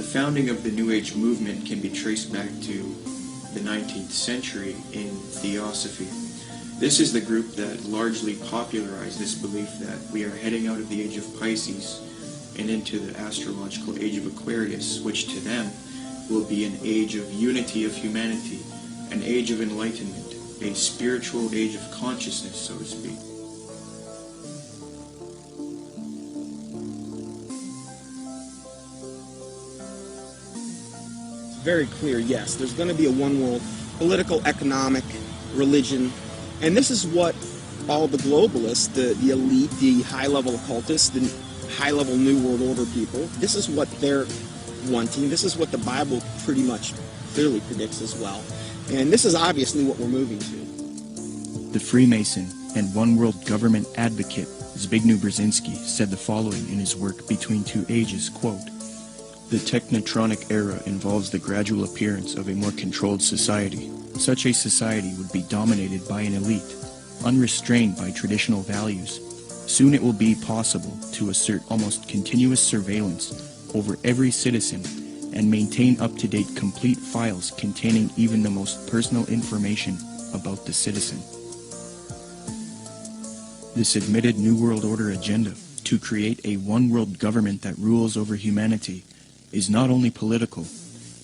The founding of the New Age movement can be traced back to the 19th century in Theosophy. This is the group that largely popularized this belief that we are heading out of the age of Pisces and into the astrological age of Aquarius, which to them will be an age of unity of humanity, an age of enlightenment, a spiritual age of consciousness, so to speak. Very clear, yes. There's going to be a one world, political, economic, religion, and this is what all the globalists, the elite, the high-level occultists, the high-level New World Order people, this is what they're wanting. This is what the Bible pretty much clearly predicts as well. And this is obviously what we're moving to. The Freemason and One World Government advocate Zbigniew Brzezinski said the following in his work Between Two Ages, quote, "The technotronic era involves the gradual appearance of a more controlled society. Such a society would be dominated by an elite, unrestrained by traditional values. Soon it will be possible to assert almost continuous surveillance over every citizen and maintain up-to-date complete files containing even the most personal information about the citizen." This admitted New World Order agenda to create a one-world government that rules over humanity is not only political,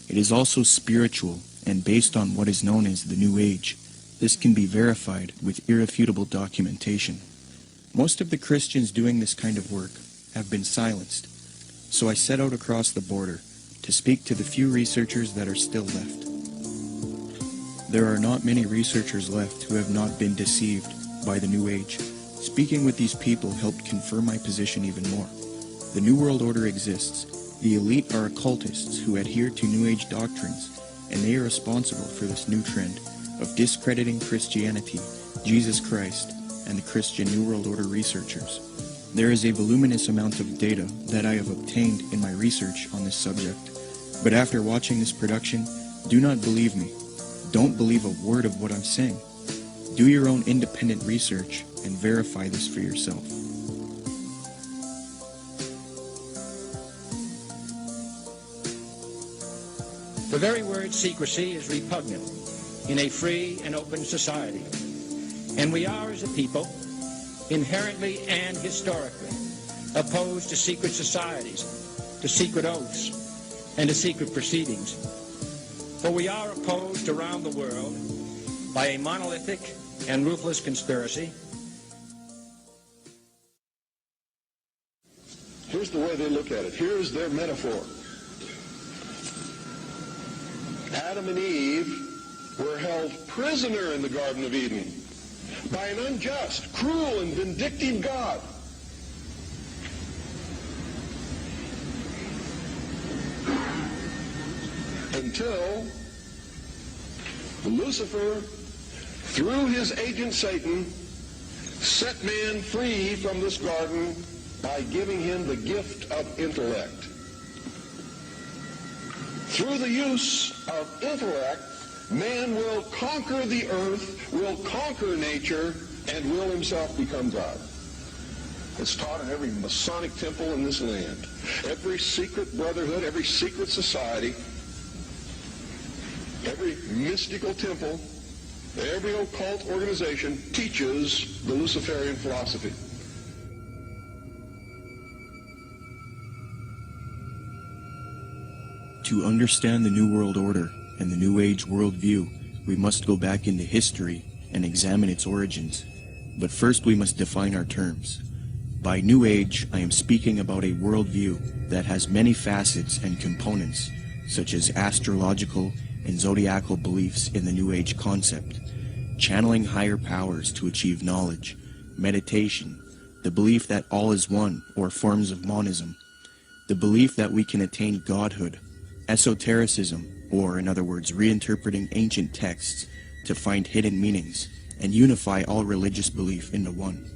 it is also spiritual and based on what is known as the New Age. This can be verified with irrefutable documentation. Most of the Christians doing this kind of work have been silenced, so I set out across the border to speak to the few researchers that are still left. There are not many researchers left who have not been deceived by the New Age. Speaking with these people helped confirm my position even more. The New World Order exists. The elite are occultists who adhere to New Age doctrines, and they are responsible for this new trend of discrediting Christianity, Jesus Christ, and the Christian New World Order researchers. There is a voluminous amount of data that I have obtained in my research on this subject, but after watching this production, do not believe me. Don't believe a word of what I'm saying. Do your own independent research and verify this for yourself. The very word secrecy is repugnant in a free and open society. And we are, as a people, inherently and historically opposed to secret societies, to secret oaths, and to secret proceedings. For we are opposed around the world by a monolithic and ruthless conspiracy. Here's the way they look at it. Here's their metaphor. Adam and Eve were held prisoner in the Garden of Eden by an unjust, cruel, and vindictive God. Until Lucifer, through his agent Satan, set man free from this garden by giving him the gift of intellect. Through the use of intellect, man will conquer the earth, will conquer nature, and will himself become God. It's taught in every Masonic temple in this land. Every secret brotherhood, every secret society, every mystical temple, every occult organization teaches the Luciferian philosophy. To understand the New World Order and the New Age worldview, we must go back into history and examine its origins. But first we must define our terms. By New Age, I am speaking about a worldview that has many facets and components, such as astrological and zodiacal beliefs in the New Age concept, channeling higher powers to achieve knowledge, meditation, the belief that all is one or forms of monism, the belief that we can attain godhood, esotericism, or in other words, reinterpreting ancient texts to find hidden meanings and unify all religious belief into one.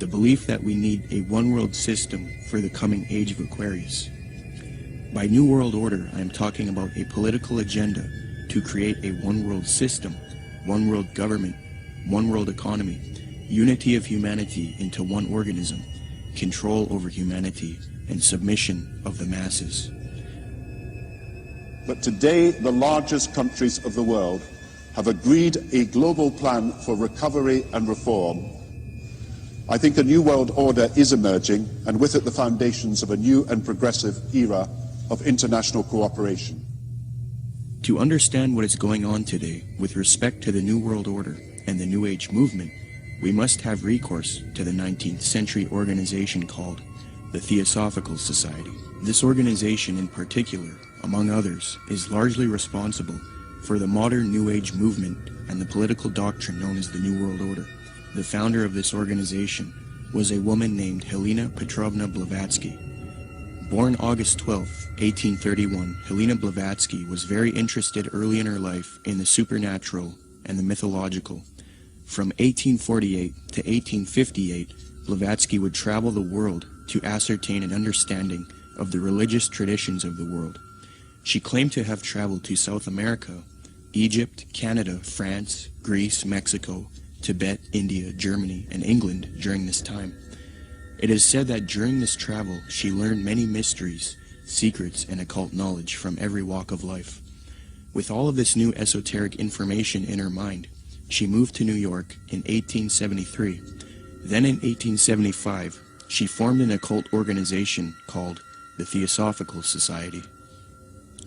The belief that we need a one-world system for the coming age of Aquarius. By New World Order, I am talking about a political agenda to create a one-world system, one-world government, one-world economy, unity of humanity into one organism, control over humanity, and submission of the masses. But today, the largest countries of the world have agreed a global plan for recovery and reform. I think a new world order is emerging, and with it the foundations of a new and progressive era of international cooperation. To understand what is going on today with respect to the New World Order and the New Age movement, we must have recourse to the 19th century organization called the Theosophical Society. This organization in particular, among others, is largely responsible for the modern New Age movement and the political doctrine known as the New World Order. The founder of this organization was a woman named Helena Petrovna Blavatsky. Born August 12, 1831, Helena Blavatsky was very interested early in her life in the supernatural and the mythological. From 1848 to 1858, Blavatsky would travel the world to ascertain an understanding of the religious traditions of the world. She claimed to have traveled to South America, Egypt, Canada, France, Greece, Mexico, Tibet, India, Germany, and England during this time. It is said that during this travel she learned many mysteries, secrets, and occult knowledge from every walk of life. With all of this new esoteric information in her mind, she moved to New York in 1873. Then in 1875, she formed an occult organization called the Theosophical Society.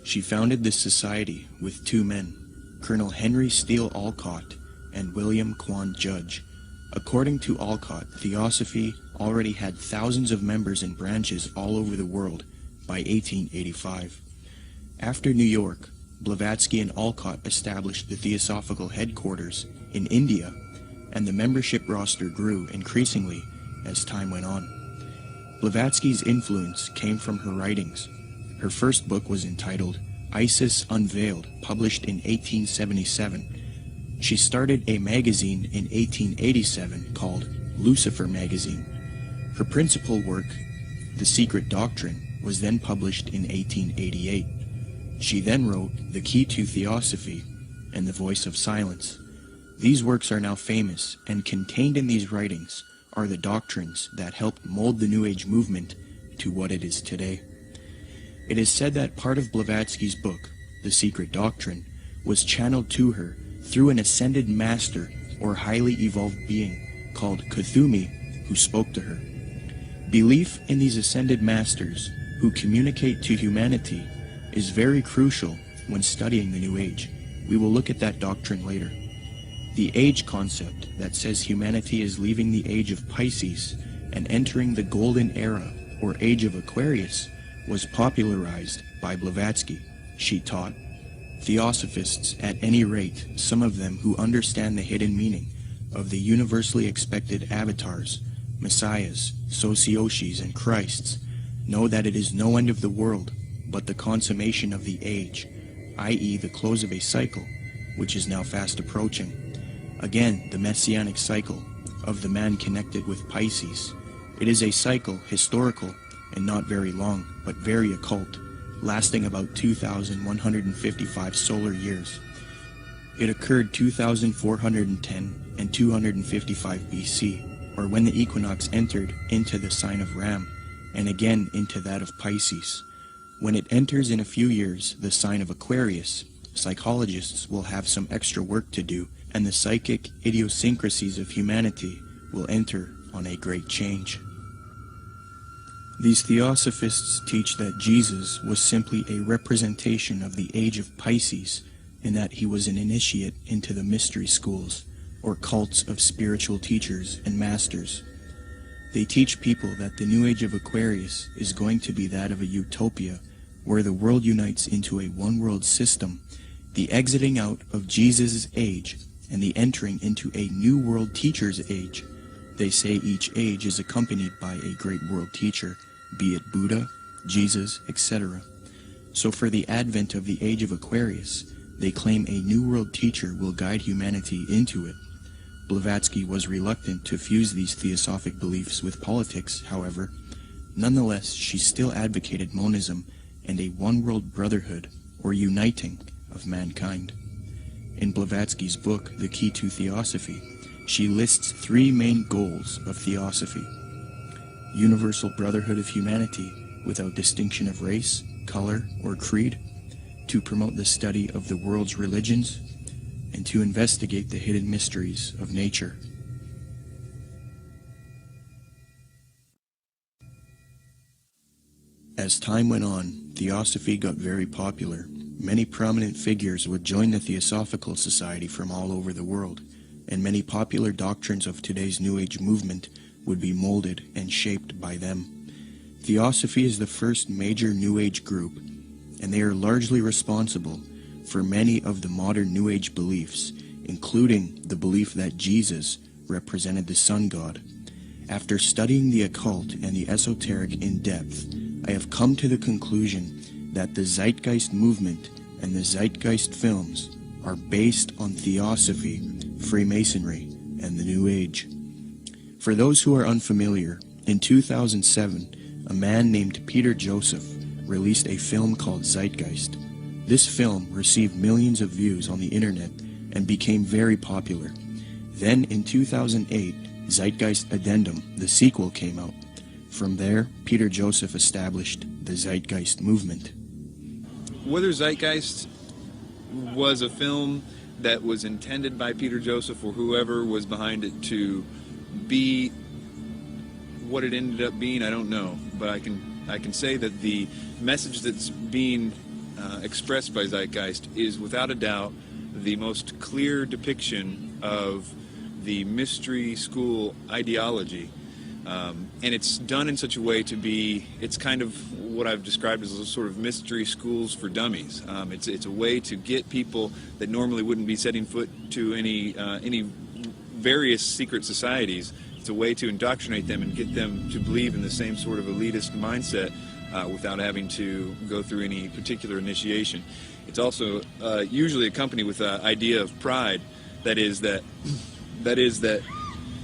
She founded this society with two men, Colonel Henry Steele Olcott and William Quan Judge. According to Olcott, Theosophy already had thousands of members and branches all over the world by 1885. After New York, Blavatsky and Olcott established the Theosophical headquarters in India, and the membership roster grew increasingly as time went on. Blavatsky's influence came from her writings. Her first book was entitled Isis Unveiled, published in 1877. She started a magazine in 1887 called Lucifer Magazine. Her principal work, The Secret Doctrine, was then published in 1888. She then wrote The Key to Theosophy and The Voice of Silence. These works are now famous, and contained in these writings are the doctrines that helped mold the New Age movement to what it is today. It is said that part of Blavatsky's book, The Secret Doctrine, was channeled to her through an ascended master or highly evolved being called Kuthumi, who spoke to her. Belief in these ascended masters who communicate to humanity is very crucial when studying the New Age. We will look at that doctrine later. The age concept that says humanity is leaving the age of Pisces and entering the golden era or age of Aquarius was popularized by Blavatsky. She taught Theosophists, at any rate, some of them who understand the hidden meaning of the universally expected avatars, messiahs, socioshis, and Christs, know that it is no end of the world, but the consummation of the age, i.e. the close of a cycle, which is now fast approaching. Again, the messianic cycle of the man connected with Pisces. It is a cycle, historical, and not very long, but very occult, lasting about 2,155 solar years. It occurred 2,410 and 255 BC, or when the equinox entered into the sign of Ram, and again into that of Pisces. When it enters in a few years the sign of Aquarius, psychologists will have some extra work to do, and the psychic idiosyncrasies of humanity will enter on a great change. These Theosophists teach that Jesus was simply a representation of the age of Pisces, and that he was an initiate into the mystery schools, or cults of spiritual teachers and masters. They teach people that the new age of Aquarius is going to be that of a utopia, where the world unites into a one-world system, the exiting out of Jesus' age, and the entering into a new world teacher's age. They say each age is accompanied by a great world teacher, be it Buddha, Jesus, etc. So for the advent of the age of Aquarius, they claim a new world teacher will guide humanity into it. Blavatsky was reluctant to fuse these theosophic beliefs with politics, however. Nonetheless, she still advocated monism and a one-world brotherhood, or uniting, of mankind. In Blavatsky's book, The Key to Theosophy, she lists three main goals of theosophy: universal brotherhood of humanity without distinction of race, color, or creed; to promote the study of the world's religions and to investigate the hidden mysteries of nature. As time went on, Theosophy got very popular. Many prominent figures would join the Theosophical Society from all over the world, and many popular doctrines of today's New Age movement would be molded and shaped by them. Theosophy is the first major New Age group, and they are largely responsible for many of the modern New Age beliefs, including the belief that Jesus represented the sun god. After studying the occult and the esoteric in depth, I have come to the conclusion that the Zeitgeist movement and the Zeitgeist films are based on Theosophy, Freemasonry, and the New Age. For those who are unfamiliar, in 2007, a man named Peter Joseph released a film called Zeitgeist. This film received millions of views on the internet and became very popular. Then in 2008, Zeitgeist Addendum, the sequel, came out. From there, Peter Joseph established the Zeitgeist movement. Whether Zeitgeist was a film that was intended by Peter Joseph or whoever was behind it to be what it ended up being, I don't know. But I can say that the message that's being expressed by Zeitgeist is without a doubt the most clear depiction of the mystery school ideology. And it's done in such a way to be, it's kind of what I've described as a sort of mystery schools for dummies. It's a way to get people that normally wouldn't be setting foot to any various secret societies. It's a way to indoctrinate them and get them to believe in the same sort of elitist mindset without having to go through any particular initiation. It's also usually accompanied with an idea of pride. That is that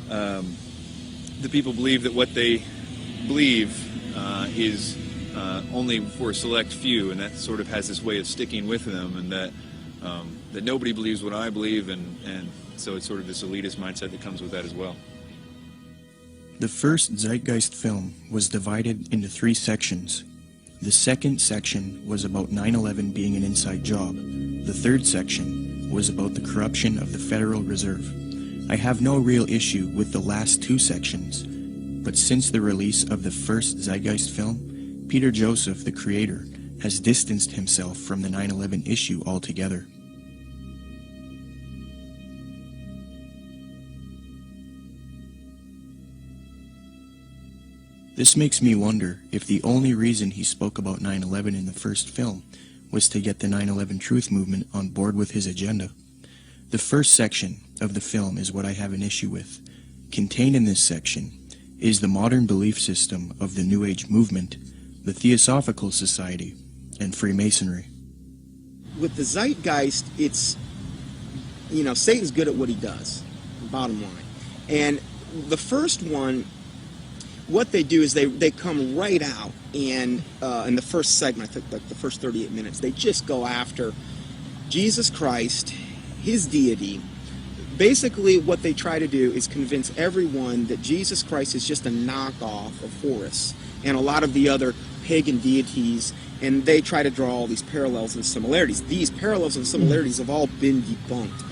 the people believe that what they believe is only for a select few, and that sort of has this way of sticking with them, and that nobody believes what I believe, and so it's sort of this elitist mindset that comes with that as well. The first Zeitgeist film was divided into 3 sections. The second section was about 9/11 being an inside job. The third section was about the corruption of the Federal Reserve. I have no real issue with the last 2 sections, but since the release of the first Zeitgeist film, Peter Joseph, the creator, has distanced himself from the 9/11 issue altogether. This makes me wonder if the only reason he spoke about 9/11 in the first film was to get the 9/11 Truth movement on board with his agenda. The first section of the film is what I have an issue with. Contained in this section is the modern belief system of the New Age movement, the Theosophical Society, and Freemasonry. With the Zeitgeist, it's, Satan's good at what he does, bottom line. And the first one, what they do is they come right out, and in the first segment, I think like the first 38 minutes, they just go after Jesus Christ, his deity. Basically, what they try to do is convince everyone that Jesus Christ is just a knockoff of Horus and a lot of the other pagan deities, and they try to draw all these parallels and similarities. These parallels and similarities have all been debunked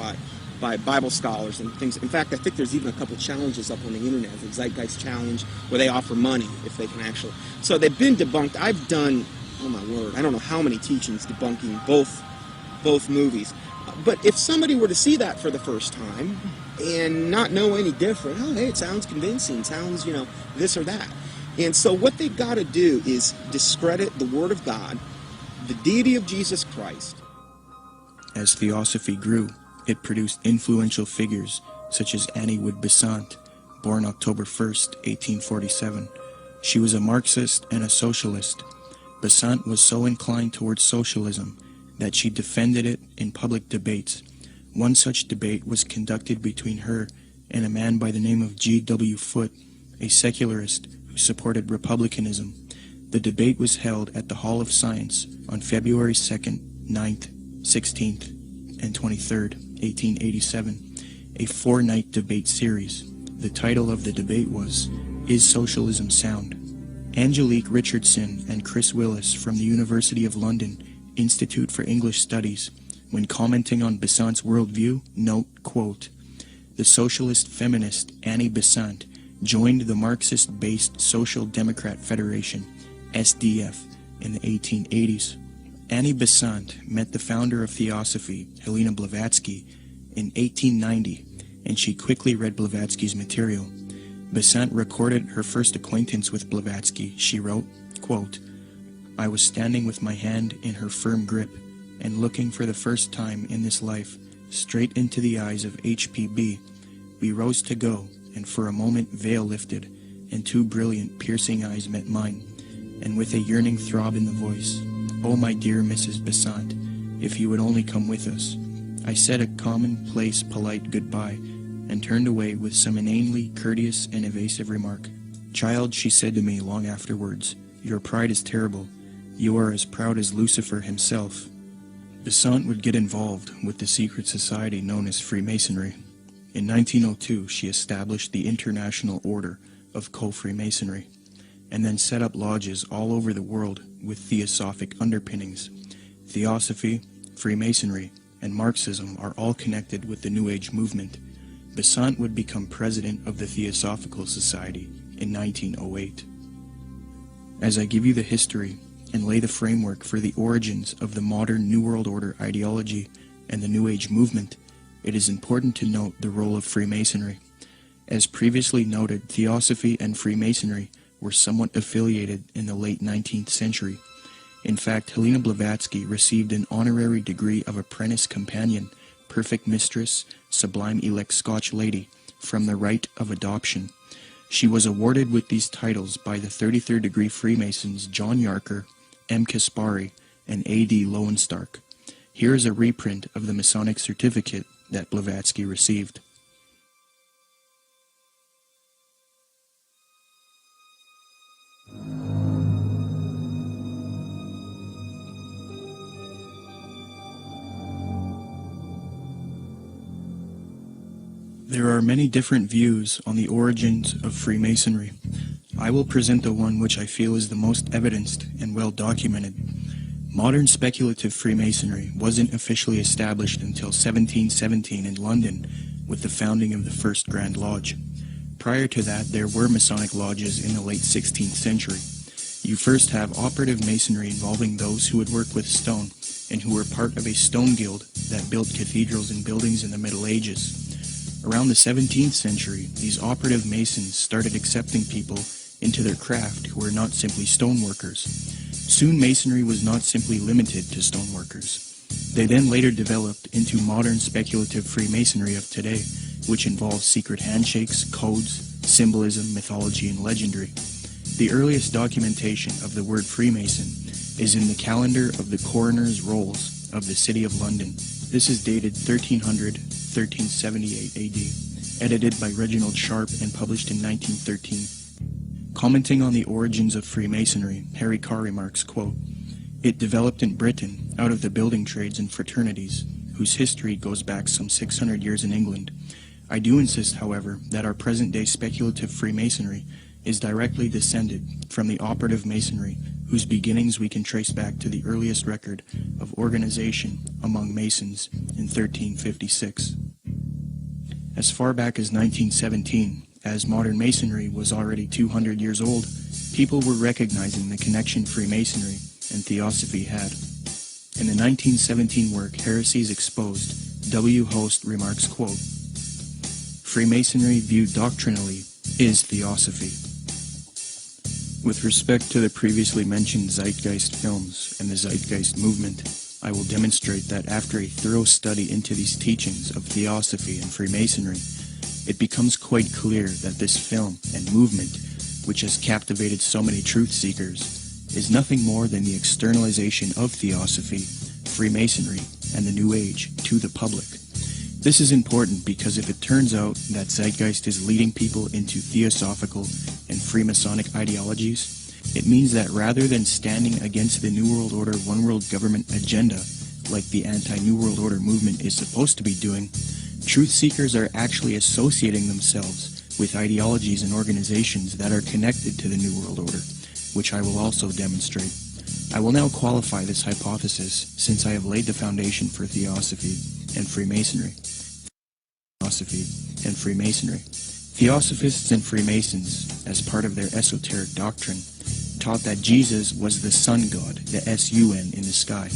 by Bible scholars and things. In fact, I think there's even a couple challenges up on the internet, the Zeitgeist Challenge, where they offer money if they can actually. So they've been debunked. I've done, oh my word, I don't know how many teachings debunking both movies. But if somebody were to see that for the first time and not know any different, oh, hey, it sounds convincing, sounds, this or that. And so what they've got to do is discredit the Word of God, the deity of Jesus Christ. As Theosophy grew, it produced influential figures such as Annie Wood Besant, born October 1st, 1847. She was a Marxist and a socialist. Besant was so inclined towards socialism that she defended it in public debates. One such debate was conducted between her and a man by the name of G.W. Foote, a secularist who supported republicanism. The debate was held at the Hall of Science on February 2nd, 9th, 16th, and 23rd, 1887, a 4-night debate series. The title of the debate was, "Is Socialism Sound?" Angelique Richardson and Chris Willis from the University of London Institute for English Studies, when commenting on Besant's worldview, note, quote, "The socialist feminist Annie Besant joined the Marxist-based Social Democrat Federation, SDF, in the 1880s. Annie Besant met the founder of Theosophy, Helena Blavatsky, in 1890, and she quickly read Blavatsky's material. Besant recorded her first acquaintance with Blavatsky. She wrote, quote, "I was standing with my hand in her firm grip and looking for the first time in this life straight into the eyes of HPB. We rose to go, and for a moment veil lifted, and two brilliant, piercing eyes met mine, and with a yearning throb in the voice, 'Oh, my dear Mrs. Besant, if you would only come with us.' I said a commonplace, polite goodbye, and turned away with some inanely courteous and evasive remark. 'Child,' she said to me long afterwards, 'your pride is terrible. You are as proud as Lucifer himself.'" Besant would get involved with the secret society known as Freemasonry. In 1902, she established the International Order of Co-Freemasonry, and then set up lodges all over the world with theosophic underpinnings. Theosophy, Freemasonry, and Marxism are all connected with the New Age movement. Besant would become president of the Theosophical Society in 1908. As I give you the history and lay the framework for the origins of the modern New World Order ideology and the New Age movement, it is important to note the role of Freemasonry. As previously noted, Theosophy and Freemasonry were somewhat affiliated in the late 19th century. In fact, Helena Blavatsky received an honorary degree of Apprentice Companion, Perfect Mistress, Sublime Elect Scotch Lady, from the rite of adoption. She was awarded with these titles by the 33rd degree Freemasons John Yarker, M. Kaspari, and A.D. Lowenstock. Here is a reprint of the Masonic certificate that Blavatsky received. There are many different views on the origins of Freemasonry. I will present the one which I feel is the most evidenced and well documented. Modern speculative Freemasonry wasn't officially established until 1717 in London with the founding of the First Grand Lodge. Prior to that, there were Masonic lodges in the late 16th century. You first have operative Masonry involving those who would work with stone and who were part of a stone guild that built cathedrals and buildings in the Middle Ages. Around the 17th century, these operative Masons started accepting people into their craft who were not simply stoneworkers. Soon Masonry was not simply limited to stoneworkers. They then later developed into modern speculative Freemasonry of today, which involves secret handshakes, codes, symbolism, mythology, and legendary. The earliest documentation of the word Freemason is in the calendar of the coroner's rolls of the City of London. This is dated 1378 AD, edited by Reginald Sharp and published in 1913. Commenting on the origins of Freemasonry, Harry Carr remarks, quote, "It developed in Britain out of the building trades and fraternities, whose history goes back some 600 years in England. I do insist, however, that our present-day speculative Freemasonry is directly descended from the operative Masonry, whose beginnings we can trace back to the earliest record of organization among Masons in 1356. As far back as 1917, as modern Masonry was already 200 years old, people were recognizing the connection Freemasonry and Theosophy had. In the 1917 work Heresies Exposed, W. Host remarks, quote, "Freemasonry viewed doctrinally is Theosophy." With respect to the previously mentioned Zeitgeist films and the Zeitgeist movement, I will demonstrate that after a thorough study into these teachings of Theosophy and Freemasonry, it becomes quite clear that this film and movement, which has captivated so many truth seekers, is nothing more than the externalization of Theosophy, Freemasonry, and the New Age to the public. This is important because if it turns out that Zeitgeist is leading people into Theosophical and Freemasonic ideologies, it means that rather than standing against the New World Order One World Government agenda, like the anti-New World Order movement is supposed to be doing, truth seekers are actually associating themselves with ideologies and organizations that are connected to the New World Order, which I will also demonstrate. I will now qualify this hypothesis since I have laid the foundation for Theosophy and Freemasonry. Theosophists and Freemasons, as part of their esoteric doctrine, taught that Jesus was the sun god, the sun in the sky,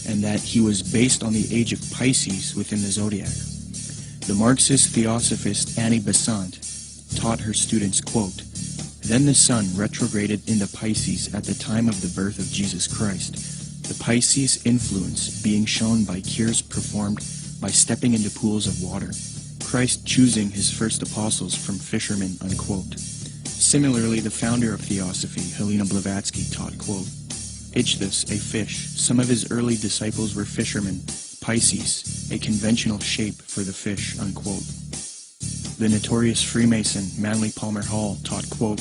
and that he was based on the age of Pisces within the zodiac. The Marxist Theosophist Annie Besant taught her students, quote, "Then the sun retrograded into Pisces at the time of the birth of Jesus Christ, the Pisces influence being shown by cures performed by stepping into pools of water, Christ choosing his first apostles from fishermen," unquote. Similarly, the founder of Theosophy, Helena Blavatsky, taught, quote, "Ichthus, a fish. Some of his early disciples were fishermen. Pisces, a conventional shape for the fish," unquote. The notorious Freemason Manly Palmer Hall taught, quote,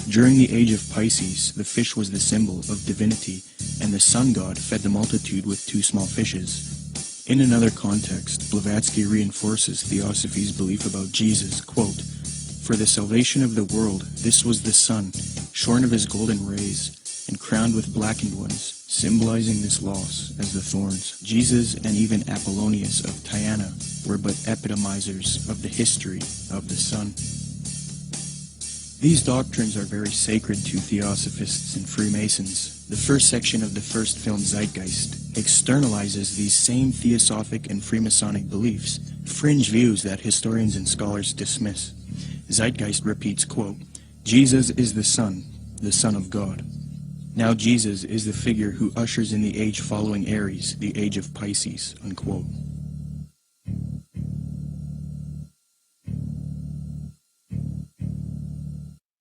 "During the age of Pisces, the fish was the symbol of divinity, and the sun god fed the multitude with 2 small fishes." In another context, Blavatsky reinforces Theosophy's belief about Jesus, quote, "For the salvation of the world, this was the sun, shorn of his golden rays, and crowned with blackened ones, symbolizing this loss as the thorns. Jesus and even Apollonius of Tyana were but epitomizers of the history of the sun." These doctrines are very sacred to Theosophists and Freemasons. The first section of the first film, Zeitgeist, externalizes these same Theosophic and Freemasonic beliefs, fringe views that historians and scholars dismiss. Zeitgeist repeats, quote, "Jesus is the Son of God. Now Jesus is the figure who ushers in the age following Aries, the age of Pisces," unquote.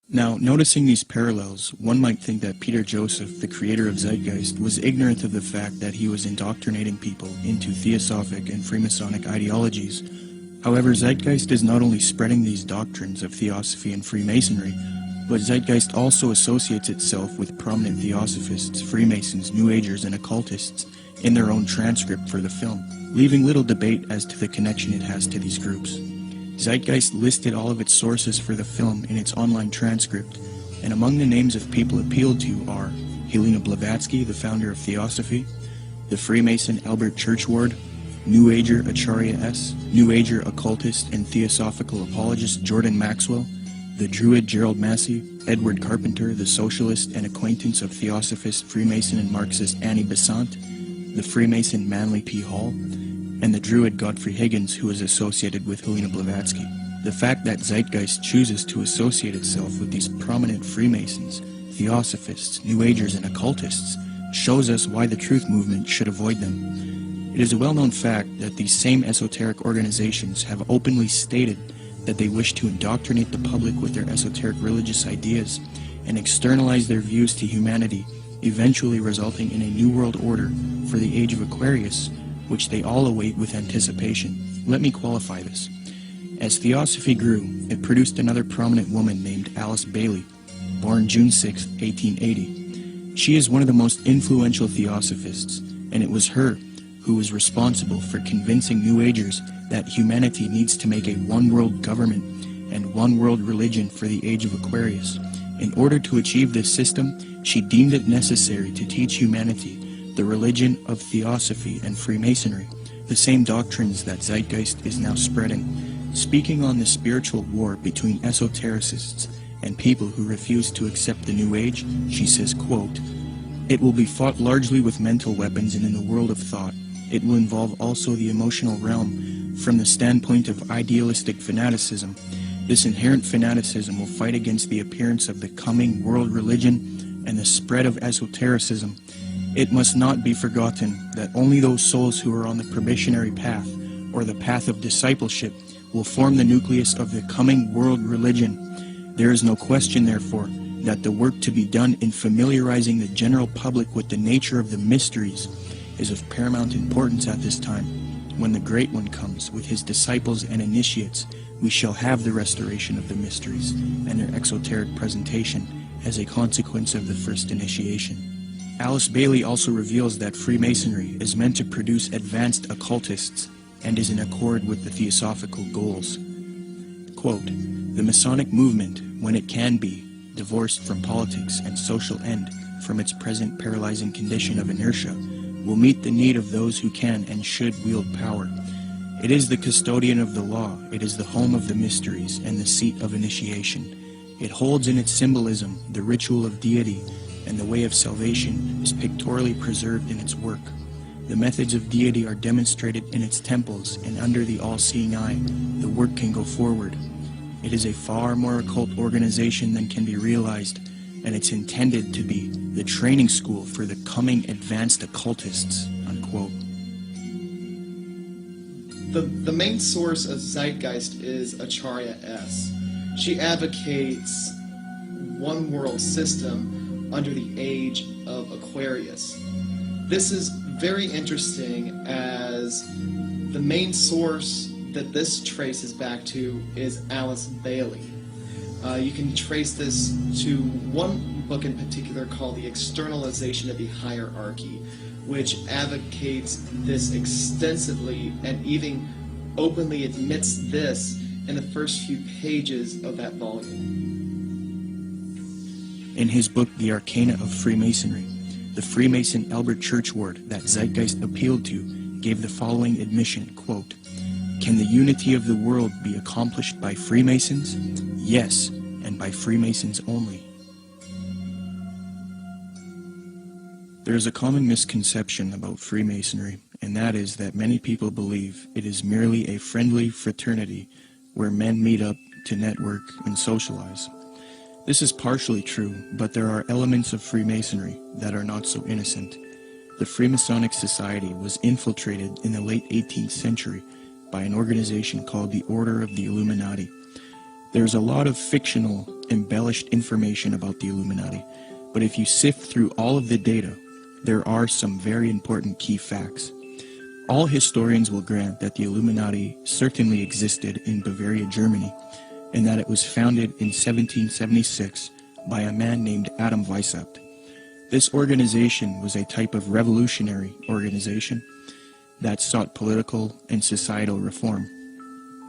Now, noticing these parallels, one might think that Peter Joseph, the creator of Zeitgeist, was ignorant of the fact that he was indoctrinating people into Theosophic and Freemasonic ideologies. However, Zeitgeist is not only spreading these doctrines of Theosophy and Freemasonry, but Zeitgeist also associates itself with prominent Theosophists, Freemasons, New Agers, and occultists in their own transcript for the film, leaving little debate as to the connection it has to these groups. Zeitgeist listed all of its sources for the film in its online transcript, and among the names of people appealed to are Helena Blavatsky, the founder of Theosophy, the Freemason Albert Churchward, New Ager Acharya S., New Ager occultist and theosophical apologist Jordan Maxwell, the Druid Gerald Massey, Edward Carpenter, the socialist and acquaintance of Theosophist, Freemason and Marxist Annie Besant, the Freemason Manly P. Hall, and the Druid Godfrey Higgins, who is associated with Helena Blavatsky. The fact that Zeitgeist chooses to associate itself with these prominent Freemasons, Theosophists, New Agers, and occultists shows us why the truth movement should avoid them. It is a well-known fact that these same esoteric organizations have openly stated that they wish to indoctrinate the public with their esoteric religious ideas and externalize their views to humanity, eventually resulting in a new world order for the age of Aquarius, which they all await with anticipation. Let me qualify this. As Theosophy grew, it produced another prominent woman named Alice Bailey, born June 6, 1880. She is one of the most influential Theosophists, and it was her who was responsible for convincing New Agers that humanity needs to make a one-world government and one-world religion for the age of Aquarius. In order to achieve this system, she deemed it necessary to teach humanity the religion of Theosophy and Freemasonry, the same doctrines that Zeitgeist is now spreading. Speaking on the spiritual war between esotericists and people who refuse to accept the New Age, she says, quote, "It will be fought largely with mental weapons and in the world of thought. It will involve also the emotional realm from the standpoint of idealistic fanaticism. This inherent fanaticism will fight against the appearance of the coming world religion and the spread of esotericism. It must not be forgotten that only those souls who are on the probationary path, or the path of discipleship, will form the nucleus of the coming world religion. There is no question, therefore, that the work to be done in familiarizing the general public with the nature of the mysteries is of paramount importance at this time. When the Great One comes with his disciples and initiates, we shall have the restoration of the mysteries and their exoteric presentation as a consequence of the first initiation." Alice Bailey also reveals that Freemasonry is meant to produce advanced occultists and is in accord with the theosophical goals. Quote, "The Masonic movement, when it can be, divorced from politics and social end, from its present paralyzing condition of inertia, will meet the need of those who can and should wield power. It is the custodian of the law, it is the home of the mysteries and the seat of initiation. It holds in its symbolism the ritual of deity, and the way of salvation is pictorially preserved in its work. The methods of deity are demonstrated in its temples, and under the all-seeing eye, the work can go forward. It is a far more occult organization than can be realized, and it's intended to be the training school for the coming advanced occultists, unquote. The main source of Zeitgeist is Acharya S. She advocates one world system under the age of Aquarius. This is very interesting as the main source that this traces back to is Alice Bailey. You can trace this to one book in particular called The Externalization of the Hierarchy, which advocates this extensively and even openly admits this in the first few pages of that volume. In his book, The Arcana of Freemasonry, the Freemason Albert Churchward that Zeitgeist appealed to gave the following admission, quote, "Can the unity of the world be accomplished by Freemasons? Yes, and by Freemasons only." There is a common misconception about Freemasonry, and that is that many people believe it is merely a friendly fraternity where men meet up to network and socialize. This is partially true, but there are elements of Freemasonry that are not so innocent. The Freemasonic Society was infiltrated in the late 18th century by an organization called the Order of the Illuminati. There's a lot of fictional, embellished information about the Illuminati, but if you sift through all of the data, there are some very important key facts. All historians will grant that the Illuminati certainly existed in Bavaria, Germany, and that it was founded in 1776 by a man named Adam Weishaupt. This organization was a type of revolutionary organization that sought political and societal reform.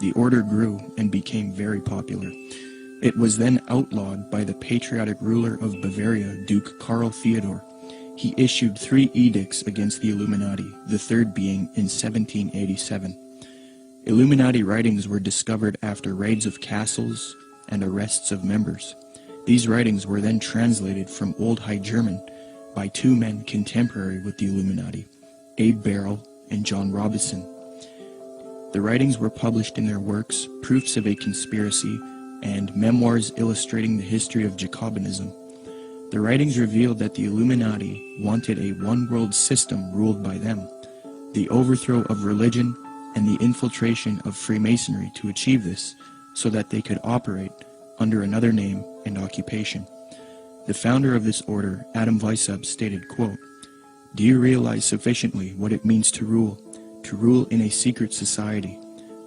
The order grew and became very popular. It was then outlawed by the patriotic ruler of Bavaria, Duke Karl Theodor. He issued 3 edicts against the Illuminati, the third being in 1787. Illuminati writings were discovered after raids of castles and arrests of members. These writings were then translated from Old High German by 2 men contemporary with the Illuminati, Abe Barrel and John Robison. The writings were published in their works, Proofs of a Conspiracy and Memoirs Illustrating the History of Jacobinism. The writings revealed that the Illuminati wanted a one-world system ruled by them, the overthrow of religion, and the infiltration of Freemasonry to achieve this, so that they could operate under another name and occupation. The founder of this order, Adam Weishaupt, stated, quote, "Do you realize sufficiently what it means to rule in a secret society,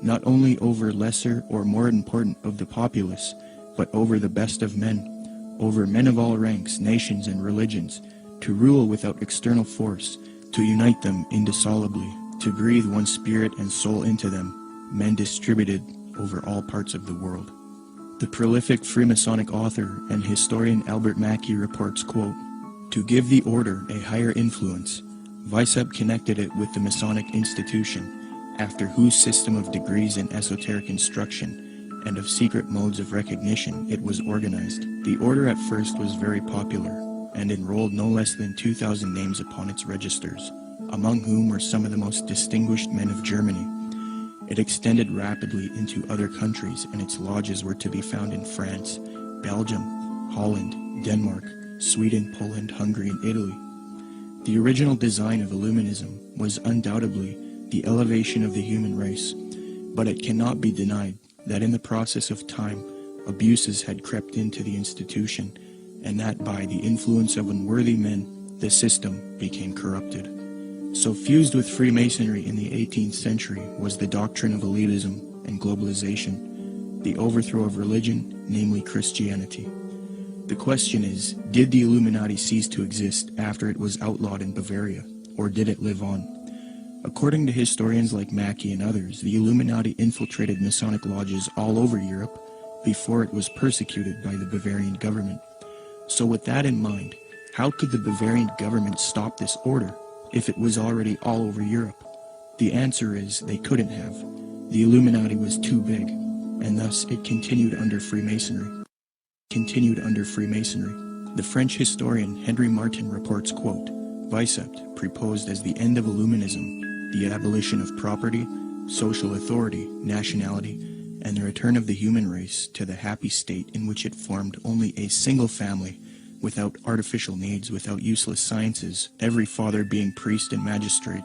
not only over lesser or more important of the populace, but over the best of men, over men of all ranks, nations, and religions, to rule without external force, to unite them indissolubly, to breathe one spirit and soul into them, men distributed over all parts of the world." The prolific Freemasonic author and historian Albert Mackey reports, quote, "To give the order a higher influence, Weishaupt connected it with the Masonic institution, after whose system of degrees in esoteric instruction and of secret modes of recognition it was organized. The order at first was very popular, and enrolled no less than 2,000 names upon its registers, among whom were some of the most distinguished men of Germany. It extended rapidly into other countries, and its lodges were to be found in France, Belgium, Holland, Denmark, Sweden, Poland, Hungary, and Italy. The original design of Illuminism was undoubtedly the elevation of the human race, but it cannot be denied that in the process of time, abuses had crept into the institution, and that by the influence of unworthy men, the system became corrupted. So fused with Freemasonry in the 18th century was the doctrine of elitism and globalization, the overthrow of religion, namely Christianity. The question is, did the Illuminati cease to exist after it was outlawed in Bavaria, or did it live on? According to historians like Mackey and others, the Illuminati infiltrated Masonic lodges all over Europe before it was persecuted by the Bavarian government. So with that in mind, How could the Bavarian government stop this order if it was already all over Europe? The answer is they couldn't have. The Illuminati was too big, and thus it continued under Freemasonry. The French historian Henry Martin reports, quote, Vicept proposed as the end of Illuminism the abolition of property, social authority, nationality, and the return of the human race to the happy state in which it formed only a single family, without artificial needs, without useless sciences, every father being priest and magistrate.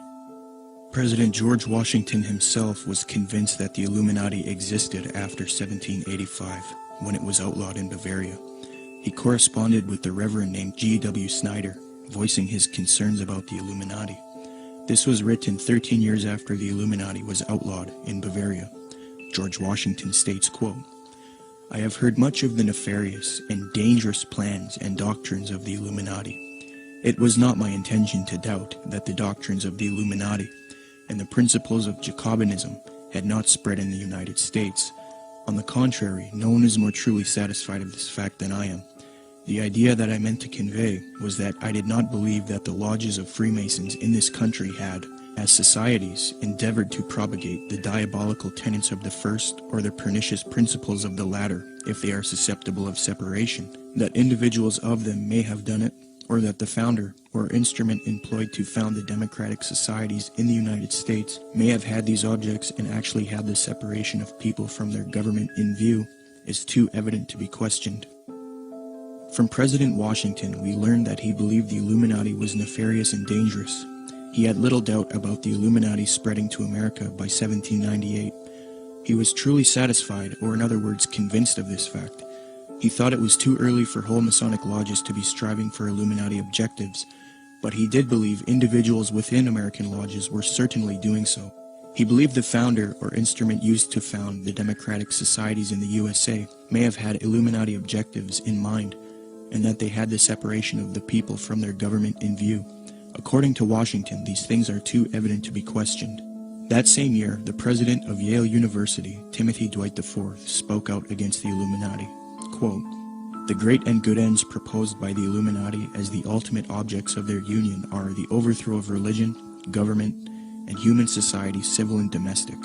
President George Washington himself was convinced that the Illuminati existed after 1785, when it was outlawed in Bavaria. He corresponded with the Reverend named G.W. Snyder, voicing his concerns about the Illuminati. This was written 13 years after the Illuminati was outlawed in Bavaria. George Washington states, quote, I have heard much of the nefarious and dangerous plans and doctrines of the Illuminati. It was not my intention to doubt that the doctrines of the Illuminati and the principles of Jacobinism had not spread in the United States. On the contrary, no one is more truly satisfied of this fact than I am. The idea that I meant to convey was that I did not believe that the lodges of Freemasons in this country had, as societies, endeavored to propagate the diabolical tenets of the first or the pernicious principles of the latter, if they are susceptible of separation, that individuals of them may have done it, or that the founder or instrument employed to found the democratic societies in the United States may have had these objects and actually had the separation of people from their government in view, is too evident to be questioned. From President Washington, we learned that he believed the Illuminati was nefarious and dangerous. He had little doubt about the Illuminati spreading to America by 1798. He was truly satisfied, or in other words, convinced of this fact. He thought it was too early for whole Masonic lodges to be striving for Illuminati objectives, but he did believe individuals within American lodges were certainly doing so. He believed the founder or instrument used to found the democratic societies in the USA may have had Illuminati objectives in mind, and that they had the separation of the people from their government in view. According to Washington, these things are too evident to be questioned. That same year, the president of Yale University, Timothy Dwight IV, spoke out against the Illuminati. Quote, the great and good ends proposed by the Illuminati as the ultimate objects of their union are the overthrow of religion, government, and human society, civil and domestic.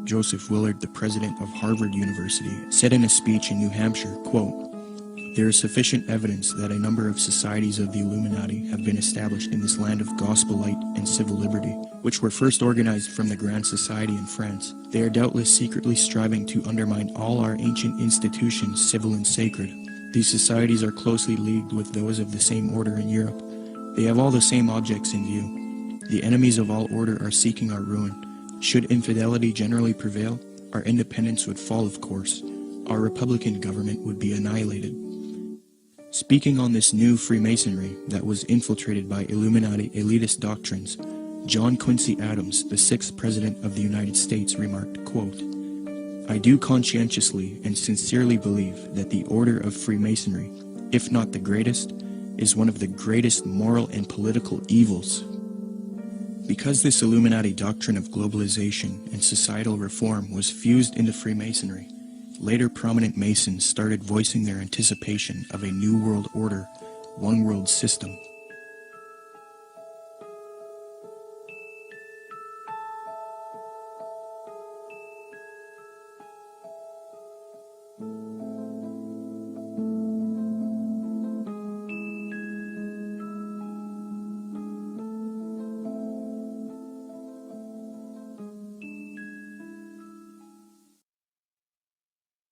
Joseph Willard, the president of Harvard University, said in a speech in New Hampshire, quote, there is sufficient evidence that a number of societies of the Illuminati have been established in this land of gospel light and civil liberty, which were first organized from the Grand Society in France. They are doubtless secretly striving to undermine all our ancient institutions, civil and sacred. These societies are closely leagued with those of the same order in Europe. They have all the same objects in view. The enemies of all order are seeking our ruin. Should infidelity generally prevail, our independence would fall, of course. Our republican government would be annihilated. Speaking on this new Freemasonry that was infiltrated by Illuminati elitist doctrines, John Quincy Adams, the 6th President of the United States, remarked, quote, I do conscientiously and sincerely believe that the order of Freemasonry, if not the greatest, is one of the greatest moral and political evils. Because this Illuminati doctrine of globalization and societal reform was fused into Freemasonry, later prominent Masons started voicing their anticipation of a new world order, one world system.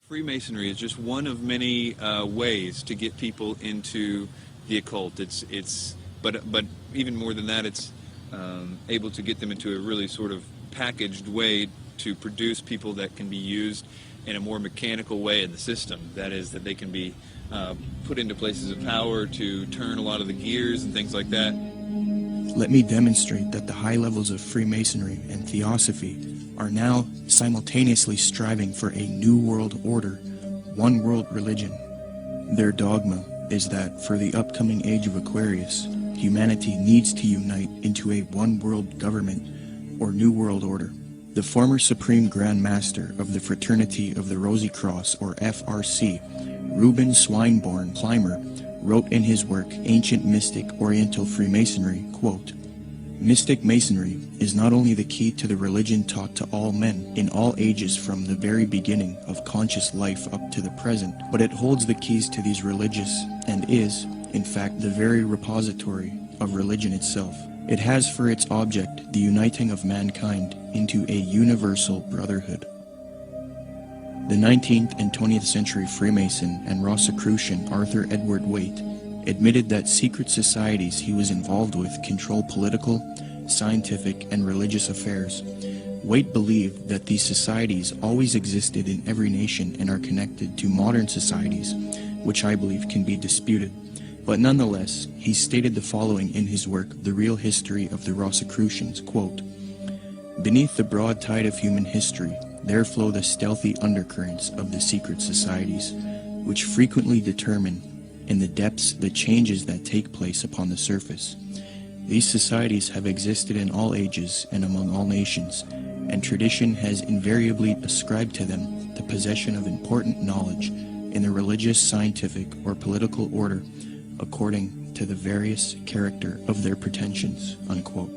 Freemasonry is just one of many ways to get people into the occult. But even more than that, it's able to get them into a really sort of packaged way to produce people that can be used in a more mechanical way in the system. That is, that they can be put into places of power to turn a lot of the gears and things like that. Let me demonstrate that the high levels of Freemasonry and Theosophy are now simultaneously striving for a new world order, one world religion. Their dogma is that for the upcoming age of Aquarius, humanity needs to unite into a one world government or new world order. The former Supreme Grand Master of the Fraternity of the Rosy Cross, or FRC, Reuben Swinburne Clymer, wrote in his work Ancient Mystic Oriental Freemasonry, quote, "Mystic Masonry is not only the key to the religion taught to all men in all ages from the very beginning of conscious life up to the present, but it holds the keys to these religious and is, in fact, the very repository of religion itself. It has for its object the uniting of mankind into a universal brotherhood." The 19th and 20th century Freemason and Rosicrucian Arthur Edward Waite admitted that secret societies he was involved with control political, scientific, and religious affairs. Waite believed that these societies always existed in every nation and are connected to modern societies, which I believe can be disputed. But nonetheless, he stated the following in his work, The Real History of the Rosicrucians, quote, "Beneath the broad tide of human history, there flow the stealthy undercurrents of the secret societies, which frequently determine in the depths the changes that take place upon the surface. These societies have existed in all ages and among all nations, and tradition has invariably ascribed to them the possession of important knowledge in the religious, scientific, or political order, according to the various character of their pretensions," unquote.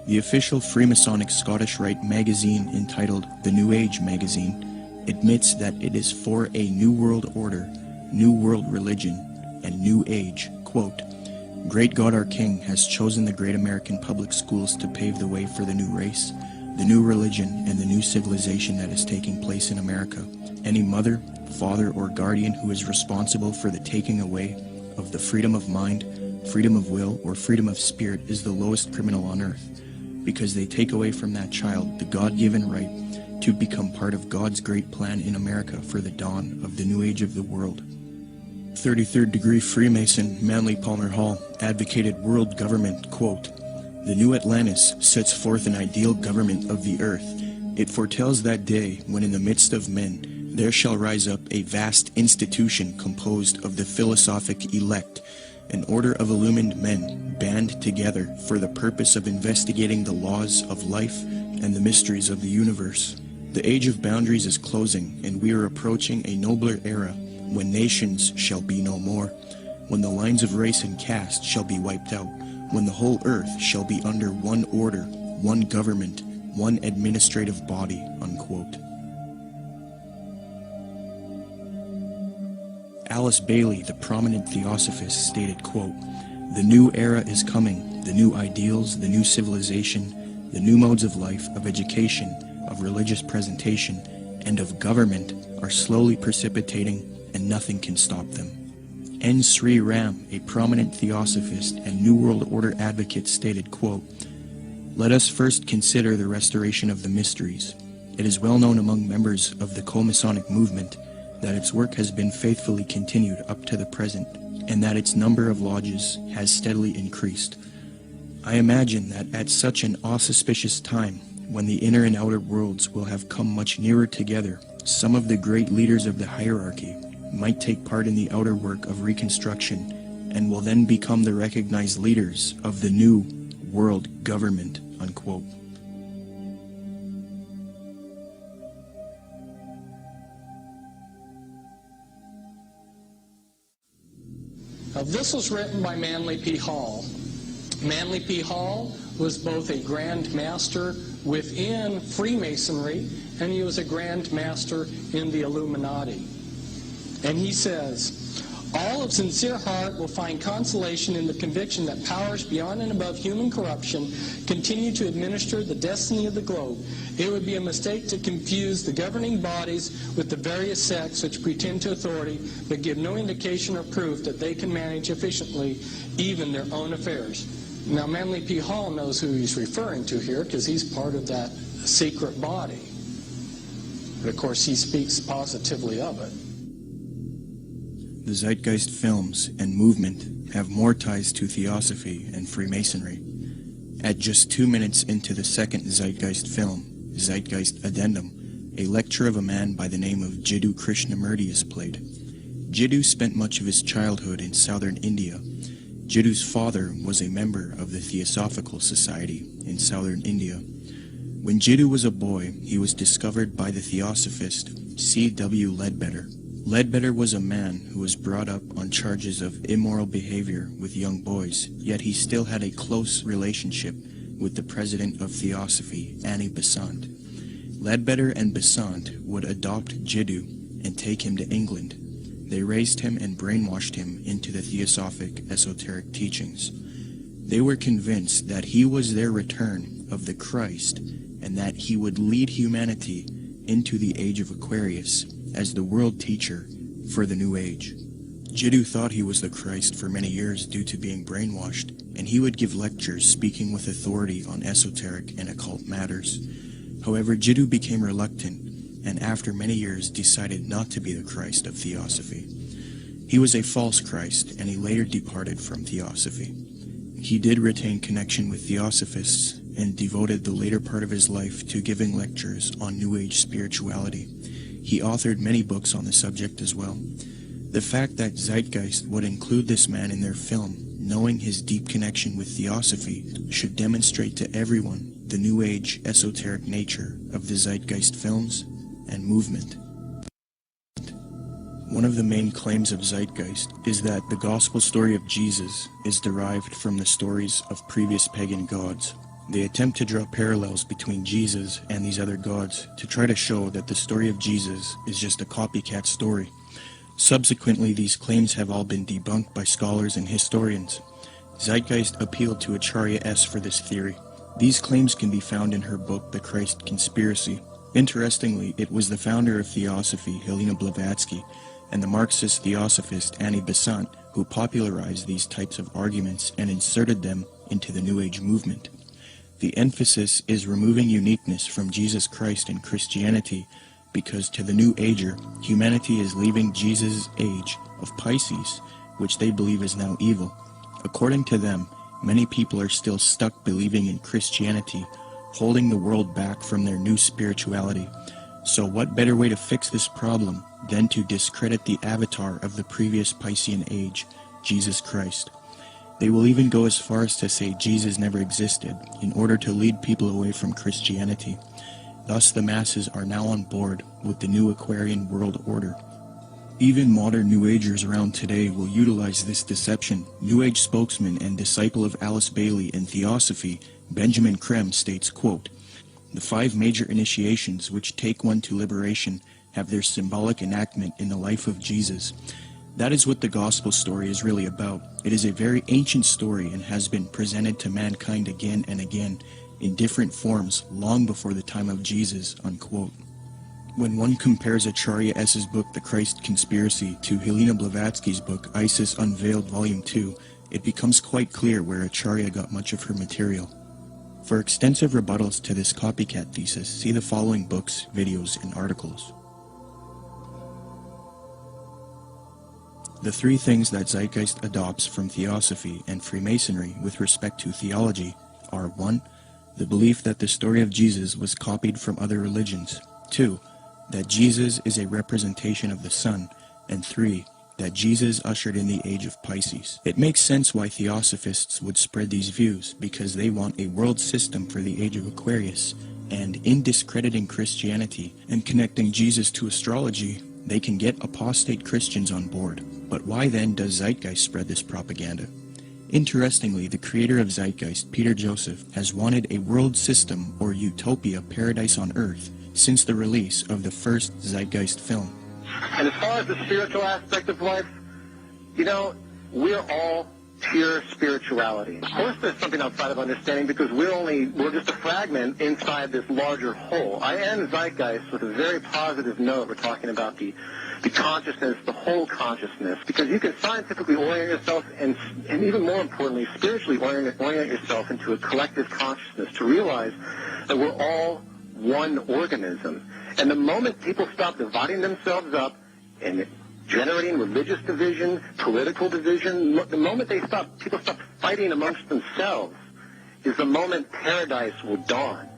The official Freemasonic Scottish Rite magazine, entitled The New Age Magazine, admits that it is for a new world order, new world religion, and new age. Quote, "Great God our King has chosen the great American public schools to pave the way for the new race, the new religion, and the new civilization that is taking place in America. Any mother, father, or guardian who is responsible for the taking away of the freedom of mind, freedom of will, or freedom of spirit is the lowest criminal on earth, because they take away from that child the God-given right to become part of God's great plan in America for the dawn of the new age of the world." 33rd degree Freemason Manly Palmer Hall advocated world government, quote, "The new Atlantis sets forth an ideal government of the earth. It foretells that day when in the midst of men there shall rise up a vast institution composed of the philosophic elect, an order of illumined men band together for the purpose of investigating the laws of life and the mysteries of the universe. The age of boundaries is closing, and we are approaching a nobler era when nations shall be no more, when the lines of race and caste shall be wiped out, when the whole earth shall be under one order, one government, one administrative body," unquote. Alice Bailey, the prominent theosophist, stated, quote, "The new era is coming. The new ideals, the new civilization, the new modes of life, of education, of religious presentation, and of government are slowly precipitating, and nothing can stop them." N. Sri Ram, a prominent theosophist and New World Order advocate, stated, quote, "Let us first consider the restoration of the mysteries. It is well known among members of the co-Masonic movement that its work has been faithfully continued up to the present, and that its number of lodges has steadily increased. I imagine that at such an auspicious time, when the inner and outer worlds will have come much nearer together, some of the great leaders of the hierarchy might take part in the outer work of reconstruction, and will then become the recognized leaders of the new world government," unquote. Now, this was written by Manly P. Hall. Manly P. Hall was both a Grand Master within Freemasonry, and he was a Grand Master in the Illuminati. And he says, "All of sincere heart will find consolation in the conviction that powers beyond and above human corruption continue to administer the destiny of the globe. It would be a mistake to confuse the governing bodies with the various sects which pretend to authority but give no indication or proof that they can manage efficiently even their own affairs." Now, Manly P. Hall knows who he's referring to here because he's part of that secret body. But of course, he speaks positively of it. The Zeitgeist films and movement have more ties to Theosophy and Freemasonry. At just 2 minutes into the second Zeitgeist film, Zeitgeist Addendum, a lecture of a man by the name of Jiddu Krishnamurti is played. Jiddu spent much of his childhood in southern India. Jiddu's father was a member of the Theosophical Society in southern India. When Jiddu was a boy, he was discovered by the theosophist C.W. Ledbetter. Ledbetter was a man who was brought up on charges of immoral behavior with young boys, yet he still had a close relationship with the president of Theosophy, Annie Besant. Ledbetter and Besant would adopt Jiddu and take him to England. They raised him and brainwashed him into the theosophic esoteric teachings. They were convinced that he was their return of the Christ and that he would lead humanity into the age of Aquarius as the world teacher for the new age. Jiddu thought he was the Christ for many years due to being brainwashed, and he would give lectures speaking with authority on esoteric and occult matters. However, Jiddu became reluctant, and after many years decided not to be the Christ of Theosophy. He was a false Christ, and he later departed from Theosophy. He did retain connection with Theosophists, and devoted the later part of his life to giving lectures on New Age spirituality. He authored many books on the subject as well. The fact that Zeitgeist would include this man in their film, knowing his deep connection with Theosophy, should demonstrate to everyone the New Age esoteric nature of the Zeitgeist films and movement. One of the main claims of Zeitgeist is that the gospel story of Jesus is derived from the stories of previous pagan gods. They attempt to draw parallels between Jesus and these other gods to try to show that the story of Jesus is just a copycat story. Subsequently, these claims have all been debunked by scholars and historians. Zeitgeist appealed to Acharya S. for this theory. These claims can be found in her book, The Christ Conspiracy. Interestingly, it was the founder of Theosophy, Helena Blavatsky, and the Marxist theosophist Annie Besant who popularized these types of arguments and inserted them into the New Age movement. The emphasis is removing uniqueness from Jesus Christ and Christianity, because to the New Ager, humanity is leaving Jesus' age of Pisces, which they believe is now evil. According to them, many people are still stuck believing in Christianity, holding the world back from their new spirituality. So what better way to fix this problem than to discredit the avatar of the previous Piscean age, Jesus Christ? They will even go as far as to say Jesus never existed in order to lead people away from Christianity. Thus the masses are now on board with the new Aquarian world order. Even modern New Agers around today will utilize this deception. New Age spokesman and disciple of Alice Bailey in Theosophy, Benjamin Krem, states, quote, "The 5 major initiations which take one to liberation have their symbolic enactment in the life of Jesus. That is what the gospel story is really about. It is a very ancient story and has been presented to mankind again and again in different forms long before the time of Jesus," unquote. When one compares Acharya S.'s book, The Christ Conspiracy, to Helena Blavatsky's book, Isis Unveiled Volume 2, it becomes quite clear where Acharya got much of her material. For extensive rebuttals to this copycat thesis, see the following books, videos, and articles. The 3 things that Zeitgeist adopts from Theosophy and Freemasonry with respect to theology are 1. The belief that the story of Jesus was copied from other religions. 2. That Jesus is a representation of the sun. And 3. That Jesus ushered in the age of Pisces. It makes sense why Theosophists would spread these views, because they want a world system for the age of Aquarius, and in discrediting Christianity and connecting Jesus to astrology, they can get apostate Christians on board. But why then does Zeitgeist spread this propaganda? Interestingly, the creator of Zeitgeist, Peter Joseph, has wanted a world system or utopia paradise on earth since the release of the first Zeitgeist film. And as far as the spiritual aspect of life, you know, we're all pure spirituality. Of course there's something outside of understanding, because we're just a fragment inside this larger whole. I end Zeitgeist with a very positive note. We're talking about the consciousness, the whole consciousness, because you can scientifically orient yourself and even more importantly, spiritually orient yourself into a collective consciousness to realize that we're all one organism. And the moment people stop dividing themselves up and generating religious division, political division, the moment people stop fighting amongst themselves is the moment paradise will dawn.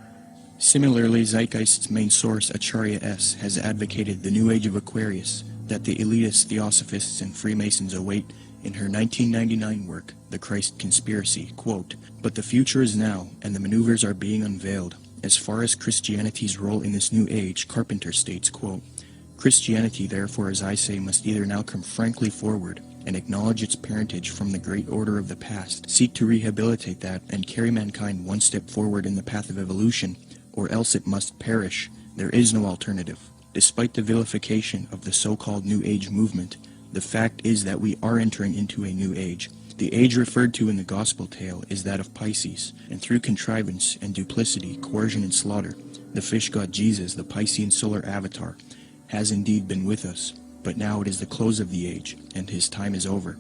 Similarly, Zeitgeist's main source, Acharya S., has advocated the New Age of Aquarius that the elitist Theosophists and Freemasons await in her 1999 work, The Christ Conspiracy, quote, "But the future is now, and the maneuvers are being unveiled. As far as Christianity's role in this new age, Carpenter states, quote, Christianity, therefore, as I say, must either now come frankly forward and acknowledge its parentage from the great order of the past, seek to rehabilitate that, and carry mankind one step forward in the path of evolution, or else it must perish. There is no alternative. Despite the vilification of the so-called New Age movement, the fact is that we are entering into a new age. The age referred to in the gospel tale is that of Pisces, and through contrivance and duplicity, coercion and slaughter, the fish god Jesus, the Piscean solar avatar, has indeed been with us, but now it is the close of the age, and his time is over.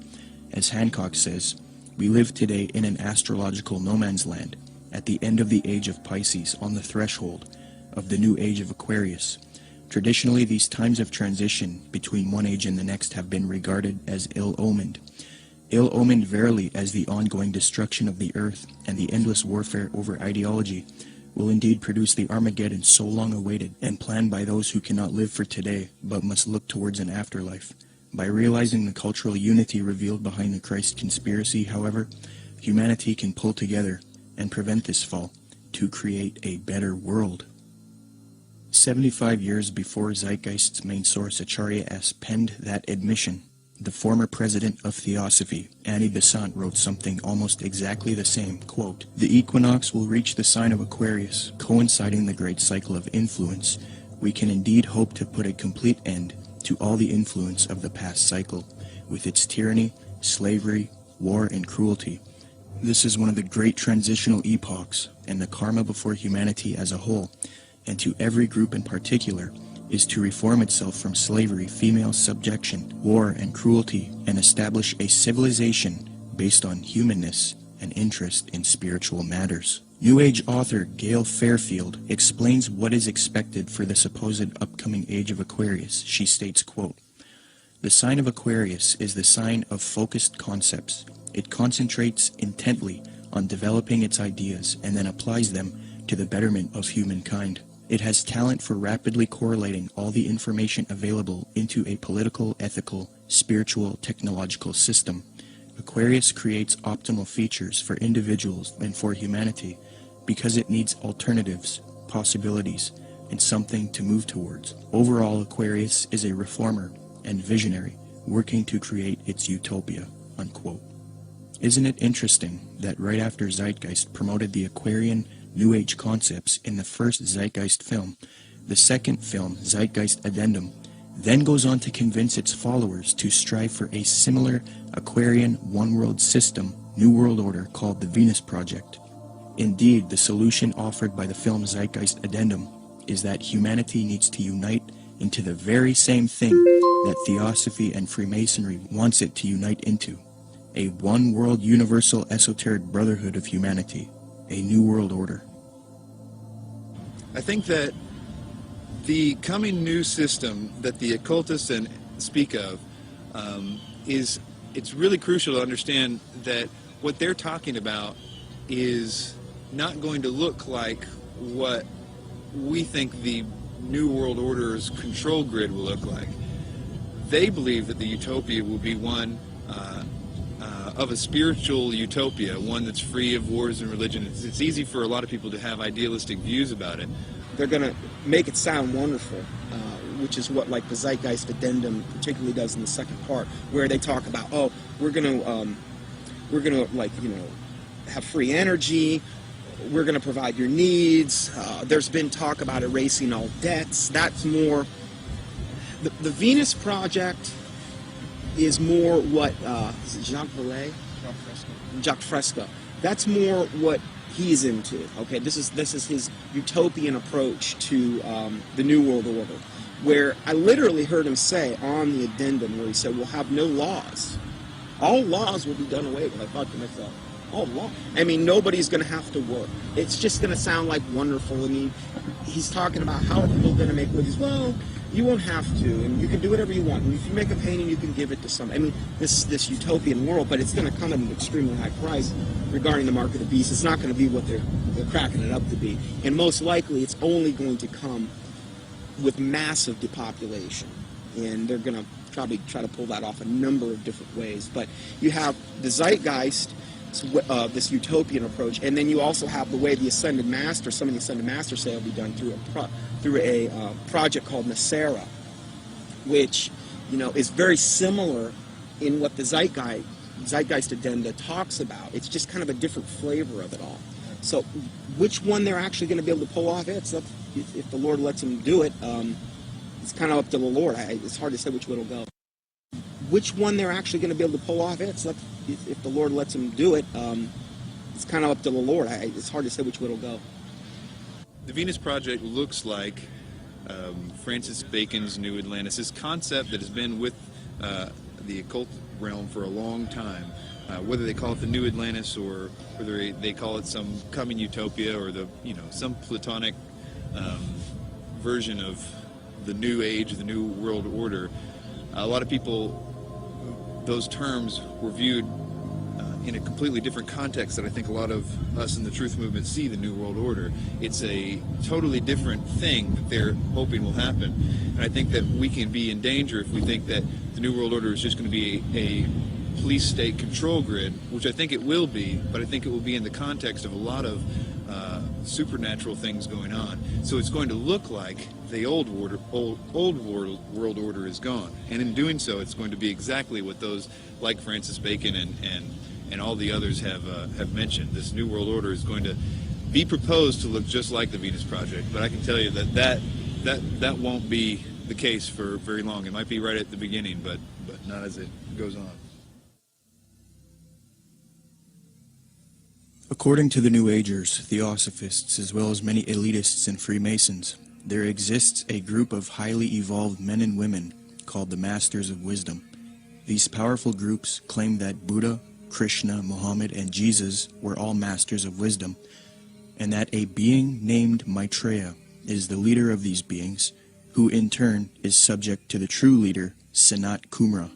As Hancock says, we live today in an astrological no man's land, at the end of the age of Pisces, on the threshold of the new age of Aquarius. Traditionally, these times of transition between one age and the next have been regarded as ill-omened. Ill-omened verily, as the ongoing destruction of the earth and the endless warfare over ideology will indeed produce the Armageddon so long awaited and planned by those who cannot live for today but must look towards an afterlife. By realizing the cultural unity revealed behind the Christ conspiracy, however, humanity can pull together and prevent this fall to create a better world. 75 years before Zeitgeist's main source Acharya S. penned that admission, the former president of Theosophy, Annie Besant, wrote something almost exactly the same, quote, The equinox will reach the sign of Aquarius, coinciding the great cycle of influence. We can indeed hope to put a complete end to all the influence of the past cycle, with its tyranny, slavery, war, and cruelty. This is one of the great transitional epochs, and the karma before humanity as a whole, and to every group in particular, is to reform itself from slavery, female subjection, war, and cruelty, and establish a civilization based on humanness and interest in spiritual matters. New Age author Gail Fairfield explains what is expected for the supposed upcoming age of Aquarius. She states, quote, The sign of Aquarius is the sign of focused concepts. It concentrates intently on developing its ideas and then applies them to the betterment of humankind. It has talent for rapidly correlating all the information available into a political, ethical, spiritual, technological system. Aquarius creates optimal features for individuals and for humanity because it needs alternatives, possibilities, and something to move towards. Overall, Aquarius is a reformer and visionary working to create its utopia, unquote. Isn't it interesting that right after Zeitgeist promoted the Aquarian New Age concepts in the first Zeitgeist film, the second film, Zeitgeist Addendum, then goes on to convince its followers to strive for a similar Aquarian one-world system, New World Order, called the Venus Project. Indeed, the solution offered by the film Zeitgeist Addendum is that humanity needs to unite into the very same thing that Theosophy and Freemasonry wants it to unite into, a one-world universal esoteric brotherhood of humanity. A new world order. I think that the coming new system that the occultists speak of it's really crucial to understand that what they're talking about is not going to look like what we think the New World Order's control grid will look like. They believe that the utopia will be one of a spiritual utopia, one that's free of wars and religion. It's easy for a lot of people to have idealistic views about it. They're going to make it sound wonderful, which is what like the Zeitgeist Addendum particularly does in the second part, where they talk about, oh, we're going to like, you know, have free energy, we're going to provide your needs. There's been talk about erasing all debts. That's more the Venus Project is more what is it Jacques Vallée? Jacques Fresco. That's more what he's into. Okay, this is his utopian approach to the New World Order, where I literally heard him say on the addendum, where he said, "We'll have no laws. All laws will be done away with." I thought to myself, "Oh, law? I mean, nobody's going to have to work. It's just going to sound like wonderful." I mean, he's talking about how are people going to make movies. Well, you won't have to, and you can do whatever you want. And if you make a painting, you can give it to somebody. I mean, this utopian world, but it's going to come at an extremely high price regarding the mark of the beast. It's not going to be what they're cracking it up to be, and most likely, it's only going to come with massive depopulation, and they're going to probably try to pull that off a number of different ways. But you have the Zeitgeist this utopian approach, and then you also have the way the Ascended Master, some of the Ascended Masters say, will be done through a project called Nasera, which, you know, is very similar in what the Zeitgeist Addenda talks about. It's just kind of a different flavor of it all. So, which one they're actually going to be able to pull off? It's up, if the Lord lets them do it. It's kind of up to the Lord. It's hard to say which way it'll go. Which one they're actually going to be able to pull off? It's up, if the Lord lets them do it. It's kind of up to the Lord. It's hard to say which way it'll go. The Venus Project looks like Francis Bacon's New Atlantis, this concept that has been with the occult realm for a long time. Whether they call it the New Atlantis or whether they call it some coming utopia or some Platonic version of the New Age, the New World Order, a lot of people, those terms were viewed in a completely different context that I think a lot of us in the truth movement see the New World Order. It's a totally different thing that they're hoping will happen. And I think that we can be in danger if we think that the New World Order is just going to be a police state control grid, which I think it will be, but I think it will be in the context of a lot of supernatural things going on. So it's going to look like the old world order is gone. And in doing so, it's going to be exactly what those like Francis Bacon and all the others have mentioned. This New World Order is going to be proposed to look just like the Venus Project, but I can tell you that won't be the case for very long. It might be right at the beginning, but not as it goes on. According to the New Agers, Theosophists, as well as many elitists and Freemasons, there exists a group of highly evolved men and women called the Masters of Wisdom. These powerful groups claim that Buddha, Krishna, Muhammad, and Jesus were all masters of wisdom, and that a being named Maitreya is the leader of these beings, who in turn is subject to the true leader, Sanat Kumara.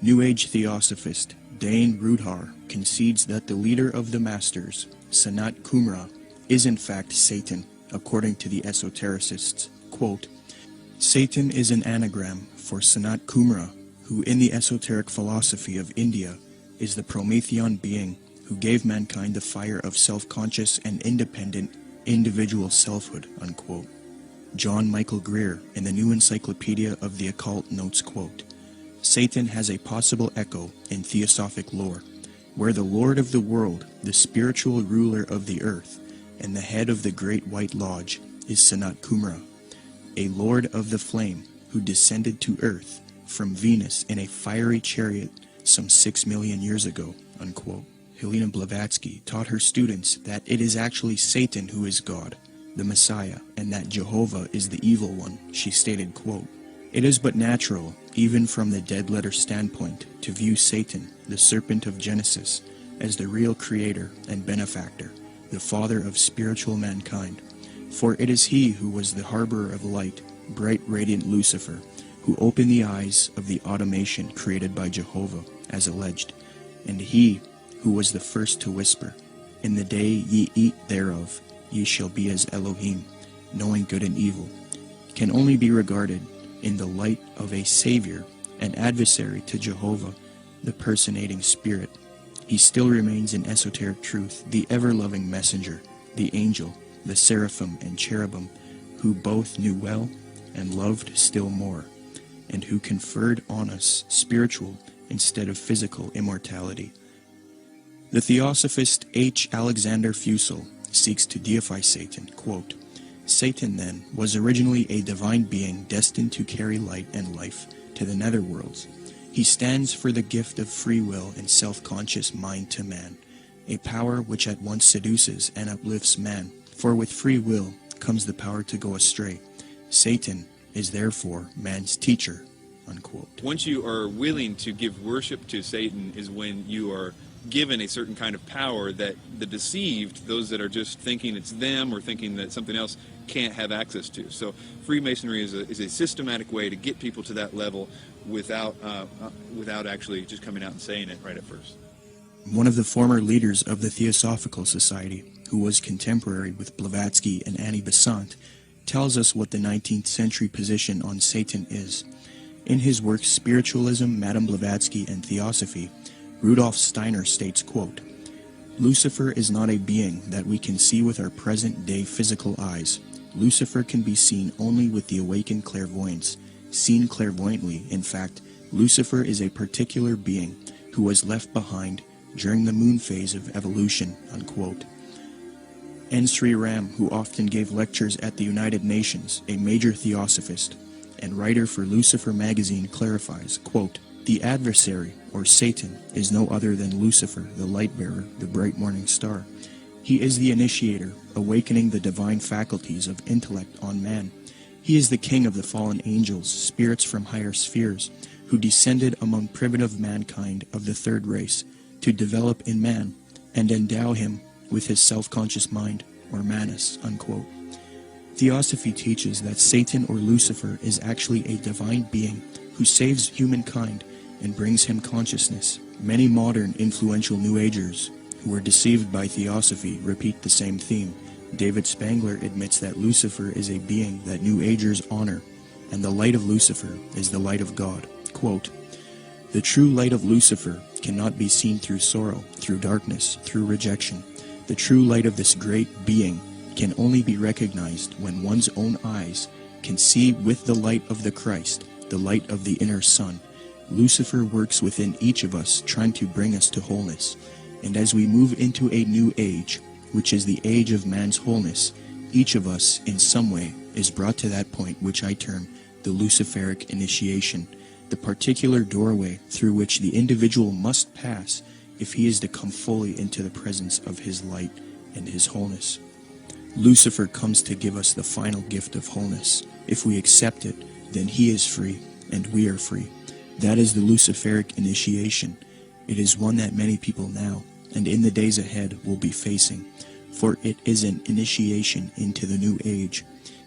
New Age Theosophist Dane Rudhar concedes that the leader of the Masters, Sanat Kumara, is in fact Satan, according to the esotericists. Quote, Satan is an anagram for Sanat Kumara, who in the esoteric philosophy of India is the Promethean being who gave mankind the fire of self-conscious and independent individual selfhood, unquote. John Michael Greer in the New Encyclopedia of the Occult notes, quote, Satan has a possible echo in theosophic lore, where the Lord of the world, the spiritual ruler of the earth, and the head of the Great White Lodge is Sanat Kumara, a lord of the flame who descended to earth from Venus in a fiery chariot some 6 million years ago, unquote. Helena Blavatsky taught her students that it is actually Satan who is God, the Messiah, and that Jehovah is the evil one. She stated, quote, It is but natural, even from the dead letter standpoint, to view Satan, the serpent of Genesis, as the real creator and benefactor, the father of spiritual mankind. For it is he who was the harborer of light, bright radiant Lucifer, who opened the eyes of the automation created by Jehovah, as alleged, and he who was the first to whisper, In the day ye eat thereof, ye shall be as Elohim, knowing good and evil, can only be regarded in the light of a savior, an adversary to Jehovah, the personating spirit. He still remains in esoteric truth, the ever-loving messenger, the angel, the seraphim and cherubim, who both knew well and loved still more, and who conferred on us spiritual instead of physical immortality. The Theosophist H. Alexander Fusel seeks to deify Satan, quote, Satan, then, was originally a divine being destined to carry light and life to the netherworlds. He stands for the gift of free will and self-conscious mind to man, a power which at once seduces and uplifts man, for with free will comes the power to go astray. Satan is therefore man's teacher, unquote. Once you are willing to give worship to Satan is when you are given a certain kind of power that the deceived, those that are just thinking it's them or thinking that something else, can't have access to. So Freemasonry is a systematic way to get people to that level without actually just coming out and saying it right at first. One of the former leaders of the Theosophical Society, who was contemporary with Blavatsky and Annie Besant, tells us what the 19th century position on Satan is. In his work Spiritualism, Madame Blavatsky, and Theosophy, Rudolf Steiner states, quote, Lucifer is not a being that we can see with our present-day physical eyes. Lucifer can be seen only with the awakened clairvoyance. Seen clairvoyantly, in fact, Lucifer is a particular being who was left behind during the moon phase of evolution, unquote. N. Sri Ram, who often gave lectures at the United Nations, a major theosophist and writer for Lucifer magazine, clarifies, quote, "The adversary, or Satan, is no other than Lucifer, the light-bearer, the bright morning star. He is the initiator, awakening the divine faculties of intellect on man. He is the king of the fallen angels, spirits from higher spheres, who descended among primitive mankind of the third race, to develop in man, and endow him with his self-conscious mind, or manas," unquote. Theosophy teaches that Satan or Lucifer is actually a divine being who saves humankind and brings him consciousness. Many modern influential New Agers who were deceived by Theosophy repeat the same theme. David Spangler admits that Lucifer is a being that New Agers honor, and the light of Lucifer is the light of God. Quote, "The true light of Lucifer cannot be seen through sorrow, through darkness, through rejection. The true light of this great being can only be recognized when one's own eyes can see with the light of the Christ, the light of the inner sun. Lucifer works within each of us, trying to bring us to wholeness. And as we move into a new age, which is the age of man's wholeness, each of us, in some way, is brought to that point which I term the Luciferic initiation, the particular doorway through which the individual must pass if he is to come fully into the presence of his light and his wholeness. Lucifer comes to give us the final gift of wholeness. If we accept it, then he is free, and we are free. That is the Luciferic initiation. It is one that many people now, and in the days ahead, will be facing, for it is an initiation into the new age.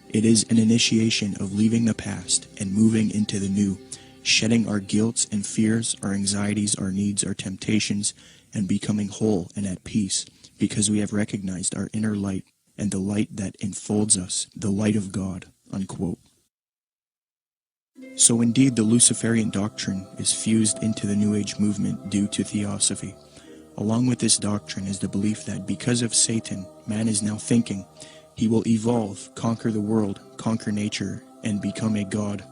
It is an initiation of leaving the past and moving into the new, shedding our guilts and fears, our anxieties, our needs, our temptations, and becoming whole and at peace, because we have recognized our inner light and the light that enfolds us, the light of God," unquote. So indeed the Luciferian doctrine is fused into the New Age movement due to Theosophy. Along with this doctrine is the belief that because of Satan, man is now thinking he will evolve, conquer the world, conquer nature, and become a god.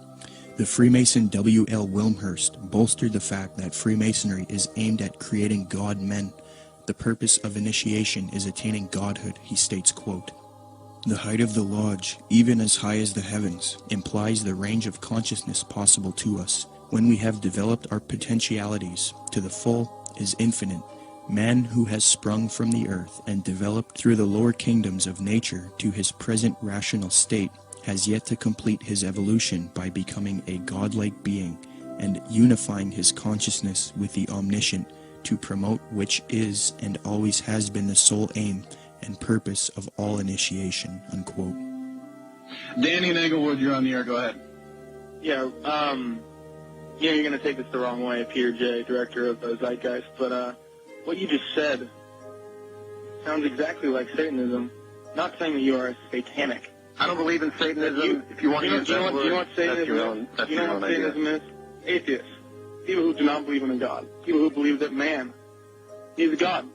The Freemason W.L. Wilmhurst bolstered the fact that Freemasonry is aimed at creating god men. The purpose of initiation is attaining godhood, he states, quote, "The height of the lodge, even as high as the heavens, implies the range of consciousness possible to us. When we have developed our potentialities to the full is infinite. Man who has sprung from the earth and developed through the lower kingdoms of nature to his present rational state has yet to complete his evolution by becoming a godlike being and unifying his consciousness with the omniscient, to promote which is and always has been the sole aim and purpose of all initiation," unquote. Danny and Englewood, you're on the air. Go ahead. Yeah, you're going to take this the wrong way, Peter J., director of Zeitgeist, but what you just said sounds exactly like Satanism. Not saying that you are satanic. I don't believe in Satanism. If you want to use that word, you know what Satanism is? You know what Satanism is? Atheists. People who do not believe in a God. People who believe that man is a God.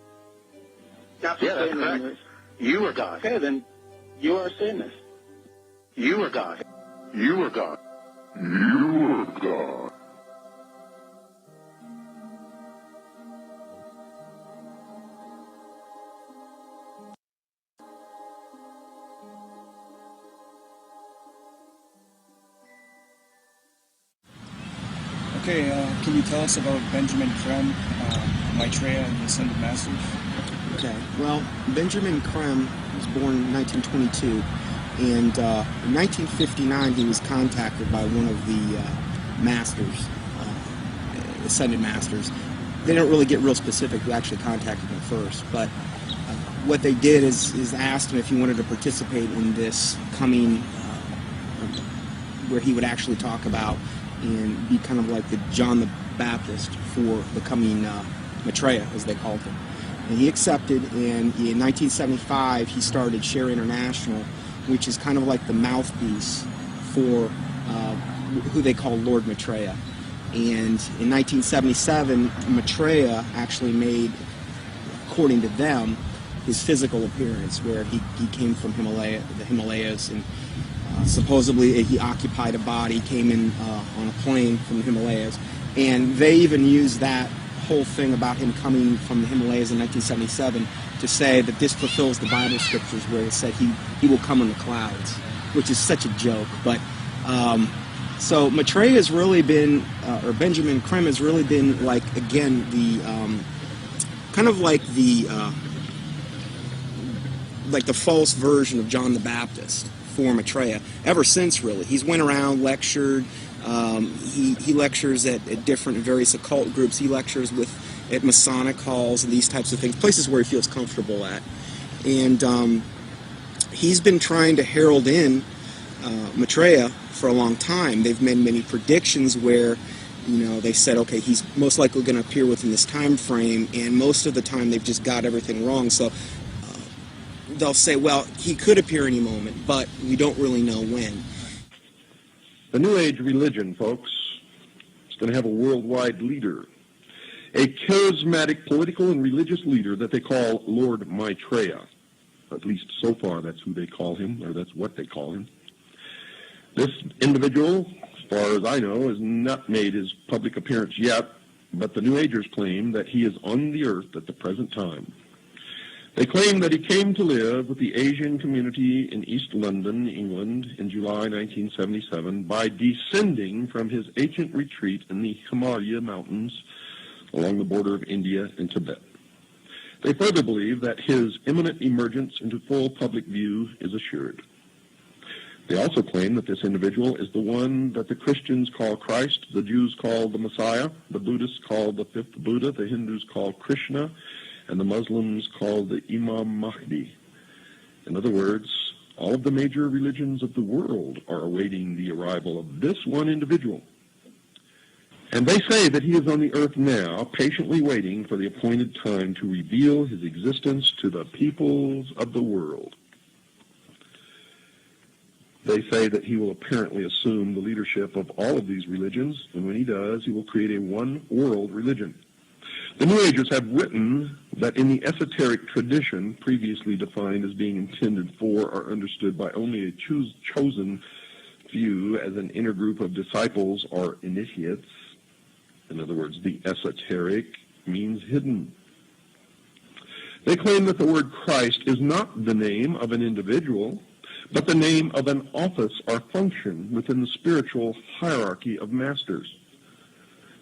That's what Satanism is. You are God. Okay, then you are a Satanist. You are God. You are God. You are God. Okay, can you tell us about Benjamin Creme, Maitreya and the Ascended Masters? Okay, well, Benjamin Creme was born in 1922, and in 1959 he was contacted by one of the masters, Ascended Masters. They didn't really get real specific who actually contacted him first, but what they did is asked him if he wanted to participate in this coming, where he would actually talk about and be kind of like the John the Baptist for the coming Maitreya, as they called him. And he accepted, and in 1975 he started Share International, which is kind of like the mouthpiece for who they call Lord Maitreya. And in 1977, Maitreya actually made according to them, his physical appearance, where he came from the Himalayas, and supposedly he occupied a body, came in on a plane from the Himalayas, and they even used that whole thing about him coming from the Himalayas in 1977 to say that this fulfills the Bible scriptures where it said he will come in the clouds, which is such a joke. But so Maitreya has really been, or Benjamin Creme has really been, like, again, the kind of like the false version of John the Baptist for Maitreya ever since, really. He's went around, lectured. He lectures at different various occult groups. He lectures at Masonic halls and these types of things, places where he feels comfortable at. And he's been trying to herald in Maitreya for a long time. They've made many predictions where, they said, okay, he's most likely going to appear within this time frame, and most of the time they've just got everything wrong. So they'll say, well, he could appear any moment, but we don't really know when. The New Age religion, folks, is going to have a worldwide leader, a charismatic political and religious leader that they call Lord Maitreya. At least so far, that's who they call him, or that's what they call him. This individual, as far as I know, has not made his public appearance yet, but the New Agers claim that he is on the earth at the present time. They claim that he came to live with the Asian community in East London, England, in July 1977 by descending from his ancient retreat in the Himalaya mountains along the border of India and Tibet. They further believe that his imminent emergence into full public view is assured. They also claim that this individual is the one that the Christians call Christ, the Jews call the Messiah, the Buddhists call the fifth Buddha, the Hindus call Krishna, and the Muslims call the Imam Mahdi. In other words, all of the major religions of the world are awaiting the arrival of this one individual. And they say that he is on the earth now, patiently waiting for the appointed time to reveal his existence to the peoples of the world. They say that he will apparently assume the leadership of all of these religions, and when he does, he will create a one-world religion. The New Agers have written that in the esoteric tradition, previously defined as being intended for or understood by only a chosen few as an inner group of disciples or initiates, in other words, the esoteric means hidden. They claim that the word Christ is not the name of an individual, but the name of an office or function within the spiritual hierarchy of masters.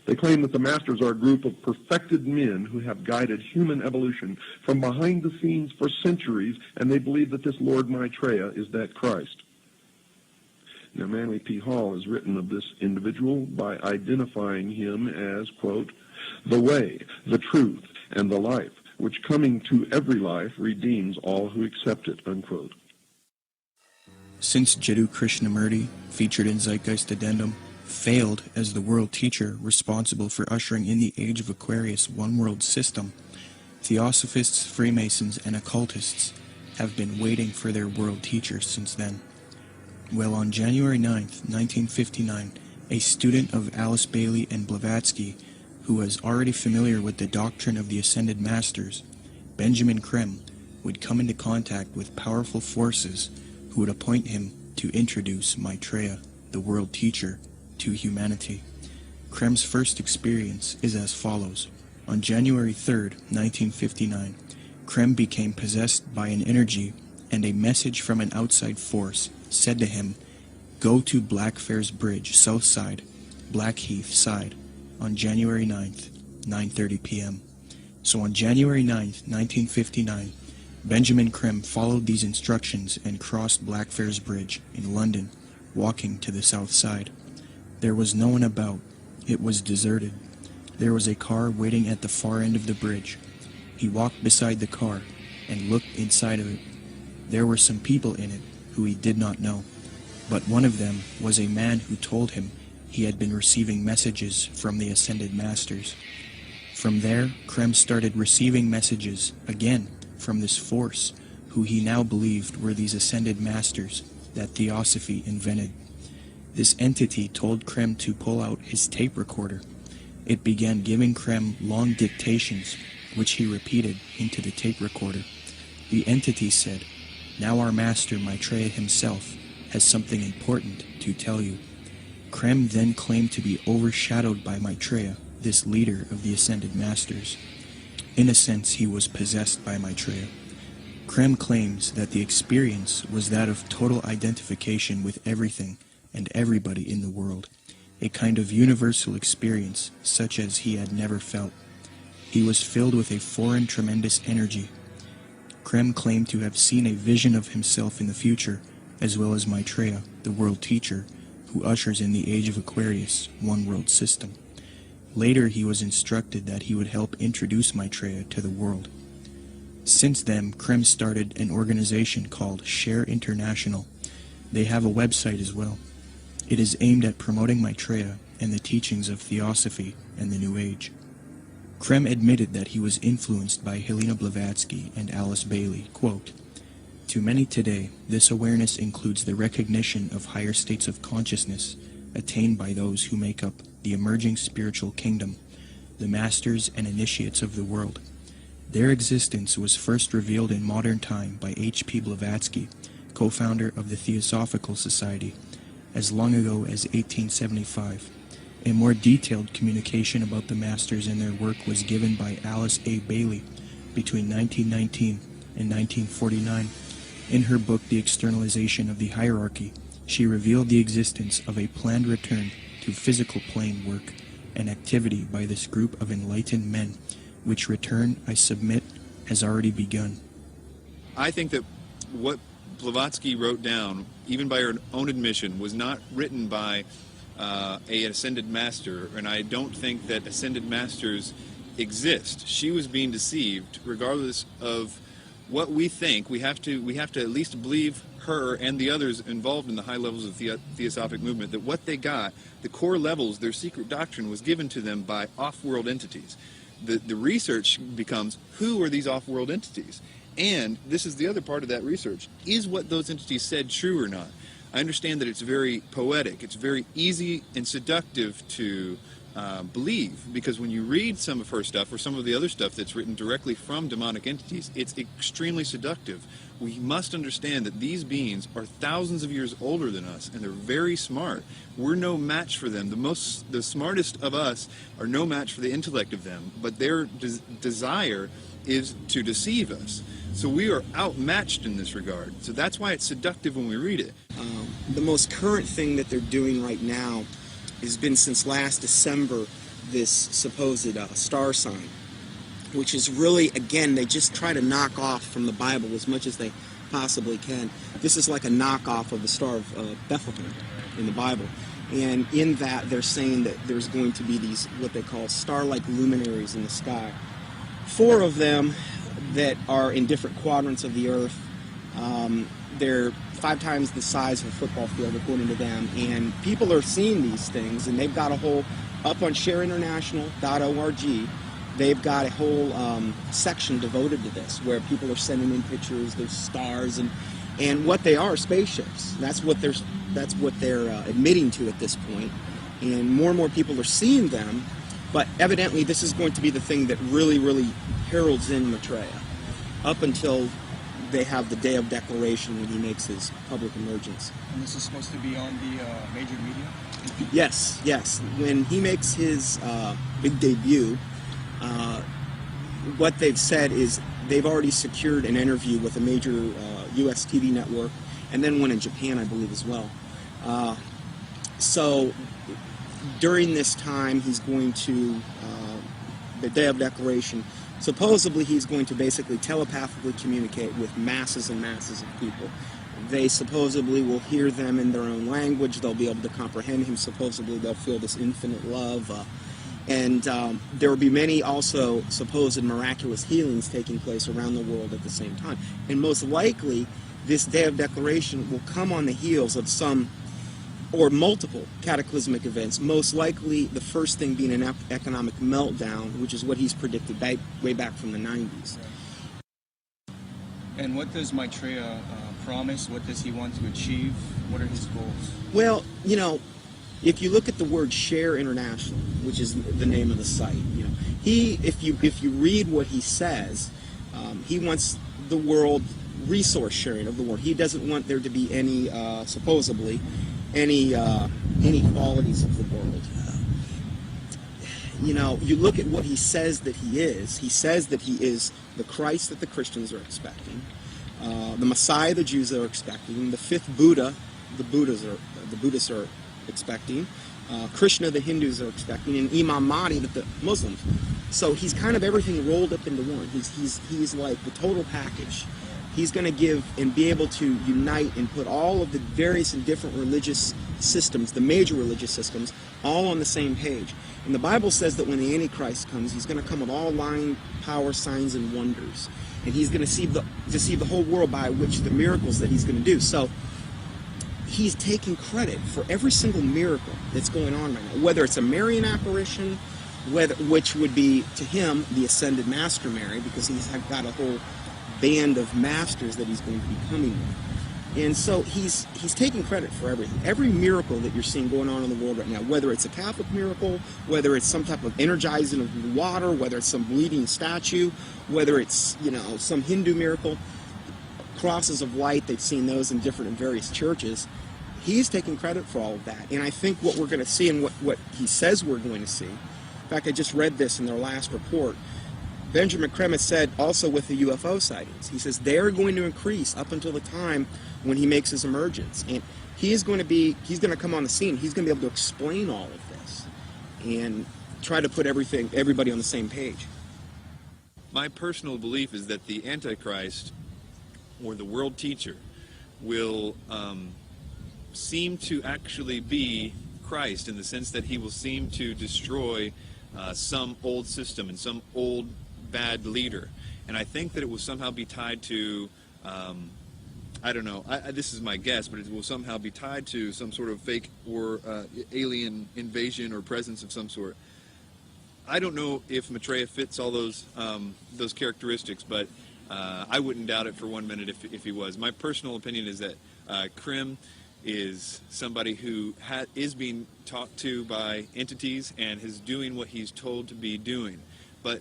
They claim that the masters are a group of perfected men who have guided human evolution from behind the scenes for centuries, and they believe that this Lord Maitreya is that Christ. Now, Manly P. Hall has written of this individual by identifying him as, quote, the way, the truth, and the life, which coming to every life redeems all who accept it, unquote. Since Jiddu Krishnamurti, featured in Zeitgeist Addendum, failed as the world teacher responsible for ushering in the Age of Aquarius one-world system, Theosophists, Freemasons, and occultists have been waiting for their world teacher since then. Well, on January 9th, 1959, a student of Alice Bailey and Blavatsky, who was already familiar with the doctrine of the Ascended Masters, Benjamin Creme, would come into contact with powerful forces who would appoint him to introduce Maitreya, the world teacher, to humanity. Creme's first experience is as follows. On January 3rd, 1959, Creme became possessed by an energy, and a message from an outside force said to him, "Go to Blackfriars Bridge, south side, Blackheath side, on January 9th, 9:30 p.m. So on January 9th, 1959, Benjamin Creme followed these instructions and crossed Blackfriars Bridge in London, walking to the south side. There was no one about. It was deserted. There was a car waiting at the far end of the bridge. He walked beside the car and looked inside of it. There were some people in it who he did not know, but one of them was a man who told him he had been receiving messages from the Ascended Masters. From there, Creme started receiving messages again from this force, who he now believed were these Ascended Masters that Theosophy invented. This entity told Creme to pull out his tape recorder. It began giving Creme long dictations, which he repeated into the tape recorder. The entity said, "Now our master Maitreya himself has something important to tell you." Krem then claimed to be overshadowed by Maitreya, this leader of the Ascended Masters. In a sense, he was possessed by Maitreya. Krem claims that the experience was that of total identification with everything and everybody in the world, a kind of universal experience such as he had never felt. He was filled with a foreign tremendous energy. Krem claimed to have seen a vision of himself in the future, as well as Maitreya, the world teacher, who ushers in the age of Aquarius, one world system. Later he was instructed that he would help introduce Maitreya to the world. Since then, Krem started an organization called Share International. They have a website as well. It is aimed at promoting Maitreya and the teachings of Theosophy and the New Age. Krem admitted that he was influenced by Helena Blavatsky and Alice Bailey. Quote, "To many today, this awareness includes the recognition of higher states of consciousness attained by those who make up the emerging spiritual kingdom, the masters and initiates of the world. Their existence was first revealed in modern time by H.P. Blavatsky, co-founder of the Theosophical Society, as long ago as 1875. A more detailed communication about the masters and their work was given by Alice A. Bailey between 1919 and 1949. In her book, The Externalization of the Hierarchy, she revealed the existence of a planned return to physical plane work and activity by this group of enlightened men, which return, I submit, has already begun." I think that what Blavatsky wrote down, even by her own admission, was not written by a ascended master, and I don't think that ascended masters exist. She was being deceived, regardless of what we think. We have to at least believe her and the others involved in the high levels of the Theosophic movement, that what they got, the core levels, their secret doctrine, was given to them by off-world entities. The research becomes, who are these off-world entities? And this is the other part of that research. Is what those entities said true or not? I understand that it's very poetic. It's very easy and seductive to believe, because when you read some of her stuff or some of the other stuff that's written directly from demonic entities, it's extremely seductive. We must understand that these beings are thousands of years older than us, and they're very smart. We're no match for them. The smartest of us are no match for the intellect of them, but their desire is to deceive us. So we are outmatched in this regard. So that's why it's seductive when we read it. The most current thing that they're doing right now has been since last December, this supposed star sign, which is really, again, they just try to knock off from the Bible as much as they possibly can. This is like a knockoff of the Star of Bethlehem in the Bible. And in that, they're saying that there's going to be these, what they call star-like luminaries in the sky. 4 of them that are in different quadrants of the earth. They're 5 times the size of a football field, according to them. And people are seeing these things, and they've got a whole, up on shareinternational.org, they've got a whole section devoted to this, where people are sending in pictures, there's stars, and what they are spaceships. That's what they're admitting to at this point. And more people are seeing them, but evidently this is going to be the thing that really, really heralds in Maitreya, up until they have the day of declaration when he makes his public emergence. And this is supposed to be on the major media? Yes. When he makes his big debut, what they've said is they've already secured an interview with a major U.S. TV network, and then one in Japan, I believe, as well. So during this time, he's going to, the day of declaration, supposedly he's going to basically telepathically communicate with masses and masses of people. They supposedly will hear them in their own language. They'll be able to comprehend him. Supposedly they'll feel this infinite love. And there will be many also supposed miraculous healings taking place around the world at the same time. And most likely, this day of declaration will come on the heels of some or multiple cataclysmic events, most likely the first thing being an economic meltdown, which is what he's predicted way back from the 90s. And what does Maitreya promise? What does he want to achieve? What are his goals? Well, if you look at the word Share International, which is the name of the site, if you read what he says, he wants the world resource sharing of the world. He doesn't want there to be any, supposedly, any inequalities of the world. You know, you look at what he says that he is. He says that he is the Christ that the Christians are expecting, the Messiah the Jews are expecting, the fifth Buddha the Buddhists are expecting, Krishna the Hindus are expecting, and Imam Mahdi that the Muslims. So he's kind of everything rolled up into one. He's like the total package. He's going to give and be able to unite and put all of the various and different religious systems, the major religious systems, all on the same page. And the Bible says that when the Antichrist comes, he's going to come with all lying power, signs, and wonders. And he's going to deceive the whole world by which the miracles that he's going to do. So he's taking credit for every single miracle that's going on right now, whether it's a Marian apparition, which would be to him the ascended Master Mary, because he's got a whole band of masters that he's going to be coming with. And so he's taking credit for everything. Every miracle that you're seeing going on in the world right now, whether it's a Catholic miracle, whether it's some type of energizing of water, whether it's some bleeding statue, whether it's, you know, some Hindu miracle, crosses of light, they've seen those in different and various churches. He's taking credit for all of that. And I think what we're going to see and what he says we're going to see, in fact, I just read this in their last report, Benjamin Kremitz said also with the UFO sightings, he says they're going to increase up until the time when he makes his emergence. And he's going to come on the scene. He's going to be able to explain all of this and try to put everybody on the same page. My personal belief is that the Antichrist, or the world teacher, will seem to actually be Christ, in the sense that he will seem to destroy some old system and some old bad leader. And I think that it will somehow be tied to, I don't know, this is my guess, but it will somehow be tied to some sort of fake or alien invasion or presence of some sort. I don't know if Maitreya fits all those characteristics, but I wouldn't doubt it for 1 minute if he was. My personal opinion is that Krim is somebody who is being talked to by entities and is doing what he's told to be doing. But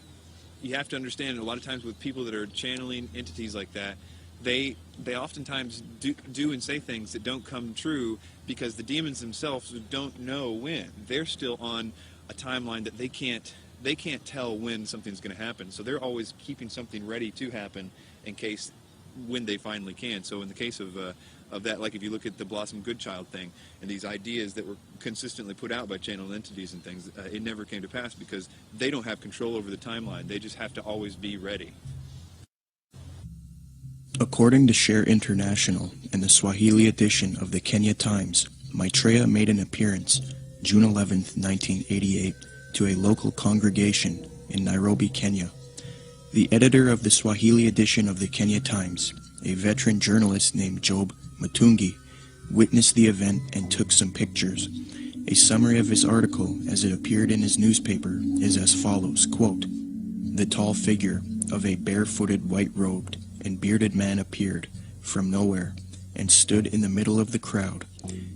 you have to understand, a lot of times with people that are channeling entities like that, they oftentimes do and say things that don't come true, because the demons themselves don't know when. They're still on a timeline that they can't tell when something's going to happen. So they're always keeping something ready to happen in case when they finally can. So in the case of that, like if you look at the Blossom Goodchild thing and these ideas that were consistently put out by channeled entities and things, it never came to pass because they don't have control over the timeline. They just have to always be ready. According to Share International and the Swahili edition of the Kenya Times, Maitreya made an appearance June 11, 1988, to a local congregation in Nairobi, Kenya. The editor of the Swahili edition of the Kenya Times, a veteran journalist named Job Matungi, witnessed the event and took some pictures. A summary of his article as it appeared in his newspaper is as follows, quote, "The tall figure of a barefooted, white-robed and bearded man appeared from nowhere and stood in the middle of the crowd.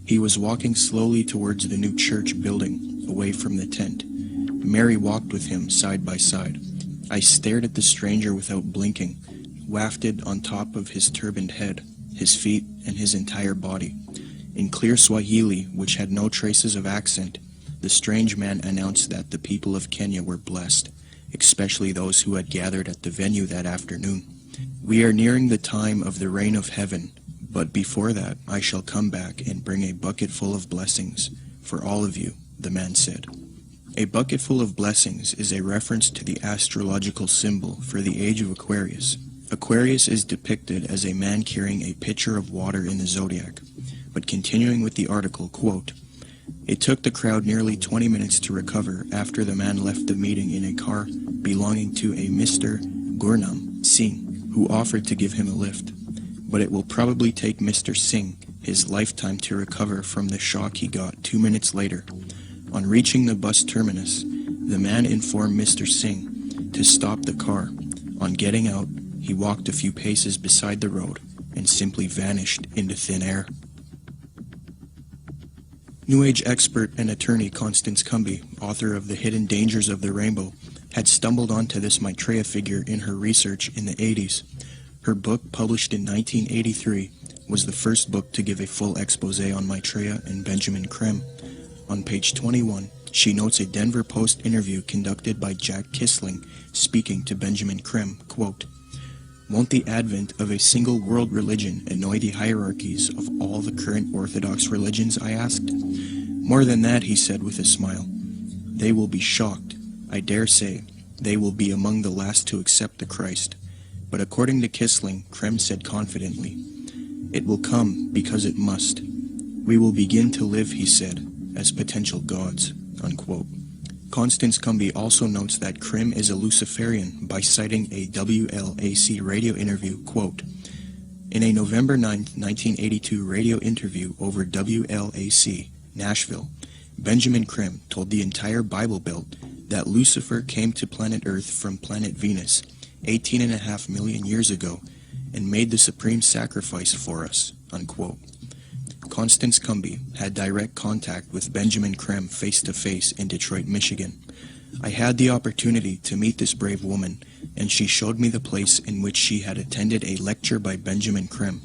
He was walking slowly towards the new church building, away from the tent. Mary walked with him side by side. I stared at the stranger without blinking, wafted on top of his turbaned head, his feet, and his entire body. In clear Swahili, which had no traces of accent, the strange man announced that the people of Kenya were blessed, especially those who had gathered at the venue that afternoon. We are nearing the time of the reign of heaven, but before that I shall come back and bring a bucket full of blessings for all of you, the man said." A bucket full of blessings is a reference to the astrological symbol for the age of Aquarius. Aquarius is depicted as a man carrying a pitcher of water in the zodiac. But continuing with the article, quote, "It took the crowd nearly 20 minutes to recover after the man left the meeting in a car belonging to a Mr. Gurnam Singh, who offered to give him a lift. But it will probably take Mr. Singh his lifetime to recover from the shock he got 2 minutes later. On reaching the bus terminus, the man informed Mr. Singh to stop the car. On getting out, he walked a few paces beside the road and simply vanished into thin air." New Age expert and attorney Constance Cumby, author of The Hidden Dangers of the Rainbow, had stumbled onto this Maitreya figure in her research in the 80s. Her book, published in 1983, was the first book to give a full expose on Maitreya and Benjamin Creme. On page 21, she notes a Denver Post interview conducted by Jack Kissling speaking to Benjamin Creme, quote, "Won't the advent of a single world religion annoy the hierarchies of all the current Orthodox religions?" I asked. "More than that," he said with a smile. "They will be shocked. I dare say they will be among the last to accept the Christ." But according to Kissling, Creme said confidently, "It will come because it must. We will begin to live," he said, "as potential gods," unquote. Constance Cumby also notes that Creme is a Luciferian by citing a WLAC radio interview, quote, "In a November 9, 1982 radio interview over WLAC, Nashville, Benjamin Creme told the entire Bible Belt that Lucifer came to planet Earth from planet Venus 18.5 million years ago and made the supreme sacrifice for us," unquote. Constance Cumby had direct contact with Benjamin Creme face-to-face in Detroit, Michigan. I had the opportunity to meet this brave woman, and she showed me the place in which she had attended a lecture by Benjamin Creme.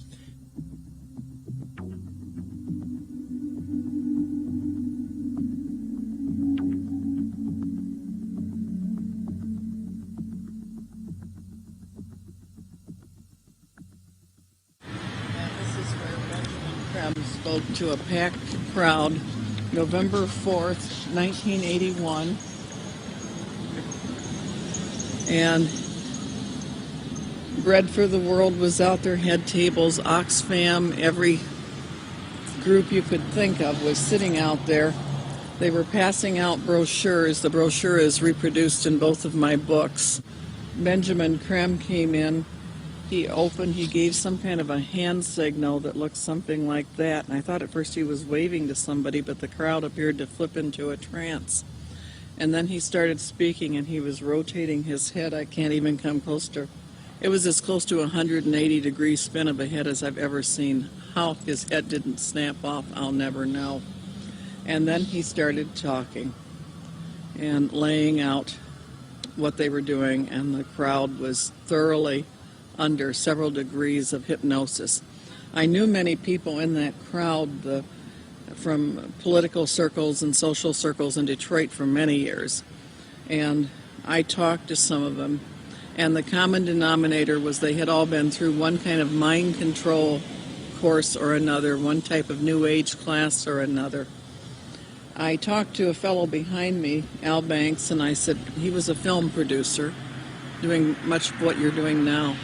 Spoke to a packed crowd November 4th, 1981, and Bread for the World was out there, had tables, Oxfam, every group you could think of was sitting out there. They were passing out brochures. The brochure is reproduced in both of my books. Benjamin Creme came in. He gave some kind of a hand signal that looked something like that, and I thought at first he was waving to somebody, but the crowd appeared to flip into a trance. And then he started speaking, and he was rotating his head. I can't even come close to, it was as close to a 180-degree spin of a head as I've ever seen. How his head didn't snap off, I'll never know. And then he started talking and laying out what they were doing, and the crowd was thoroughly under several degrees of hypnosis. I knew many people in that crowd from political circles and social circles in Detroit for many years, and I talked to some of them, and the common denominator was they had all been through one kind of mind control course or another, one type of New Age class or another. I talked to a fellow behind me, Al Banks, and I said, he was a film producer doing much of what you're doing now.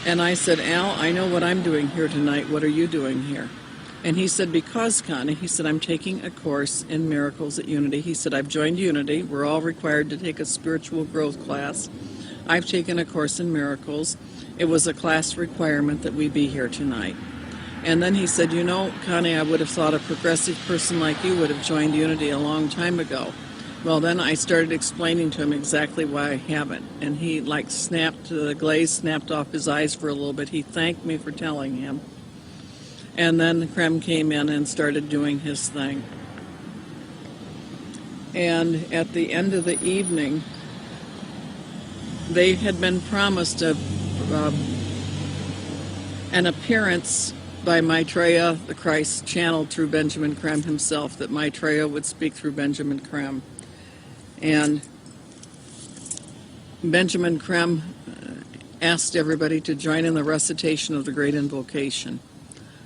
And I said, "Al, I know what I'm doing here tonight. What are you doing here?" And he said, "Because, Connie," he said, "I'm taking a course in miracles at Unity." He said, "I've joined Unity. We're all required to take a spiritual growth class. I've taken a course in miracles. It was a class requirement that we be here tonight." And then he said, "You know, Connie, I would have thought a progressive person like you would have joined Unity a long time ago." Well, then I started explaining to him exactly why I haven't. And he, the glaze snapped off his eyes for a little bit. He thanked me for telling him. And then Creme came in and started doing his thing. And at the end of the evening, they had been promised an appearance by Maitreya, the Christ, channeled through Benjamin Creme himself, that Maitreya would speak through Benjamin Creme. And Benjamin Creme asked everybody to join in the recitation of the Great Invocation.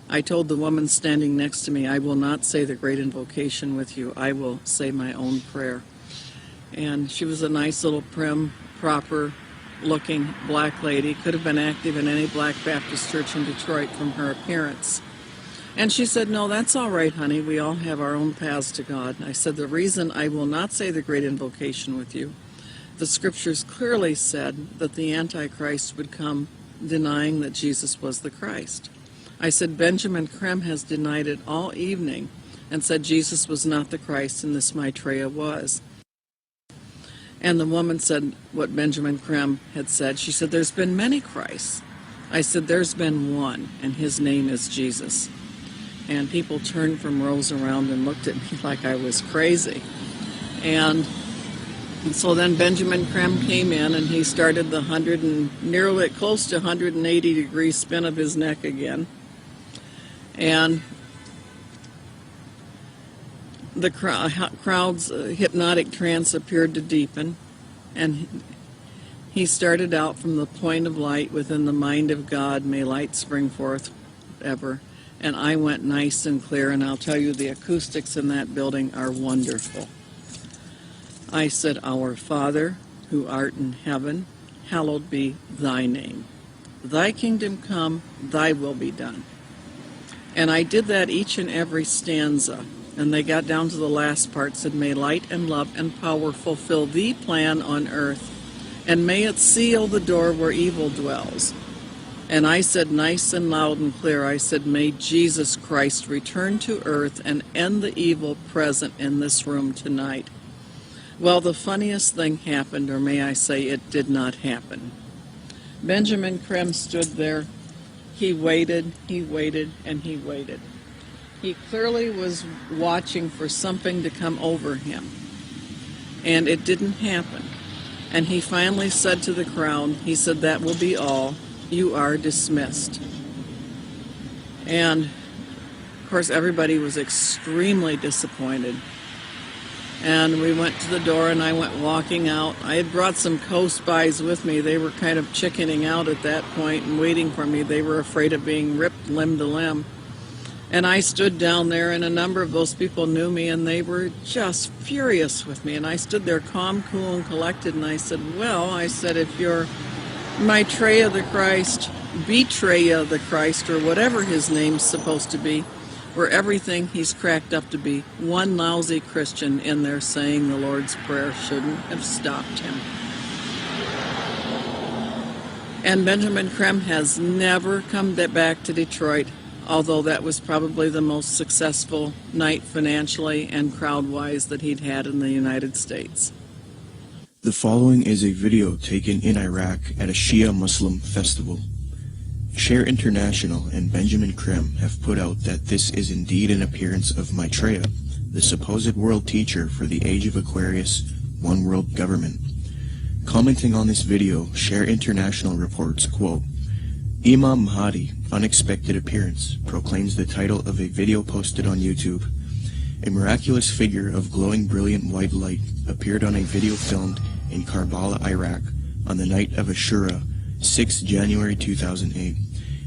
I told the woman standing next to me, "I will not say the Great Invocation with you. I will say my own prayer." And she was a nice little prim, proper-looking black lady. Could have been active in any Black Baptist church in Detroit from her appearance. And she said, "No, that's all right, honey. We all have our own paths to God." I said, "The reason I will not say the Great Invocation with you, the scriptures clearly said that the Antichrist would come denying that Jesus was the Christ." I said, "Benjamin Creme has denied it all evening and said Jesus was not the Christ and this Maitreya was." And the woman said what Benjamin Creme had said. She said, "There's been many Christs." I said, "There's been one, and his name is Jesus." And people turned from rows around and looked at me like I was crazy. And And so then Benjamin Krem came in and he started the nearly close to 180 degree spin of his neck again. And the crowd's hypnotic trance appeared to deepen, and he started out from the point of light within the mind of God, may light spring forth ever. And I went nice and clear, and I'll tell you, the acoustics in that building are wonderful. I said, Our Father, who art in heaven, hallowed be thy name. Thy kingdom come, thy will be done. And I did that each and every stanza. And they got down to the last part, said, May light and love and power fulfill thee plan on earth, and may it seal the door where evil dwells. And I said nice and loud and clear, I said, May Jesus Christ return to earth and end the evil present in this room tonight. Well, the funniest thing happened, or may I say it did not happen. Benjamin Krem stood there. He waited, and he waited. He clearly was watching for something to come over him. And it didn't happen. And he finally said to the crowd, he said, That will be all. You are dismissed. And, of course, everybody was extremely disappointed. And we went to the door, and I went walking out. I had brought some co-spies with me. They were kind of chickening out at that point and waiting for me. They were afraid of being ripped limb to limb. And I stood down there, and a number of those people knew me, and they were just furious with me. And I stood there calm, cool, and collected, and I said, well, I said, if you're Maitreya the Christ, Betreya the Christ, or whatever his name's supposed to be, or everything he's cracked up to be, one lousy Christian in there saying the Lord's Prayer shouldn't have stopped him. And Benjamin Krem has never come back to Detroit, although that was probably the most successful night financially and crowd-wise that he'd had in the United States. The following is a video taken in Iraq at a Shia Muslim festival. Share International and Benjamin Krem have put out that this is indeed an appearance of Maitreya, the supposed world teacher for the age of Aquarius, one world government. Commenting on this video, Share International reports, quote, Imam Mahdi, unexpected appearance, proclaims the title of a video posted on YouTube. A miraculous figure of glowing brilliant white light appeared on a video filmed in Karbala, Iraq, on the night of Ashura, 6 January 2008.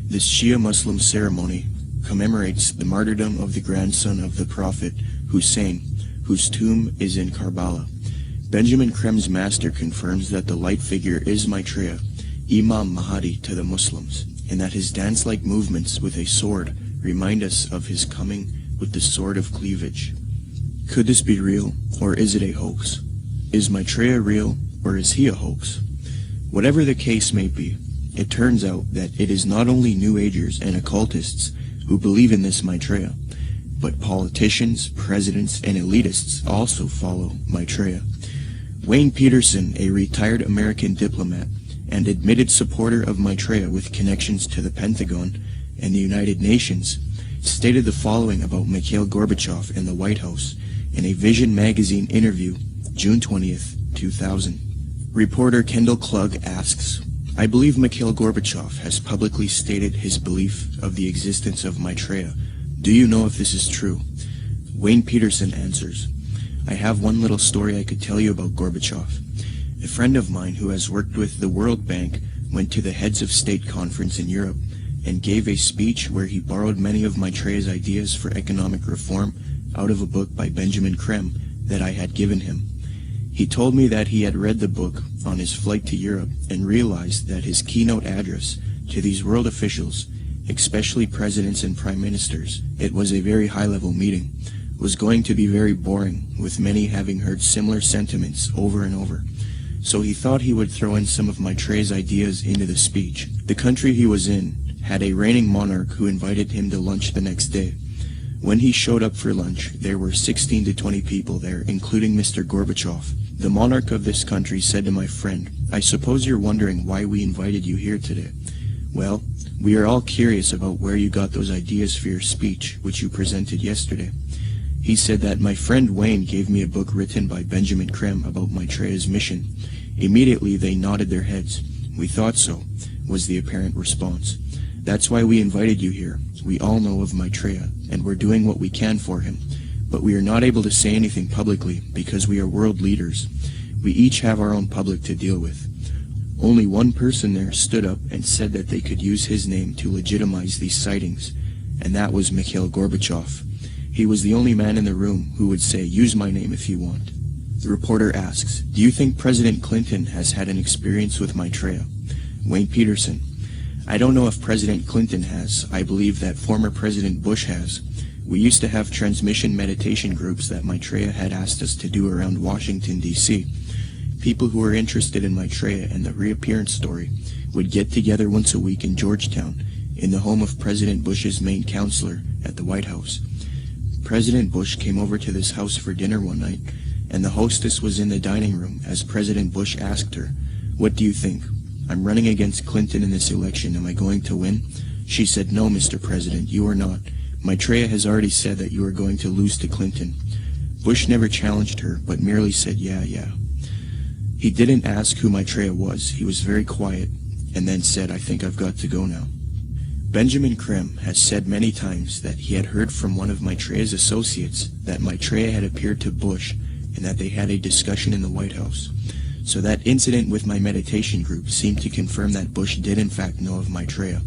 This Shia Muslim ceremony commemorates the martyrdom of the grandson of the Prophet, Hussein, whose tomb is in Karbala. Benjamin Krem's master confirms that the light figure is Maitreya, Imam Mahdi to the Muslims, and that his dance-like movements with a sword remind us of his coming with the sword of cleavage. Could this be real, or is it a hoax? Is Maitreya real, or is he a hoax? Whatever the case may be, it turns out that it is not only New Agers and occultists who believe in this Maitreya, but politicians, presidents, and elitists also follow Maitreya. Wayne Peterson, a retired American diplomat and admitted supporter of Maitreya with connections to the Pentagon and the United Nations, stated the following about Mikhail Gorbachev in the White House in a Vision magazine interview, June 20th, 2000. Reporter Kendall Klug asks, I believe Mikhail Gorbachev has publicly stated his belief of the existence of Maitreya. Do you know if this is true? Wayne Peterson answers, I have one little story I could tell you about Gorbachev. A friend of mine who has worked with the World Bank went to the Heads of State conference in Europe and gave a speech where he borrowed many of Maitreya's ideas for economic reform out of a book by Benjamin Krem that I had given him. He told me that he had read the book on his flight to Europe and realized that his keynote address to these world officials, especially presidents and prime ministers, it was a very high-level meeting, was going to be very boring, with many having heard similar sentiments over and over. So he thought he would throw in some of Maitreya's ideas into the speech. The country he was in had a reigning monarch who invited him to lunch the next day. When he showed up for lunch, there were 16 to 20 people there, including Mr. Gorbachev. The monarch of this country said to my friend, I suppose you're wondering why we invited you here today. Well, we are all curious about where you got those ideas for your speech, which you presented yesterday. He said that my friend Wayne gave me a book written by Benjamin Creme about Maitreya's mission. Immediately they nodded their heads. We thought so, was the apparent response. That's why we invited you here. We all know of Maitreya, and we're doing what we can for him. But we are not able to say anything publicly because we are world leaders. We each have our own public to deal with. Only one person there stood up and said that they could use his name to legitimize these sightings, and that was Mikhail Gorbachev. He was the only man in the room who would say, "Use my name if you want." The reporter asks, "Do you think President Clinton has had an experience with Maitreya?" Wayne Peterson: "I don't know if President Clinton has. I believe that former President Bush has. We used to have transmission meditation groups that Maitreya had asked us to do around Washington, D.C. People who were interested in Maitreya and the reappearance story would get together once a week in Georgetown, in the home of President Bush's main counselor at the White House. President Bush came over to this house for dinner one night, and the hostess was in the dining room as President Bush asked her, 'What do you think? I'm running against Clinton in this election. Am I going to win?' She said, 'No, Mr. President, you are not. Maitreya has already said that you are going to lose to Clinton.' Bush never challenged her, but merely said, 'Yeah.' He didn't ask who Maitreya was. He was very quiet, and then said, 'I think I've got to go now.' Benjamin Creme has said many times that he had heard from one of Maitreya's associates that Maitreya had appeared to Bush and that they had a discussion in the White House. So that incident with my meditation group seemed to confirm that Bush did in fact know of Maitreya.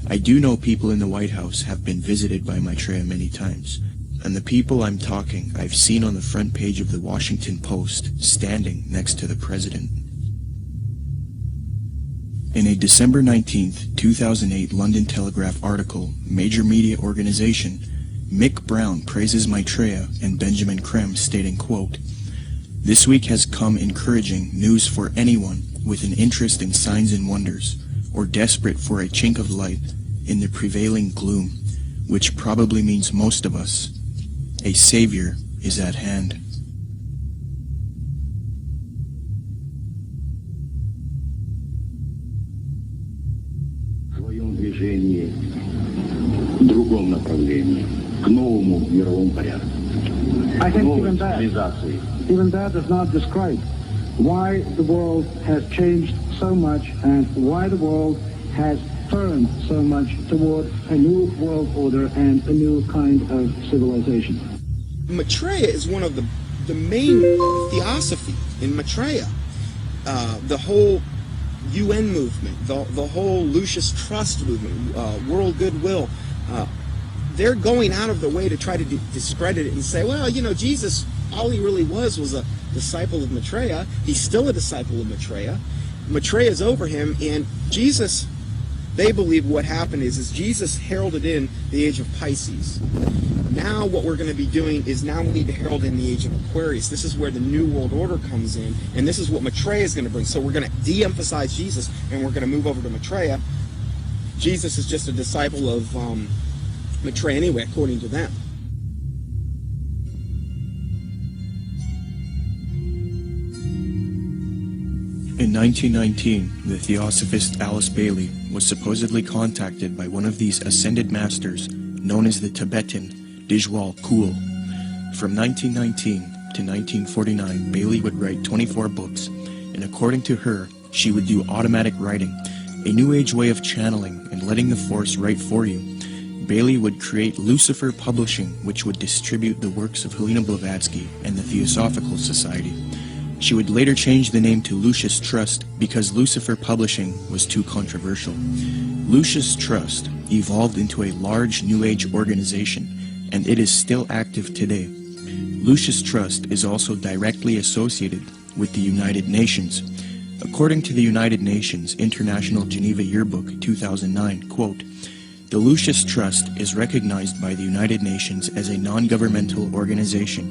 I do know people in the White House have been visited by Maitreya many times, and the people I'm talking I've seen on the front page of the Washington Post standing next to the president." In a December 19, 2008 London Telegraph article, Major Media Organization, Mick Brown praises Maitreya and Benjamin Creme, stating, quote, "This week has come encouraging news for anyone with an interest in signs and wonders, or desperate for a chink of light in the prevailing gloom, which probably means most of us. A savior is at hand." I think even that does not describe why the world has changed so much and why the world has turned so much toward a new world order and a new kind of civilization. Maitreya is one of the main theosophy in Maitreya. The whole UN movement, the whole Lucius Trust movement, world goodwill, they're going out of their way to try to discredit it and say, well, you know, Jesus, all he really was a disciple of Maitreya. He's still a disciple of Maitreya. Maitreya's over him, and Jesus, they believe what happened is Jesus heralded in the age of Pisces. Now what we're going to be doing is now we need to herald in the age of Aquarius. This is where the New World Order comes in, and this is what Maitreya is going to bring. So we're going to de-emphasize Jesus, and we're going to move over to Maitreya. Jesus is just a disciple of Maitreya anyway, according to them. In 1919, the theosophist Alice Bailey was supposedly contacted by one of these ascended masters known as the Tibetan Dijwal Kul. From 1919 to 1949, Bailey would write 24 books, and according to her, she would do automatic writing, a new age way of channeling and letting the force write for you. Bailey would create Lucifer Publishing, which would distribute the works of Helena Blavatsky and the Theosophical Society. She would later change the name to Lucius Trust because Lucifer Publishing was too controversial. Lucius Trust evolved into a large New Age organization, and it is still active today. Lucius Trust is also directly associated with the United Nations. According to the United Nations International Geneva Yearbook 2009, quote, "The Lucius Trust is recognized by the United Nations as a non-governmental organization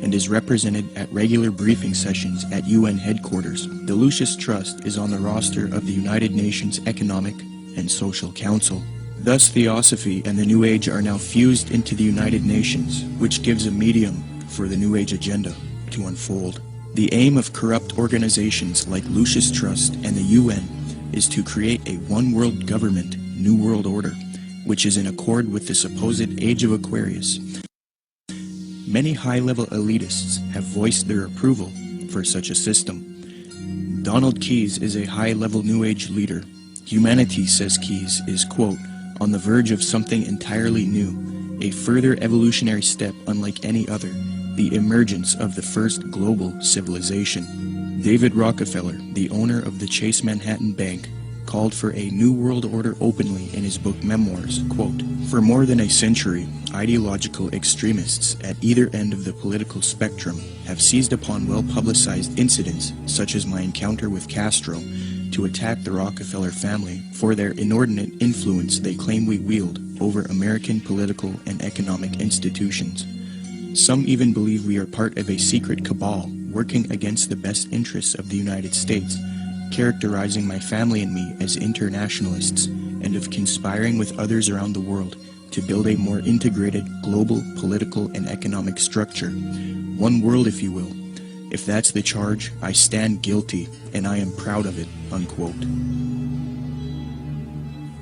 and is represented at regular briefing sessions at UN headquarters. The Lucius Trust is on the roster of the United Nations Economic and Social Council." Thus, Theosophy and the New Age are now fused into the United Nations, which gives a medium for the New Age agenda to unfold. The aim of corrupt organizations like Lucius Trust and the UN is to create a one-world government, New World Order, which is in accord with the supposed Age of Aquarius. Many high-level elitists have voiced their approval for such a system. Donald Keyes is a high-level New Age leader. Humanity, says Keyes, is, quote, on the verge of something entirely new, a further evolutionary step unlike any other, the emergence of the first global civilization. David Rockefeller, the owner of the Chase Manhattan Bank, called for a New World Order openly in his book Memoirs, quote, for more than a century, ideological extremists at either end of the political spectrum have seized upon well-publicized incidents, such as my encounter with Castro, to attack the Rockefeller family for their inordinate influence they claim we wield over American political and economic institutions. Some even believe we are part of a secret cabal working against the best interests of the United States, characterizing my family and me as internationalists, and of conspiring with others around the world to build a more integrated global political and economic structure. One world, if you will. If that's the charge, I stand guilty, and I am proud of it, unquote.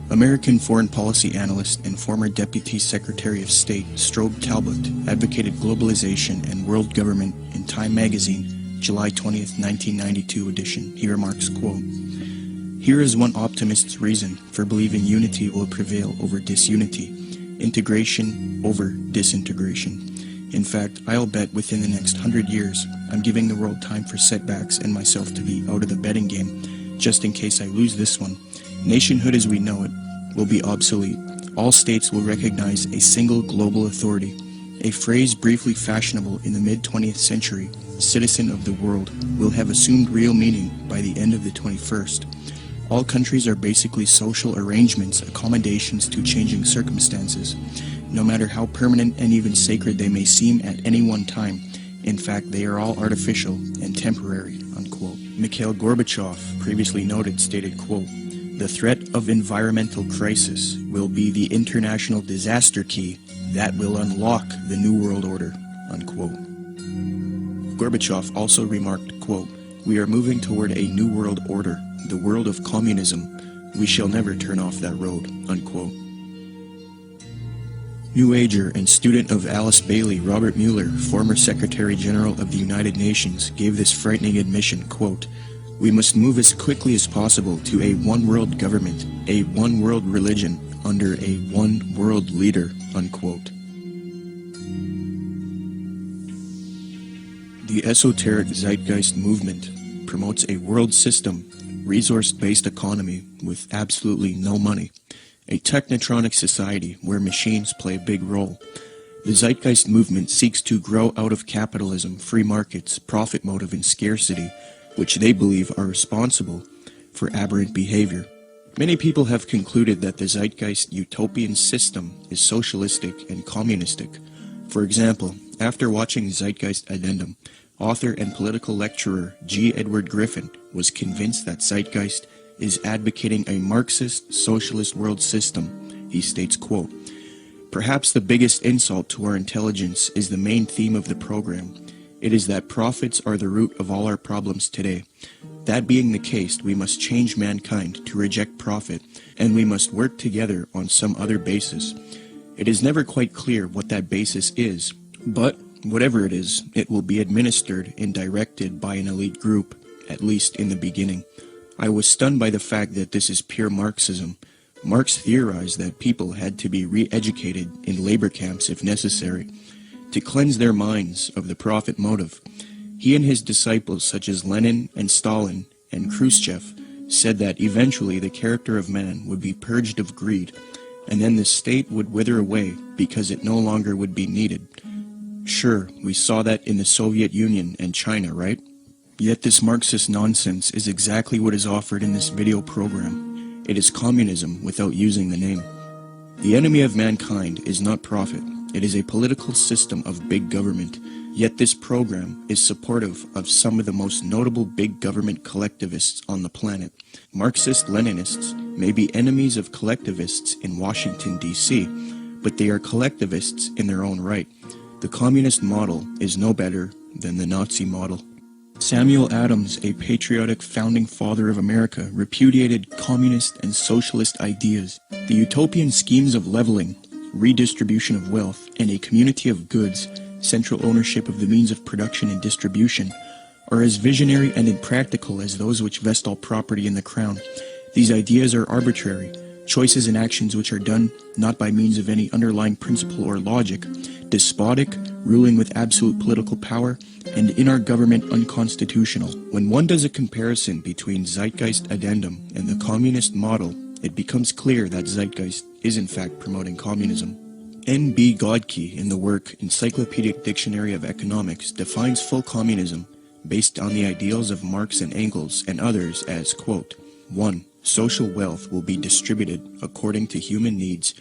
American foreign policy analyst and former Deputy Secretary of State Strobe Talbot advocated globalization and world government in Time magazine, July 20th, 1992 edition. He remarks, quote, here is one optimist's reason for believing unity will prevail over disunity, integration over disintegration. In fact, I'll bet within the next 100 years, I'm giving the world time for setbacks and myself to be out of the betting game, just in case I lose this one. Nationhood as we know it will be obsolete. All states will recognize a single global authority, a phrase briefly fashionable in the mid-20th century. Citizen of the world will have assumed real meaning by the end of the 21st. All countries are basically social arrangements, accommodations to changing circumstances, no matter how permanent and even sacred they may seem at any one time. In fact, they are all artificial and temporary, unquote. Mikhail Gorbachev, previously noted, stated, quote, the threat of environmental crisis will be the international disaster key that will unlock the New World Order, unquote. Gorbachev also remarked, quote, we are moving toward a new world order, the world of communism. We shall never turn off that road, unquote. New Ager and student of Alice Bailey, Robert Mueller, former Secretary General of the United Nations, gave this frightening admission, quote, we must move as quickly as possible to a one-world government, a one-world religion, under a one-world leader, unquote. The esoteric zeitgeist movement promotes a world system, resource-based economy with absolutely no money, a technotronic society where machines play a big role. The zeitgeist movement seeks to grow out of capitalism, free markets, profit motive, and scarcity, which they believe are responsible for aberrant behavior. Many people have concluded that the zeitgeist utopian system is socialistic and communistic. For example, after watching Zeitgeist Addendum, author and political lecturer G. Edward Griffin was convinced that Zeitgeist is advocating a Marxist socialist world system. He states, quote, perhaps the biggest insult to our intelligence is the main theme of the program. It is that profits are the root of all our problems today. That being the case, we must change mankind to reject profit, and we must work together on some other basis. It is never quite clear what that basis is, but whatever it is, it will be administered and directed by an elite group, at least in the beginning. I was stunned by the fact that this is pure Marxism. Marx theorized that people had to be re-educated in labor camps if necessary, to cleanse their minds of the profit motive. He and his disciples, such as Lenin and Stalin and Khrushchev, said that eventually the character of man would be purged of greed, and then the state would wither away because it no longer would be needed. Sure, we saw that in the Soviet Union and China, right? Yet this Marxist nonsense is exactly what is offered in this video program. It is communism without using the name. The enemy of mankind is not profit. It is a political system of big government, yet this program is supportive of some of the most notable big government collectivists on the planet. Marxist-Leninists may be enemies of collectivists in Washington, D.C., but they are collectivists in their own right. The communist model is no better than the Nazi model. Samuel Adams, a patriotic founding father of America, repudiated communist and socialist ideas. The utopian schemes of leveling, redistribution of wealth, and a community of goods central ownership of the means of production and distribution, are as visionary and impractical as those which vest all property in the crown. These ideas are arbitrary, choices and actions which are done not by means of any underlying principle or logic, despotic, ruling with absolute political power, and in our government unconstitutional. When one does a comparison between Zeitgeist Addendum and the communist model, it becomes clear that Zeitgeist is in fact promoting communism. N.B. Godke, in the work Encyclopedic Dictionary of Economics, defines full communism based on the ideals of Marx and Engels and others as, quote, 1. Social wealth will be distributed according to human needs,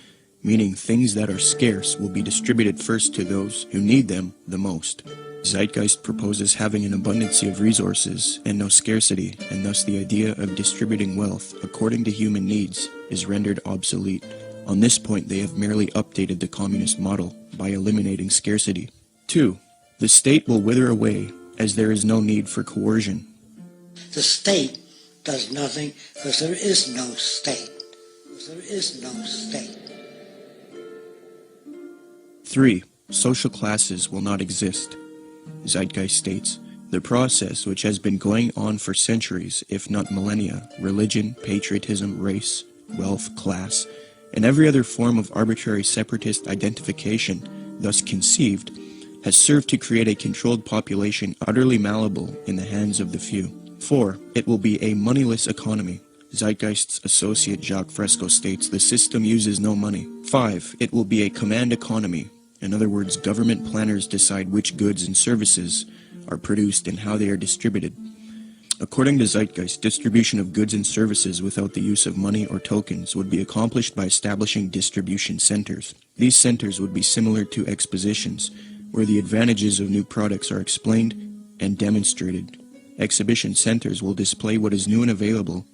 meaning things that are scarce will be distributed first to those who need them the most. Zeitgeist proposes having an abundance of resources and no scarcity, and thus the idea of distributing wealth according to human needs is rendered obsolete. On this point, they have merely updated the communist model by eliminating scarcity. 2. The state will wither away as there is no need for coercion. The state does nothing because there is no state. There is no state. 3. Social classes will not exist. Zeitgeist states, the process which has been going on for centuries, if not millennia, religion, patriotism, race, wealth, class, and every other form of arbitrary separatist identification thus conceived, has served to create a controlled population utterly malleable in the hands of the few. 4. It will be a moneyless economy. Zeitgeist's associate Jacques Fresco states the system uses no money. 5. It will be a command economy. In other words, government planners decide which goods and services are produced and how they are distributed. According to Zeitgeist, distribution of goods and services without the use of money or tokens would be accomplished by establishing distribution centers. These centers would be similar to expositions, where the advantages of new products are explained and demonstrated. Exhibition centers will display what is new and available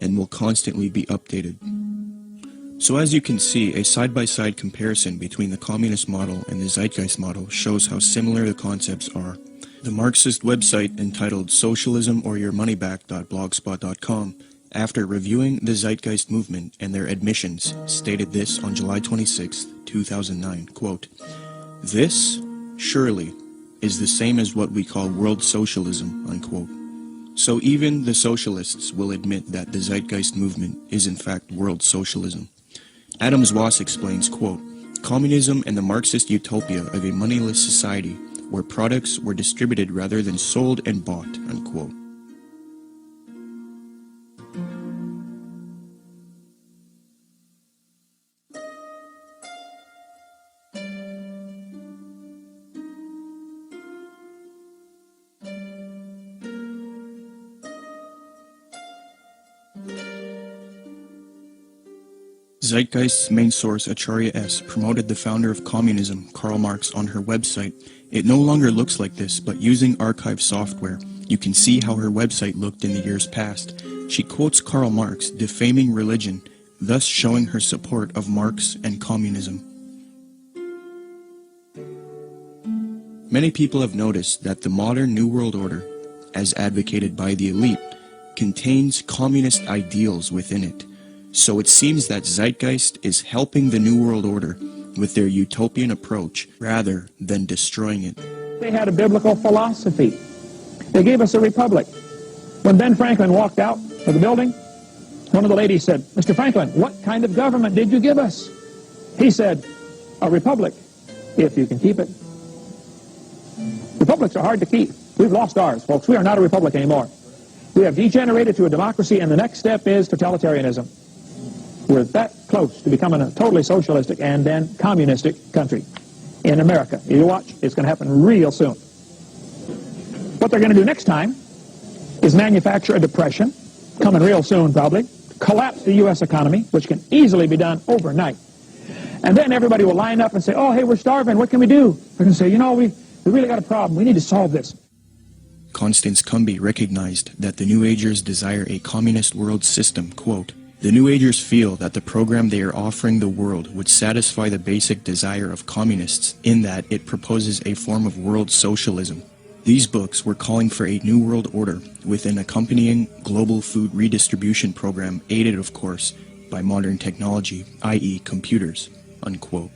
and will constantly be updated. So as you can see, a side-by-side comparison between the communist model and the Zeitgeist model shows how similar the concepts are. The Marxist website entitled socialismoryourmoneyback.blogspot.com, after reviewing the Zeitgeist movement and their admissions, stated this on July 26, 2009, quote, "This, surely, is the same as what we call world socialism," unquote. So even the socialists will admit that the Zeitgeist movement is in fact world socialism. Adams Wass explains, quote, "Communism and the Marxist utopia of a moneyless society where products were distributed rather than sold and bought," unquote. Zeitgeist's main source, Acharya S., promoted the founder of communism, Karl Marx, on her website. It no longer looks like this, but using archive software, you can see how her website looked in the years past. She quotes Karl Marx, defaming religion, thus showing her support of Marx and communism. Many people have noticed that the modern New World Order, as advocated by the elite, contains communist ideals within it. So it seems that Zeitgeist is helping the New World Order with their utopian approach rather than destroying it. They had a biblical philosophy. They gave us a republic. When Ben Franklin walked out of the building, one of the ladies said, "Mr. Franklin, what kind of government did you give us?" He said, "A republic, if you can keep it." Republics are hard to keep. We've lost ours, folks. We are not a republic anymore. We have degenerated to a democracy, and the next step is totalitarianism. We're that close to becoming a totally socialistic and then communistic country in America. You watch, it's going to happen real soon. What they're going to do next time is manufacture a depression, coming real soon probably, collapse the U.S. economy, which can easily be done overnight. And then everybody will line up and say, "Oh, hey, we're starving. What can we do?" They're going to say, "You know, we really got a problem. We need to solve this." Constance Cumby recognized that the New Agers desire a communist world system, quote, "The New Agers feel that the program they are offering the world would satisfy the basic desire of communists in that it proposes a form of world socialism. These books were calling for a new world order with an accompanying global food redistribution program aided, of course, by modern technology, i.e. computers," unquote.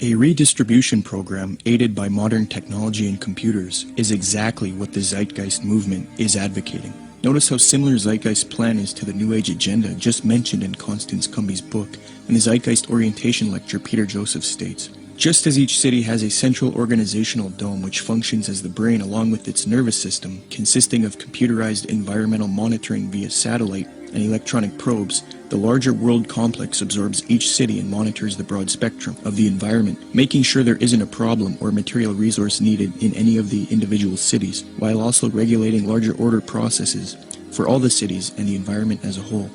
A redistribution program aided by modern technology and computers is exactly what the Zeitgeist movement is advocating. Notice how similar Zeitgeist's plan is to the New Age agenda just mentioned in Constance Cumby's book. In the Zeitgeist Orientation Lecture, Peter Joseph states, "Just as each city has a central organizational dome which functions as the brain along with its nervous system, consisting of computerized environmental monitoring via satellite and electronic probes, the larger world complex absorbs each city and monitors the broad spectrum of the environment, making sure there isn't a problem or material resource needed in any of the individual cities, while also regulating larger order processes for all the cities and the environment as a whole."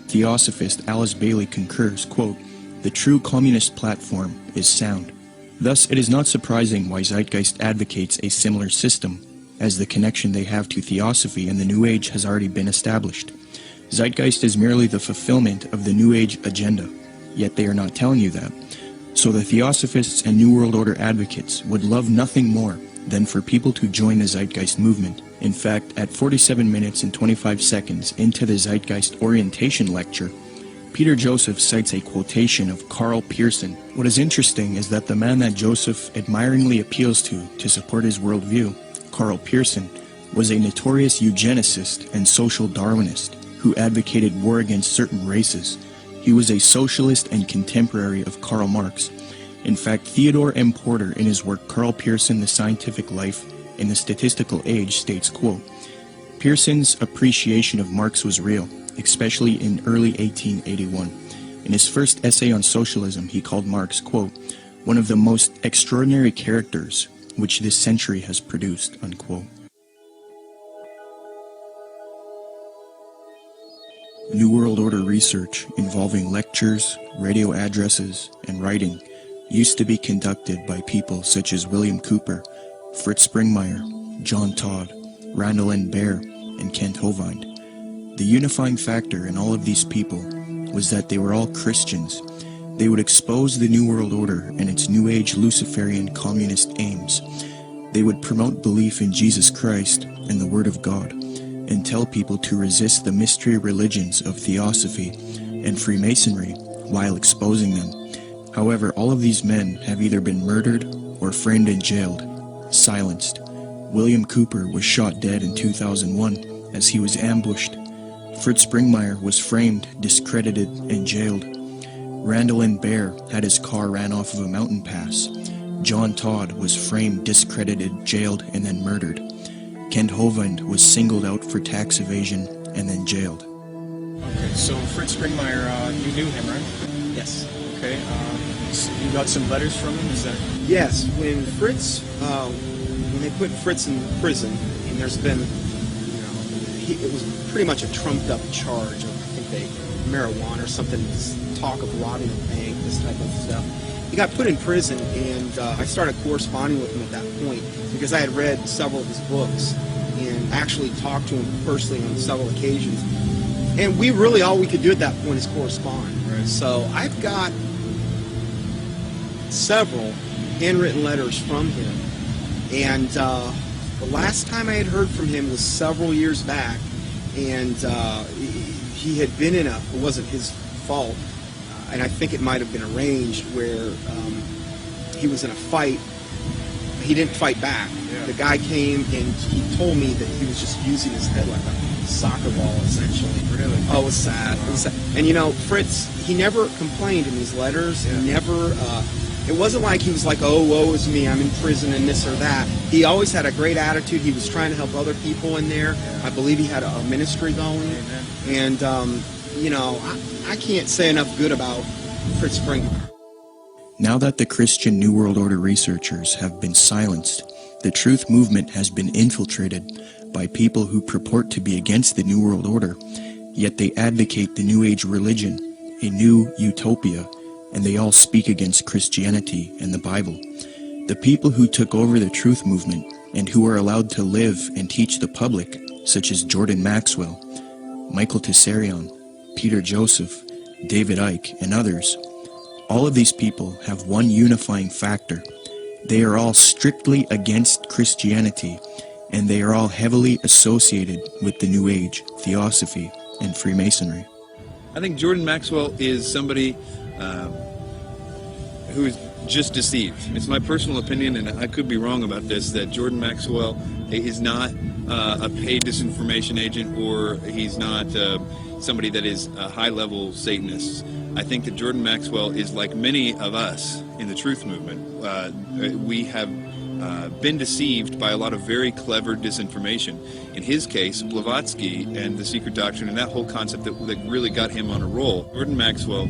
Theosophist Alice Bailey concurs, quote, "The true communist platform is sound." Thus, it is not surprising why Zeitgeist advocates a similar system, as the connection they have to Theosophy and the New Age has already been established. Zeitgeist is merely the fulfillment of the New Age agenda, yet they are not telling you that. So the Theosophists and New World Order advocates would love nothing more than for people to join the Zeitgeist movement. In fact, at 47 minutes and 25 seconds into the Zeitgeist Orientation Lecture, Peter Joseph cites a quotation of Carl Pearson. What is interesting is that the man that Joseph admiringly appeals to support his worldview, Carl Pearson, was a notorious eugenicist and social Darwinist who advocated war against certain races. He was a socialist and contemporary of Karl Marx. In fact, Theodore M. Porter, in his work Carl Pearson, The Scientific Life in the Statistical Age, states, quote, "Pearson's appreciation of Marx was real, especially in early 1881. In his first essay on socialism, he called Marx, quote, one of the most extraordinary characters which this century has produced," unquote. New World Order research involving lectures, radio addresses, and writing used to be conducted by people such as William Cooper, Fritz Springmeier, John Todd, Randall N. Baer, and Kent Hovind. The unifying factor in all of these people was that they were all Christians. They would expose the New World Order and its New Age Luciferian communist aims. They would promote belief in Jesus Christ and the Word of God, and tell people to resist the mystery religions of Theosophy and Freemasonry while exposing them. However, all of these men have either been murdered or framed and jailed, silenced. William Cooper was shot dead in 2001 as he was ambushed. Fritz Springmeier was framed, discredited, and jailed. Randall N. Baer had his car ran off of a mountain pass. John Todd was framed, discredited, jailed, and then murdered. Kent Hovind was singled out for tax evasion and then jailed. Okay, so Fritz Springmeier, you knew him, right? Yes. Okay, so you got some letters from him, is that? Yes, when they put Fritz in prison, and there's been, it was pretty much a trumped up charge of, I think marijuana or something, this talk of robbing a bank, this type of stuff. He got put in prison, and I started corresponding with him at that point because I had read several of his books and actually talked to him personally on several occasions. And all we could do at that point is correspond. Right. So I've got several handwritten letters from him. And the last time I had heard from him was several years back, and he had been it wasn't his fault, and I think it might have been arranged where he was in a fight. He didn't fight back. Yeah. The guy came and he told me that he was just using his head like a soccer ball, essentially. Really? Oh, it was sad. It was sad. And Fritz, he never complained in these letters. Yeah. He never. It wasn't like he was like, oh, woe is me, I'm in prison and this or that. He always had a great attitude. He was trying to help other people in there. I believe he had a ministry going. Amen. And, I can't say enough good about Fritz Springmeier. Now that the Christian New World Order researchers have been silenced, the truth movement has been infiltrated by people who purport to be against the New World Order, yet they advocate the New Age religion, a new utopia, and they all speak against Christianity and the Bible. The people who took over the truth movement and who are allowed to live and teach the public, such as Jordan Maxwell, Michael Tessarion, Peter Joseph, David Icke, and others, all of these people have one unifying factor. They are all strictly against Christianity, and they are all heavily associated with the New Age, Theosophy, and Freemasonry. I think Jordan Maxwell is somebody who is just deceived. It's my personal opinion, and I could be wrong about this, that Jordan Maxwell is not a paid disinformation agent, or he's not somebody that is a high-level Satanist. I think that Jordan Maxwell is like many of us in the truth movement. We have been deceived by a lot of very clever disinformation. In his case, Blavatsky and the secret doctrine and that whole concept that really got him on a roll. Jordan Maxwell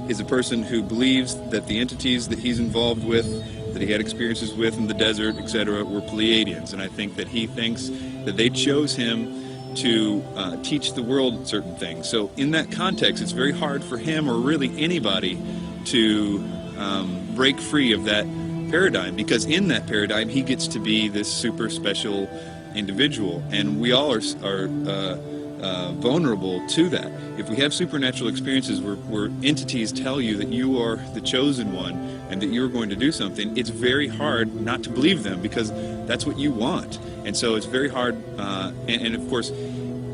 is a person who believes that the entities that he's involved with, that he had experiences with in the desert, etc., were Pleiadians. And I think that he thinks that they chose him to teach the world certain things. So in that context, it's very hard for him, or really anybody, to break free of that paradigm, because in that paradigm he gets to be this super special individual, and we all are vulnerable to that. If we have supernatural experiences where entities tell you that you are the chosen one and that you're going to do something, it's very hard not to believe them, because that's what you want. And so it's very hard, and of course,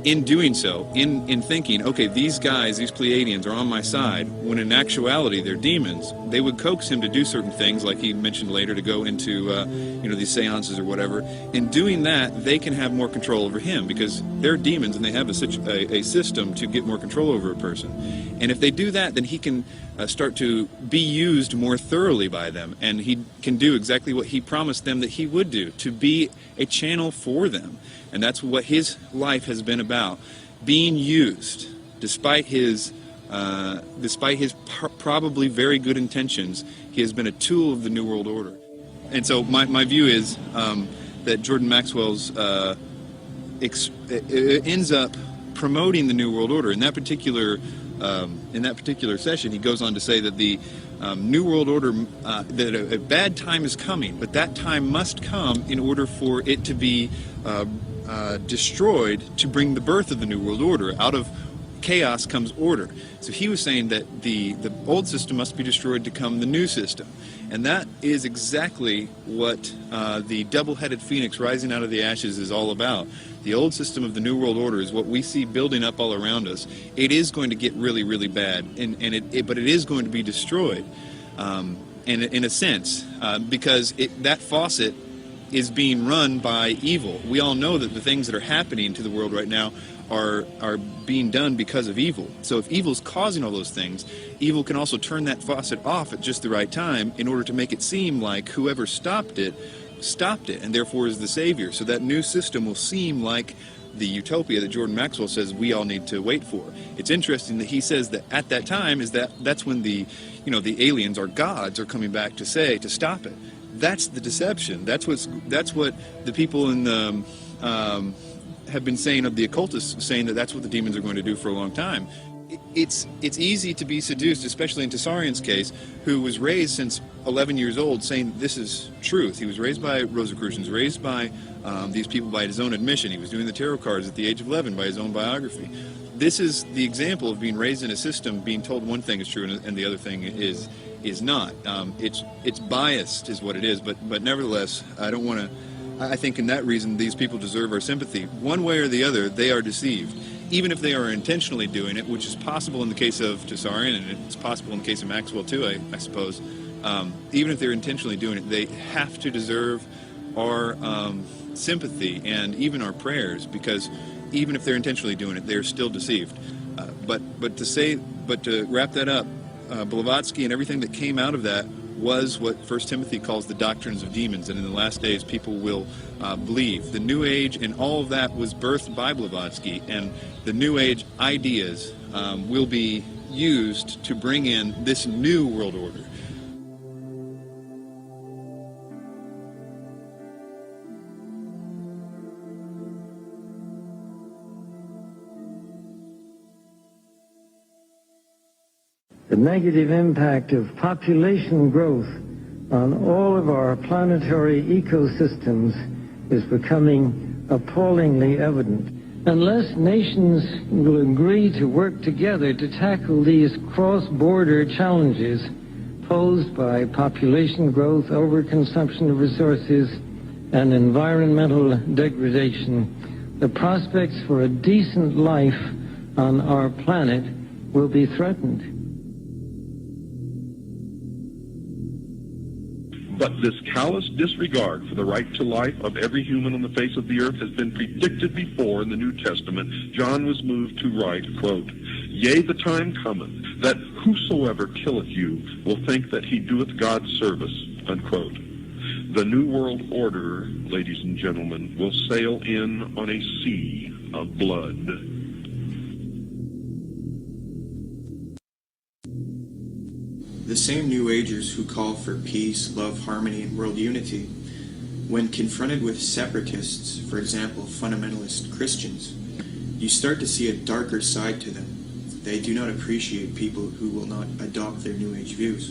in doing so, in thinking, okay, these guys, these Pleiadians are on my side, when in actuality they're demons, they would coax him to do certain things, like he mentioned later, to go into these seances or whatever. In doing that, they can have more control over him, because they're demons and they have a system to get more control over a person. And if they do that, then he can start to be used more thoroughly by them, and he can do exactly what he promised them that he would do, to be a channel for them. And that's what his life has been about, being used, despite his probably very good intentions. He has been a tool of the New World Order. And so my view is that Jordan Maxwell's ends up promoting the New World Order. In that particular session, he goes on to say that the New World Order, that a bad time is coming, but that time must come in order for it to be destroyed, to bring the birth of the New World Order. Out of chaos comes order. So he was saying that the old system must be destroyed to come the new system. And that is exactly what the double-headed phoenix rising out of the ashes is all about. The old system of the New World Order is what we see building up all around us. It is going to get really, really bad, but it is going to be destroyed, in a sense, because that faucet is being run by evil. We all know that the things that are happening to the world right now are being done because of evil. So if evil's causing all those things, evil can also turn that faucet off at just the right time in order to make it seem like whoever stopped it, and therefore is the savior. So that new system will seem like the utopia that Jordan Maxwell says we all need to wait for. It's interesting that he says that at that time that's when the aliens, our gods, are coming back to stop it. That's the deception. That's what the people in the have been saying of the occultists, saying that that's what the demons are going to do for a long time. It's easy to be seduced, especially in Tsarian's case, who was raised since 11 years old saying this is truth. He was raised by Rosicrucians, raised by these people by his own admission. He was doing the tarot cards at the age of 11 by his own biography. This is the example of being raised in a system, being told one thing is true and the other thing is not. It's biased is what it is, but nevertheless, I think in that reason these people deserve our sympathy. One way or the other, they are deceived. Even if they are intentionally doing it, which is possible in the case of Tsarian, and it's possible in the case of Maxwell too, I suppose. Even if they're intentionally doing it, they have to deserve our sympathy and even our prayers, because even if they're intentionally doing it, they're still deceived. But to wrap that up, Blavatsky and everything that came out of that was what 1 Timothy calls the doctrines of demons, and in the last days people will believe. The New Age and all of that was birthed by Blavatsky, and the New Age ideas will be used to bring in this new world order. The negative impact of population growth on all of our planetary ecosystems is becoming appallingly evident. Unless nations will agree to work together to tackle these cross-border challenges posed by population growth, overconsumption of resources, and environmental degradation, the prospects for a decent life on our planet will be threatened. But this callous disregard for the right to life of every human on the face of the earth has been predicted before in the New Testament. John was moved to write, quote, "Yea, the time cometh, that whosoever killeth you will think that he doeth God's service," unquote. The New World Order, ladies and gentlemen, will sail in on a sea of blood. The same New Agers who call for peace, love, harmony, and world unity, when confronted with separatists, for example, fundamentalist Christians, you start to see a darker side to them. They do not appreciate people who will not adopt their New Age views.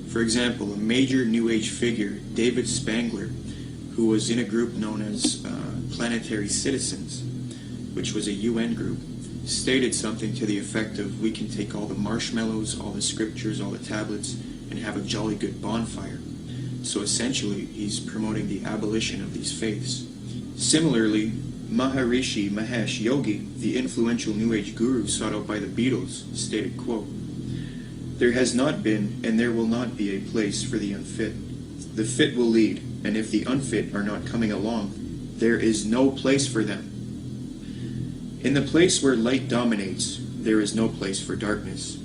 For example, a major New Age figure, David Spangler, who was in a group known as Planetary Citizens, which was a UN group, stated something to the effect of, we can take all the marshmallows, all the scriptures, all the tablets, and have a jolly good bonfire. So essentially, he's promoting the abolition of these faiths. Similarly, Maharishi Mahesh Yogi, the influential New Age guru sought out by the Beatles, stated, quote, "There has not been and there will not be a place for the unfit. The fit will lead, and if the unfit are not coming along, there is no place for them. In the place where light dominates, there is no place for darkness."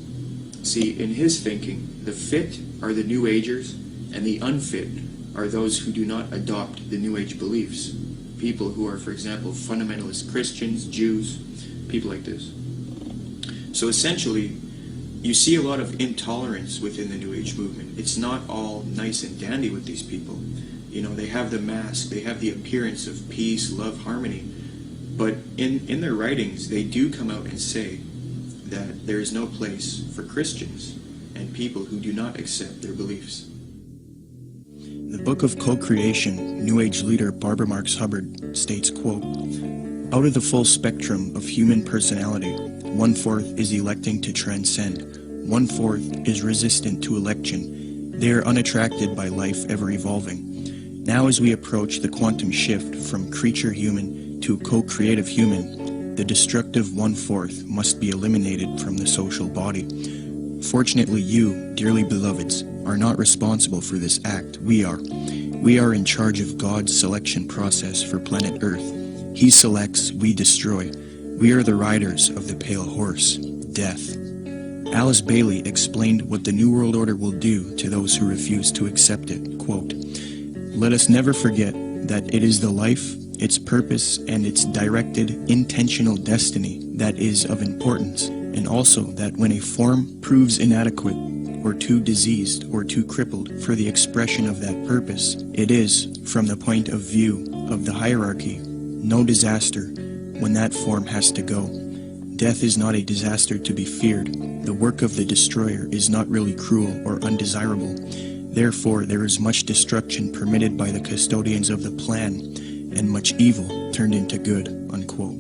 See, in his thinking, the fit are the New Agers, and the unfit are those who do not adopt the New Age beliefs. People who are, for example, fundamentalist Christians, Jews, people like this. So essentially, you see a lot of intolerance within the New Age movement. It's not all nice and dandy with these people. You know, they have the mask, they have the appearance of peace, love, harmony. But in their writings, they do come out and say that there is no place for Christians and people who do not accept their beliefs. In the book of Co-Creation, New Age leader Barbara Marx Hubbard states, quote, "Out of the full spectrum of human personality, 1/4 is electing to transcend, 1/4 is resistant to election. They are unattracted by life ever evolving. Now as we approach the quantum shift from creature human to co-creative human, the destructive 1/4 must be eliminated from the social body. Fortunately, you, dearly beloveds, are not responsible for this act. We are. We are in charge of God's selection process for planet Earth. He selects, we destroy. We are the riders of the pale horse, death." Alice Bailey explained what the New World Order will do to those who refuse to accept it. Quote, "Let us never forget that it is the life, its purpose, and its directed, intentional destiny that is of importance, and also that when a form proves inadequate, or too diseased, or too crippled for the expression of that purpose, it is, from the point of view of the hierarchy, no disaster when that form has to go. Death is not a disaster to be feared. The work of the destroyer is not really cruel or undesirable. Therefore, there is much destruction permitted by the custodians of the plan, and much evil turned into good," unquote.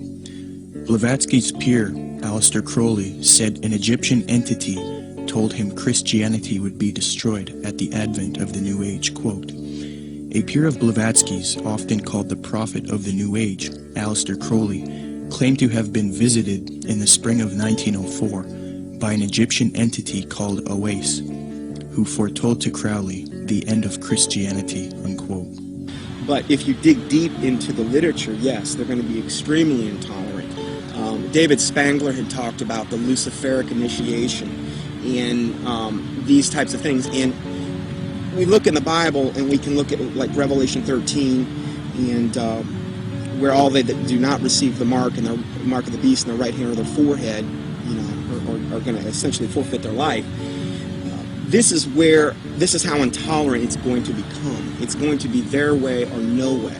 Blavatsky's peer, Aleister Crowley, said an Egyptian entity told him Christianity would be destroyed at the advent of the New Age, quote. A peer of Blavatsky's, often called the prophet of the New Age, Aleister Crowley, claimed to have been visited in the spring of 1904 by an Egyptian entity called Oase, who foretold to Crowley the end of Christianity, unquote. But if you dig deep into the literature, yes, they're going to be extremely intolerant. David Spangler had talked about the Luciferic initiation and these types of things. And we look in the Bible and we can look at like Revelation 13 and where all they that do not receive the mark and the mark of the beast in their right hand or their forehead, you know, are going to essentially forfeit their life. This is how intolerant it's going to become. It's going to be their way or no way.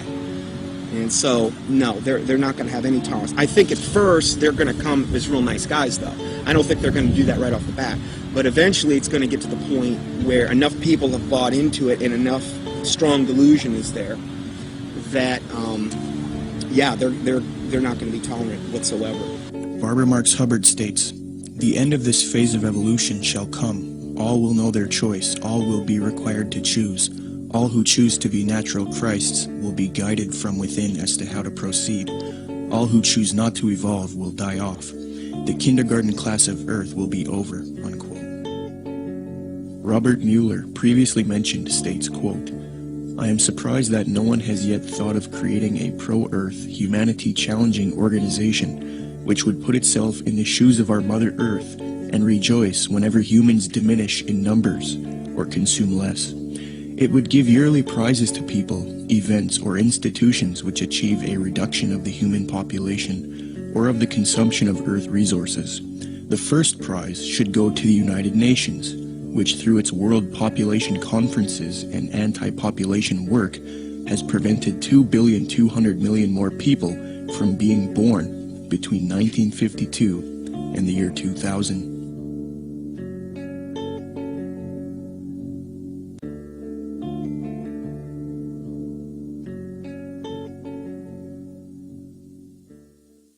And so, no, they're not going to have any tolerance. I think at first they're going to come as real nice guys, though. I don't think they're going to do that right off the bat. But eventually it's going to get to the point where enough people have bought into it and enough strong delusion is there that, yeah, they're not going to be tolerant whatsoever. Barbara Marx Hubbard states, "The end of this phase of evolution shall come. All will know their choice. All will be required to choose. All who choose to be natural Christs will be guided from within as to how to proceed. All who choose not to evolve will die off. The kindergarten class of Earth will be over, unquote. Robert Mueller, previously mentioned, states, quote, I am surprised that no one has yet thought of creating a pro-Earth, humanity-challenging organization which would put itself in the shoes of our Mother Earth and rejoice whenever humans diminish in numbers or consume less. It would give yearly prizes to people, events, or institutions which achieve a reduction of the human population or of the consumption of Earth resources. The first prize should go to the United Nations, which through its World Population Conferences and anti-population work has prevented 2,200,000,000 more people from being born between 1952 and the year 2000.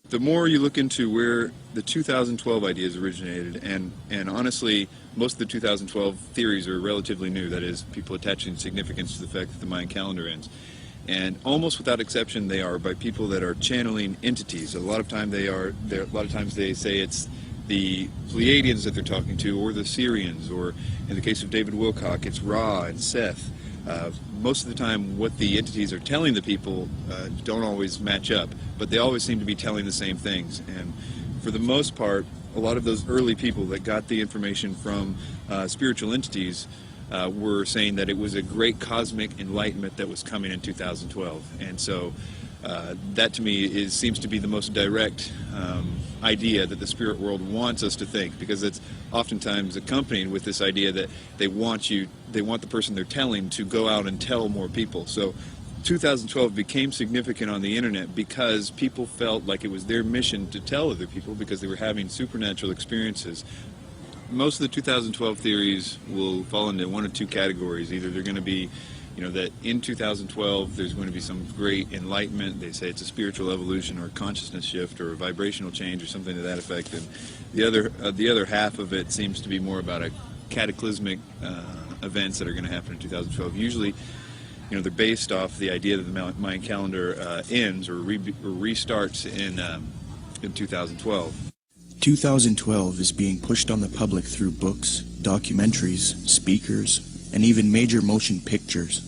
The more you look into where the 2012 ideas originated, and honestly, most of the 2012 theories are relatively new, that is, people attaching significance to the fact that the Mayan calendar ends. And almost without exception, they are by people that are channeling entities. A lot of times they say it's the Pleiadians that they're talking to, or the Syrians, or in the case of David Wilcock, it's Ra and Seth. Most of the time, what the entities are telling the people don't always match up, but they always seem to be telling the same things. And for the most part, a lot of those early people that got the information from spiritual entities were saying that it was a great cosmic enlightenment that was coming in 2012. And so that to me seems to be the most direct idea that the spirit world wants us to think, because it's oftentimes accompanied with this idea that they want the person they're telling to go out and tell more people. So 2012 became significant on the internet because people felt like it was their mission to tell other people because they were having supernatural experiences. Most of the 2012 theories will fall into one of two categories. Either they're going to be, that in 2012 there's going to be some great enlightenment. They say it's a spiritual evolution or a consciousness shift or a vibrational change or something to that effect. And the other half of it seems to be more about a cataclysmic events that are going to happen in 2012. Usually, they're based off the idea that the Mayan calendar ends or restarts in 2012. 2012 is being pushed on the public through books, documentaries, speakers, and even major motion pictures.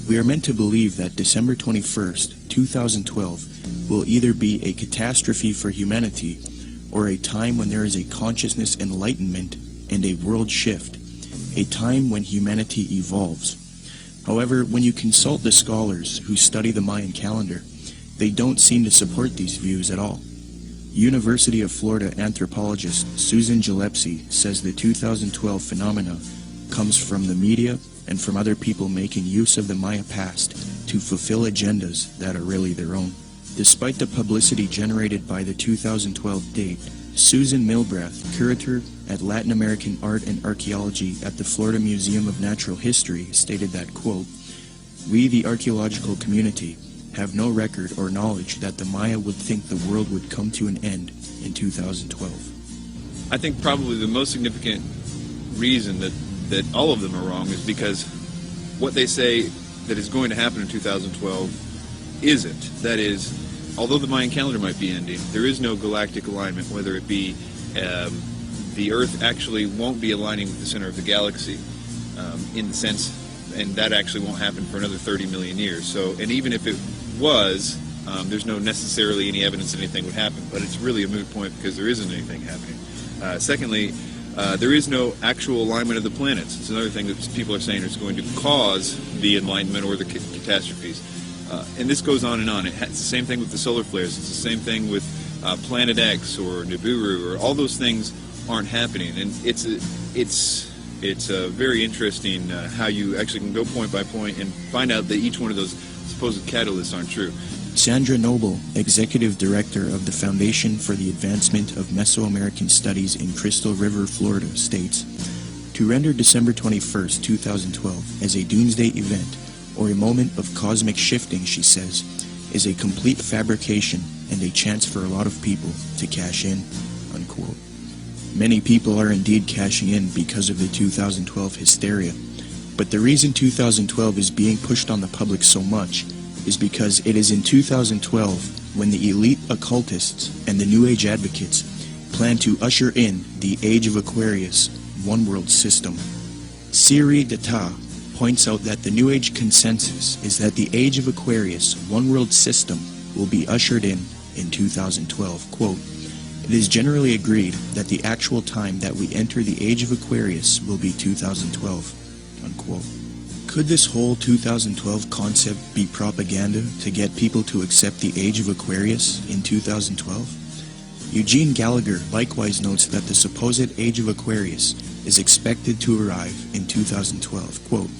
We are meant to believe that December 21st, 2012 will either be a catastrophe for humanity or a time when there is a consciousness enlightenment and a world shift, a time when humanity evolves. However, when you consult the scholars who study the Mayan calendar, they don't seem to support these views at all. University of Florida anthropologist Susan Gillespie says the 2012 phenomena comes from the media and from other people making use of the Maya past to fulfill agendas that are really their own. Despite the publicity generated by the 2012 date, Susan Milbrath, curator at Latin American Art and Archaeology at the Florida Museum of Natural History, stated that, quote, "We, the archaeological community, have no record or knowledge that the Maya would think the world would come to an end in 2012. I think probably the most significant reason that all of them are wrong is because what they say that is going to happen in 2012 isn't. That is, although the Mayan calendar might be ending, there is no galactic alignment, whether it be the Earth actually won't be aligning with the center of the galaxy in the sense, and that actually won't happen for another 30 million years. So, and even if it was, there's no necessarily any evidence that anything would happen, but it's really a moot point because there isn't anything happening. Secondly, there is no actual alignment of the planets. It's another thing that people are saying is going to cause the enlightenment or the catastrophes. And this goes on and on. It's the same thing with the solar flares. It's the same thing with Planet X or Nibiru, or all those things aren't happening. And it's very interesting how you actually can go point by point and find out that each one of those supposed catalysts aren't true. Sandra Noble, Executive Director of the Foundation for the Advancement of Mesoamerican Studies in Crystal River, Florida, states, "To render December 21st, 2012 as a doomsday event or a moment of cosmic shifting," she says, "is a complete fabrication and a chance for a lot of people to cash in," unquote. Many people are indeed cashing in because of the 2012 hysteria, but the reason 2012 is being pushed on the public so much is because it is in 2012 when the elite occultists and the New Age advocates plan to usher in the Age of Aquarius one-world system. Siri Data points out that the New Age consensus is that the Age of Aquarius one-world system will be ushered in 2012. Quote, "It is generally agreed that the actual time that we enter the Age of Aquarius will be 2012. Unquote. Could this whole 2012 concept be propaganda to get people to accept the Age of Aquarius in 2012? Eugene Gallagher likewise notes that the supposed Age of Aquarius is expected to arrive in 2012. Quote,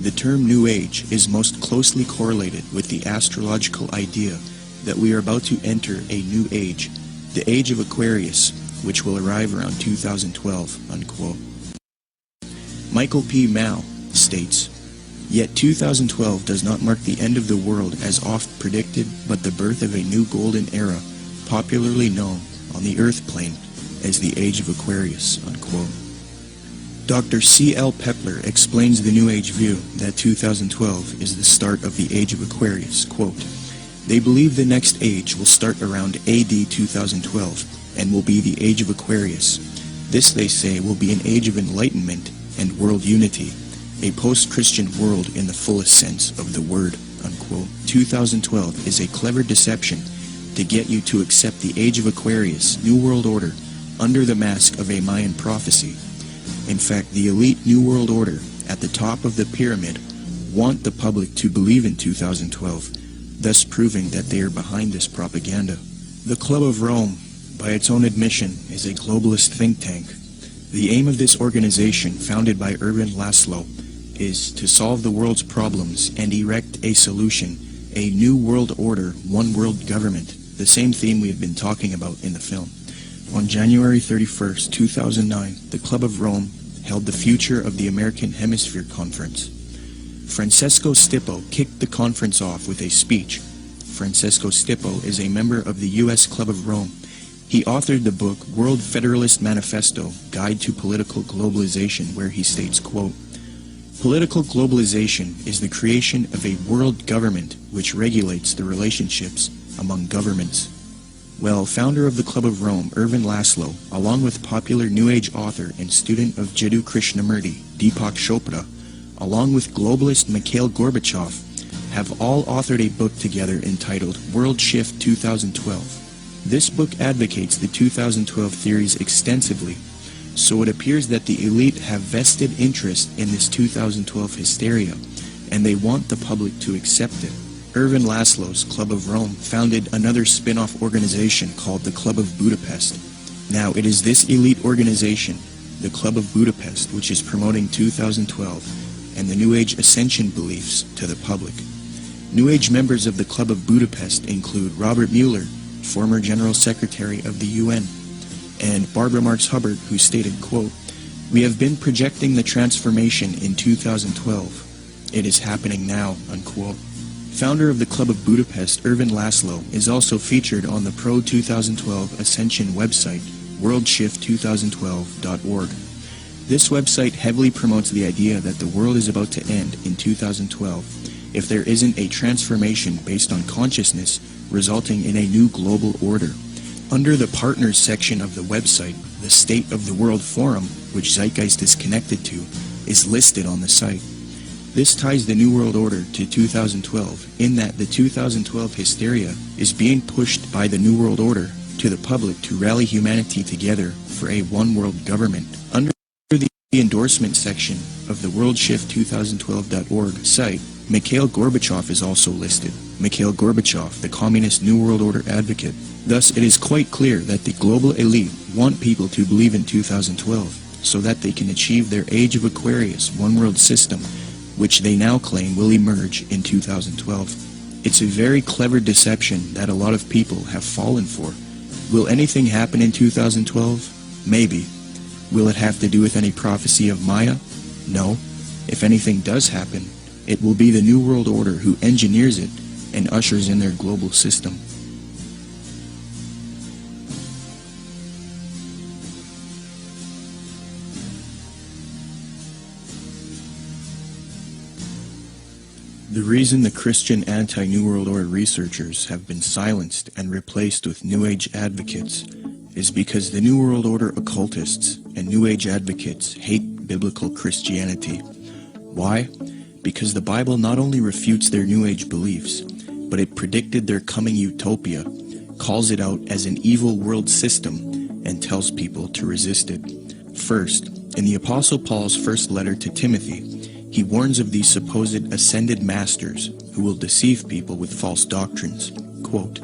"The term New Age is most closely correlated with the astrological idea that we are about to enter a new age, the Age of Aquarius, which will arrive around 2012. Unquote. Michael P. Mao states, "Yet 2012 does not mark the end of the world as oft predicted, but the birth of a new golden era, popularly known on the Earth plane as the Age of Aquarius." Unquote. Dr. C.L. Pepler explains the New Age view that 2012 is the start of the Age of Aquarius. Quote, "They believe the next age will start around AD 2012 and will be the Age of Aquarius. This, they say, will be an age of enlightenment and world unity, a post-Christian world in the fullest sense of the word." Unquote. 2012 is a clever deception to get you to accept the Age of Aquarius, New World Order, under the mask of a Mayan prophecy. In fact, the elite New World Order at the top of the pyramid want the public to believe in 2012, thus proving that they are behind this propaganda. The Club of Rome, by its own admission, is a globalist think tank. The aim of this organization, founded by Erwin Laszlo, is to solve the world's problems and erect a solution, a new world order, one world government, the same theme we have been talking about in the film. On January 31st, 2009, the Club of Rome held the Future of the American Hemisphere Conference. Francesco Stippo kicked the conference off with a speech. Francesco Stippo is a member of the U.S. Club of Rome. He authored the book World Federalist Manifesto, Guide to Political Globalization, where he states, quote, "Political globalization is the creation of a world government which regulates the relationships among governments." Well, founder of the Club of Rome, Erwin Laszlo, along with popular New Age author and student of Jiddu Krishnamurti, Deepak Chopra, along with globalist Mikhail Gorbachev, have all authored a book together entitled World Shift 2012. This book advocates the 2012 theories extensively, so it appears that the elite have vested interest in this 2012 hysteria, and they want the public to accept it. Erwin Laszlo's Club of Rome founded another spin-off organization called the Club of Budapest. Now, it is this elite organization, the Club of Budapest, which is promoting 2012 and the New Age ascension beliefs to the public. New Age members of the Club of Budapest include Robert Mueller, former General Secretary of the UN, and Barbara Marx Hubbard, who stated, quote, "We have been projecting the transformation in 2012. It is happening now," unquote. Founder of the Club of Budapest, Erwin Laszlo, is also featured on the Pro-2012 Ascension website, worldshift2012.org. This website heavily promotes the idea that the world is about to end in 2012 if there isn't a transformation based on consciousness resulting in a new global order. Under the Partners section of the website, the State of the World Forum, which Zeitgeist is connected to, is listed on the site. This ties the New World Order to 2012 in that the 2012 hysteria is being pushed by the New World Order to the public to rally humanity together for a one-world government. Under the endorsement section of the worldshift2012.org site, Mikhail Gorbachev is also listed. Mikhail Gorbachev, the Communist New World Order advocate. Thus, it is quite clear that the global elite want people to believe in 2012 so that they can achieve their Age of Aquarius one-world system, which they now claim will emerge in 2012. It's a very clever deception that a lot of people have fallen for. Will anything happen in 2012? Maybe. Will it have to do with any prophecy of Maya? No. If anything does happen, it will be the New World Order who engineers it and ushers in their global system. The reason the Christian anti-New World Order researchers have been silenced and replaced with New Age advocates is because the New World Order occultists and New Age advocates hate biblical Christianity. Why? Because the Bible not only refutes their New Age beliefs, but it predicted their coming utopia, calls it out as an evil world system, and tells people to resist it. First, in the Apostle Paul's first letter to Timothy, he warns of these supposed ascended masters who will deceive people with false doctrines. Quote,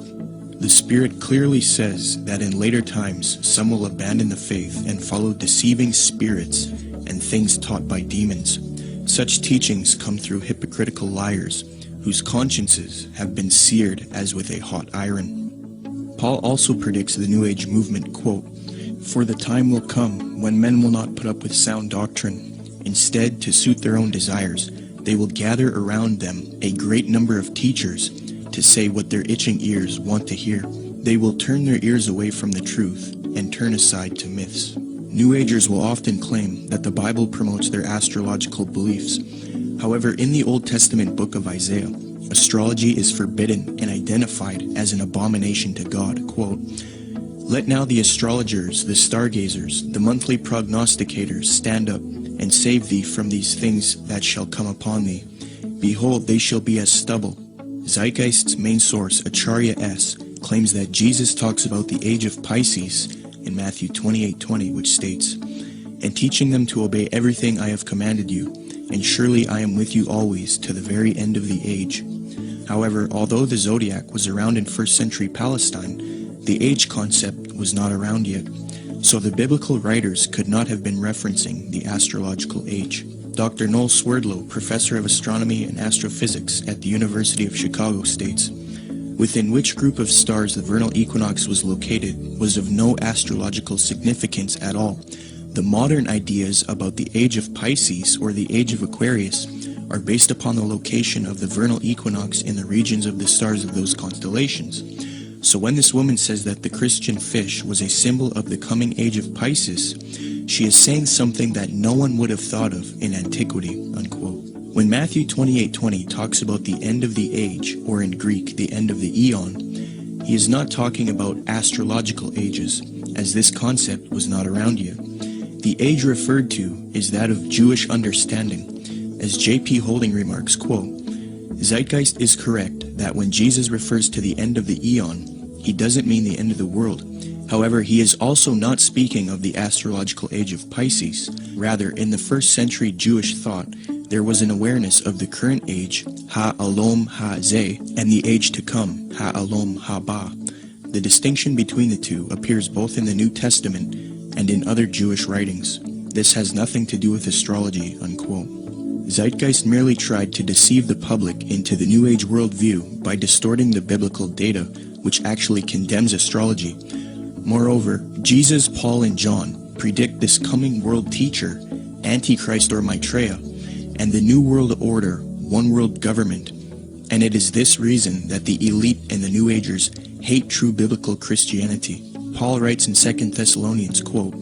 "The Spirit clearly says that in later times some will abandon the faith and follow deceiving spirits and things taught by demons. Such teachings come through hypocritical liars whose consciences have been seared as with a hot iron." Paul also predicts the New Age movement, quote, "For the time will come when men will not put up with sound doctrine. Instead, to suit their own desires, they will gather around them a great number of teachers to say what their itching ears want to hear. They will turn their ears away from the truth and turn aside to myths." New Agers will often claim that the Bible promotes their astrological beliefs. However, in the Old Testament book of Isaiah, astrology is forbidden and identified as an abomination to God. Quote, "Let now the astrologers, the stargazers, the monthly prognosticators stand up and save thee from these things that shall come upon thee. Behold, they shall be as stubble." Zeitgeist's main source, Acharya S., claims that Jesus talks about the age of Pisces in Matthew 28:20, which states, "And teaching them to obey everything I have commanded you, and surely I am with you always to the very end of the age." However, although the zodiac was around in 1st century Palestine, the age concept was not around yet, so the biblical writers could not have been referencing the astrological age. Dr. Noel Swerdlow, professor of astronomy and astrophysics at the University of Chicago, states, "Within which group of stars the vernal equinox was located was of no astrological significance at all. The modern ideas about the age of Pisces or the age of Aquarius are based upon the location of the vernal equinox in the regions of the stars of those constellations. So when this woman says that the Christian fish was a symbol of the coming age of Pisces, she is saying something that no one would have thought of in antiquity." Unquote. When Matthew 28:20 talks about the end of the age, or in Greek, the end of the eon, he is not talking about astrological ages, as this concept was not around yet. The age referred to is that of Jewish understanding. As J.P. Holding remarks, quote, "Zeitgeist is correct that when Jesus refers to the end of the eon, he doesn't mean the end of the world. However, he is also not speaking of the astrological age of Pisces. Rather, in the 1st century Jewish thought, there was an awareness of the current age, ha-alom ha-zeh, and the age to come, ha-alom ha-ba. The distinction between the two appears both in the New Testament and in other Jewish writings. This has nothing to do with astrology." Unquote. Zeitgeist merely tried to deceive the public into the New Age worldview by distorting the biblical data, which actually condemns astrology. Moreover, Jesus, Paul, and John predict this coming world teacher, Antichrist or Maitreya, and the New World Order, one world government. And it is this reason that the elite and the New Agers hate true biblical Christianity. Paul writes in 2 Thessalonians, quote,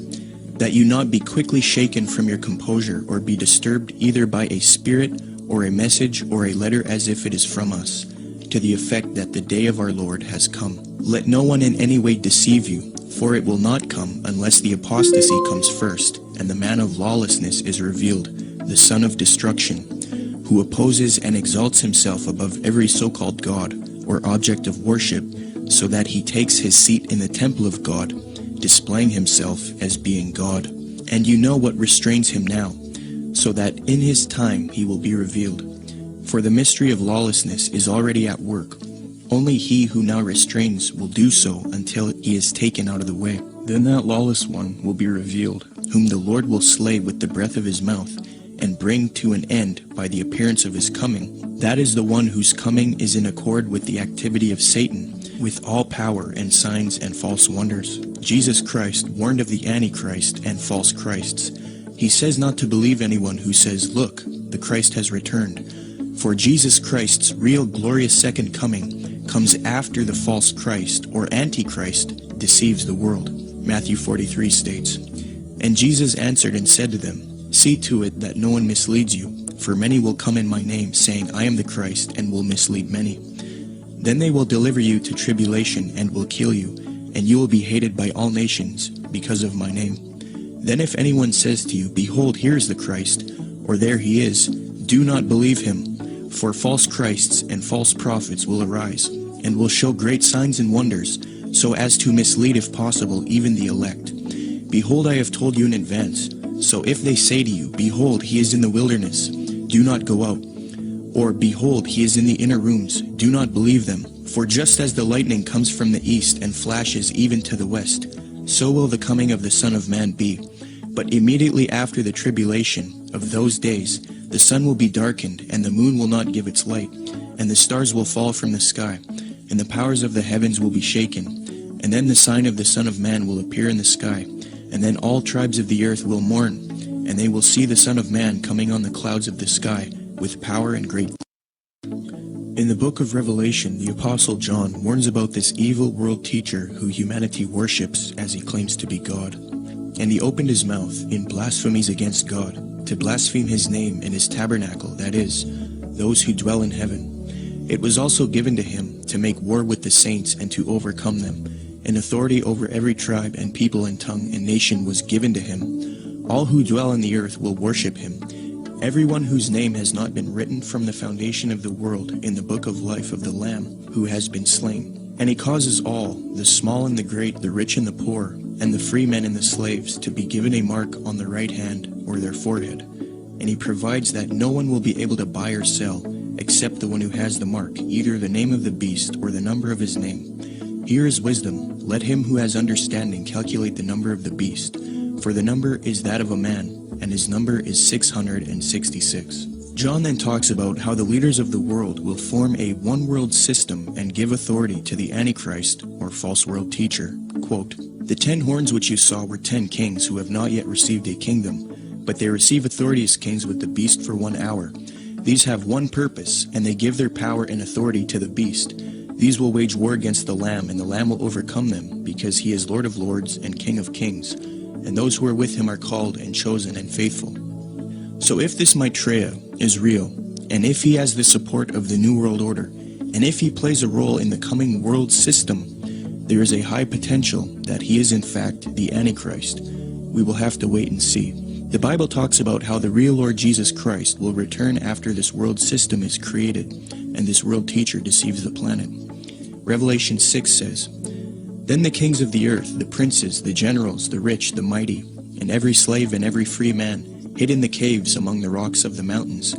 "That you not be quickly shaken from your composure or be disturbed either by a spirit or a message or a letter as if it is from us, to the effect that the day of our Lord has come. Let no one in any way deceive you, for it will not come unless the apostasy comes first, and the man of lawlessness is revealed, the son of destruction, who opposes and exalts himself above every so-called God or object of worship, so that he takes his seat in the temple of God, displaying himself as being God. And you know what restrains him now, so that in his time he will be revealed. For the mystery of lawlessness is already at work. Only he who now restrains will do so until he is taken out of the way. Then that lawless one will be revealed, whom the Lord will slay with the breath of his mouth, and bring to an end by the appearance of his coming. That is the one whose coming is in accord with the activity of Satan, with all power and signs and false wonders. Jesus Christ warned of the Antichrist and false Christs. He says not to believe anyone who says, "Look, the Christ has returned." For Jesus Christ's real glorious second coming comes after the false Christ or Antichrist deceives the world. Matthew 43 states, "And Jesus answered and said to them, See to it that no one misleads you, for many will come in my name, saying, I am the Christ, and will mislead many. Then they will deliver you to tribulation, and will kill you, and you will be hated by all nations because of my name. Then if anyone says to you, Behold, here is the Christ, or there he is, do not believe him, for false Christs and false prophets will arise, and will show great signs and wonders, so as to mislead, if possible, even the elect. Behold, I have told you in advance. So if they say to you, Behold, he is in the wilderness, do not go out. Or, Behold, he is in the inner rooms, do not believe them. For just as the lightning comes from the east and flashes even to the west, so will the coming of the Son of Man be. But immediately after the tribulation of those days, the sun will be darkened, and the moon will not give its light, and the stars will fall from the sky, and the powers of the heavens will be shaken. And then the sign of the Son of Man will appear in the sky, and then all tribes of the earth will mourn, and they will see the Son of Man coming on the clouds of the sky with power and great. In the book of Revelation, the Apostle John warns about this evil world teacher who humanity worships as he claims to be God. And he opened his mouth in blasphemies against God, to blaspheme his name and his tabernacle, that is, those who dwell in heaven. It was also given to him to make war with the saints and to overcome them. And authority over every tribe and people and tongue and nation was given to him. All who dwell on the earth will worship him. Everyone whose name has not been written from the foundation of the world in the book of life of the Lamb who has been slain. And he causes all, the small and the great, the rich and the poor, and the free men and the slaves, to be given a mark on the right hand or their forehead. And he provides that no one will be able to buy or sell except the one who has the mark, either the name of the beast or the number of his name. Here is wisdom. Let him who has understanding calculate the number of the beast, for the number is that of a man, and his number is 666. John then talks about how the leaders of the world will form a one-world system and give authority to the Antichrist, or false world teacher. Quote, The 10 horns which you saw were 10 kings who have not yet received a kingdom, but they receive authority as kings with the beast for 1 hour. These have one purpose, and they give their power and authority to the beast. These will wage war against the Lamb, and the Lamb will overcome them, because he is Lord of lords and King of kings, and those who are with him are called and chosen and faithful. So if this Maitreya is real, and if he has the support of the New World Order, and if he plays a role in the coming world system, there is a high potential that he is in fact the Antichrist. We will have to wait and see. The Bible talks about how the real Lord Jesus Christ will return after this world system is created, and this world teacher deceives the planet. Revelation 6 says, Then the kings of the earth, the princes, the generals, the rich, the mighty, and every slave and every free man, hid in the caves among the rocks of the mountains.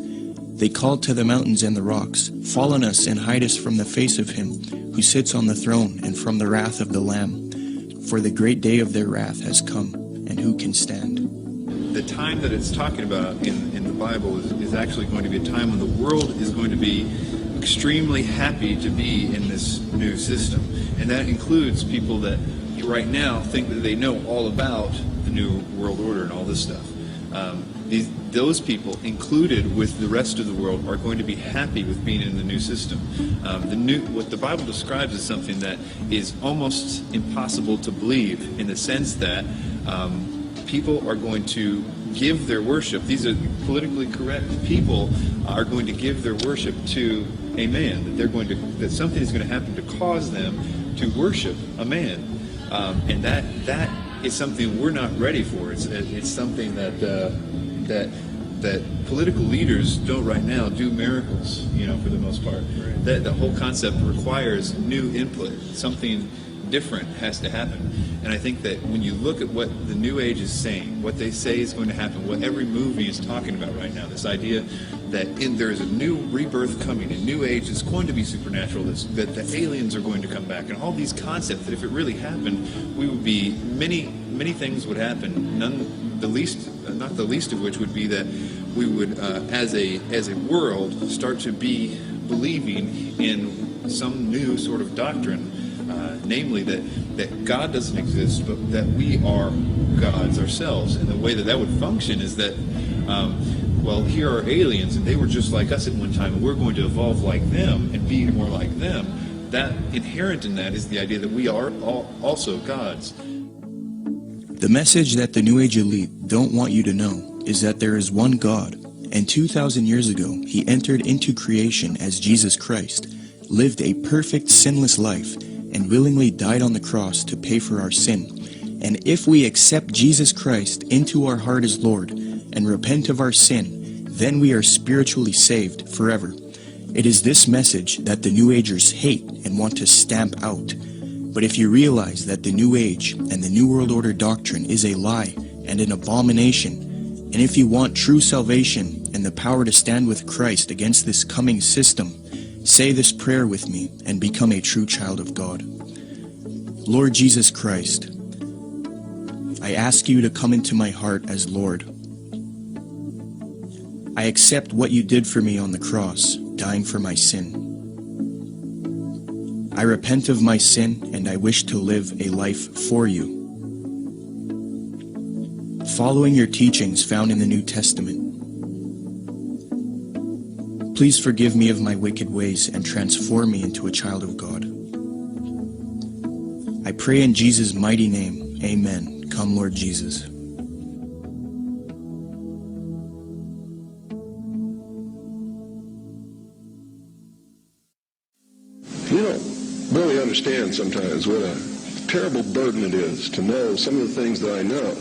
They called to the mountains and the rocks, Fall on us and hide us from the face of him who sits on the throne and from the wrath of the Lamb. For the great day of their wrath has come, and who can stand? The time that it's talking about in the Bible is actually going to be a time when the world is going to be extremely happy to be in this new system. And that includes people that right now think that they know all about the New World Order and all this stuff. Those people, included with the rest of the world, are going to be happy with being in the new system. What the Bible describes is something that is almost impossible to believe, in the sense that people are going to give their worship. These are politically correct people are going to give their worship to a man. That something is going to happen to cause them to worship a man, and that is something we're not ready for. It's something that political leaders don't right now do miracles, for the most part. That the whole concept requires new input. Something different has to happen. And I think that when you look at what the New Age is saying, what they say is going to happen, what every movie is talking about right now, this idea that there is a new rebirth coming, a new age that's going to be supernatural, that the aliens are going to come back, and all these concepts that if it really happened, we would be, many things would happen, not the least of which would be that we would, as a world, start to be believing in some new sort of doctrine, namely that God doesn't exist, but that we are gods ourselves. And the way that would function is that, here are aliens, and they were just like us at one time, and we're going to evolve like them and be more like them. That inherent in that is the idea that we are also gods. The message that the New Age elite don't want you to know is that there is one God, And 2,000 years ago, he entered into creation as Jesus Christ, lived a perfect sinless life, and willingly died on the cross to pay for our sin. And if we accept Jesus Christ into our heart as Lord and repent of our sin, then we are spiritually saved forever. It is this message that the New Agers hate and want to stamp out. But if you realize that the New Age and the New World Order doctrine is a lie and an abomination, and if you want true salvation and the power to stand with Christ against this coming system, say this prayer with me and become a true child of God. Lord Jesus Christ, I ask you to come into my heart as Lord. I accept what you did for me on the cross, dying for my sin. I repent of my sin and I wish to live a life for you, following your teachings found in the New Testament. Please forgive me of my wicked ways and transform me into a child of God. I pray in Jesus' mighty name, amen. Come, Lord Jesus. You don't really understand sometimes what a terrible burden it is to know some of the things that I know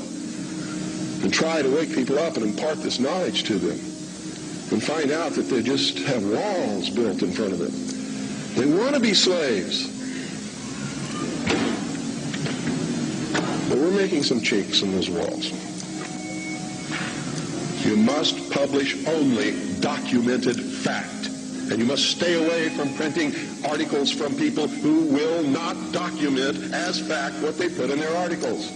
and try to wake people up and impart this knowledge to them and find out that they just have walls built in front of them. They want to be slaves. But we're making some chinks in those walls. You must publish only documented fact. And you must stay away from printing articles from people who will not document as fact what they put in their articles.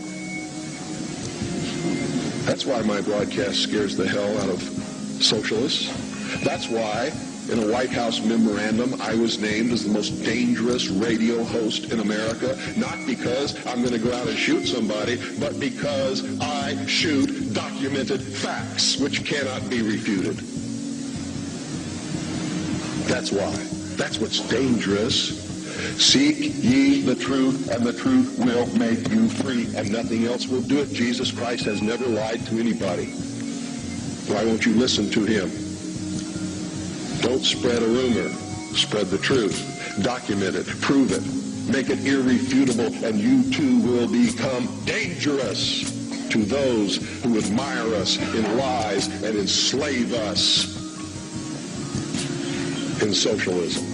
That's why my broadcast scares the hell out of socialists. That's why in a White House memorandum I was named as the most dangerous radio host in America, not because I'm going to go out and shoot somebody, but because I shoot documented facts which cannot be refuted. That's why. That's what's dangerous. Seek ye the truth, and the truth will make you free, and nothing else will do it. Jesus Christ has never lied to anybody. Why won't you listen to him? Don't spread a rumor. Spread the truth. Document it. Prove it. Make it irrefutable, and you too will become dangerous to those who admire us in lies and enslave us in socialism.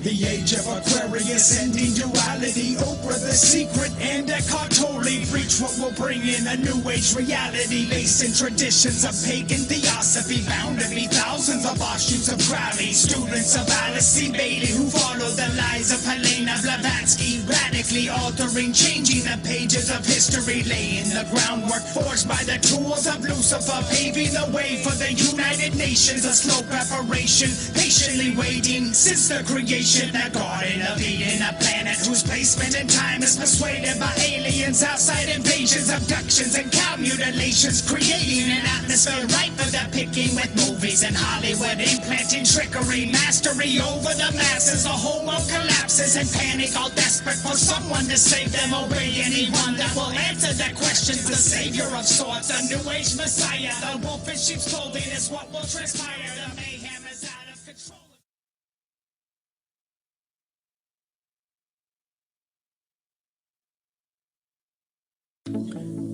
The age of Aquarius, ending duality, Oprah the secret, and Eckhart Tolle preach what will bring in a new age reality based in traditions of pagan theosophy, bound to be thousands of offshoots of Crowley, students of Alice C. Bailey who follow the lies of Helena Blavatsky, radically altering, changing the pages of history, laying the groundwork forged by the tools of Lucifer, paving the way for the United Nations, a slow preparation, patiently waiting since the creation. The Garden of Eden, a planet whose placement in time is persuaded by aliens, outside invasions, abductions, and cow mutilations, creating an atmosphere ripe for the picking with movies and Hollywood, implanting trickery, mastery over the masses. The whole world collapses in panic, all desperate for someone to save them. Obey anyone that will answer their questions. The savior of sorts, a new age messiah. The wolf in sheep's clothing is what will transpire. The mayhem is out of control.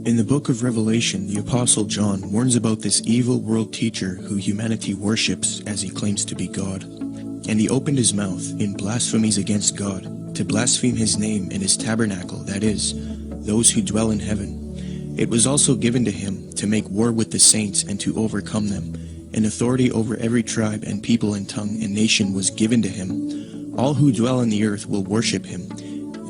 In the book of Revelation, the Apostle John warns about this evil world teacher who humanity worships as he claims to be God. And he opened his mouth in blasphemies against God, to blaspheme his name and his tabernacle, that is, those who dwell in heaven. It was also given to him to make war with the saints and to overcome them. And authority over every tribe and people and tongue and nation was given to him. All who dwell on the earth will worship him.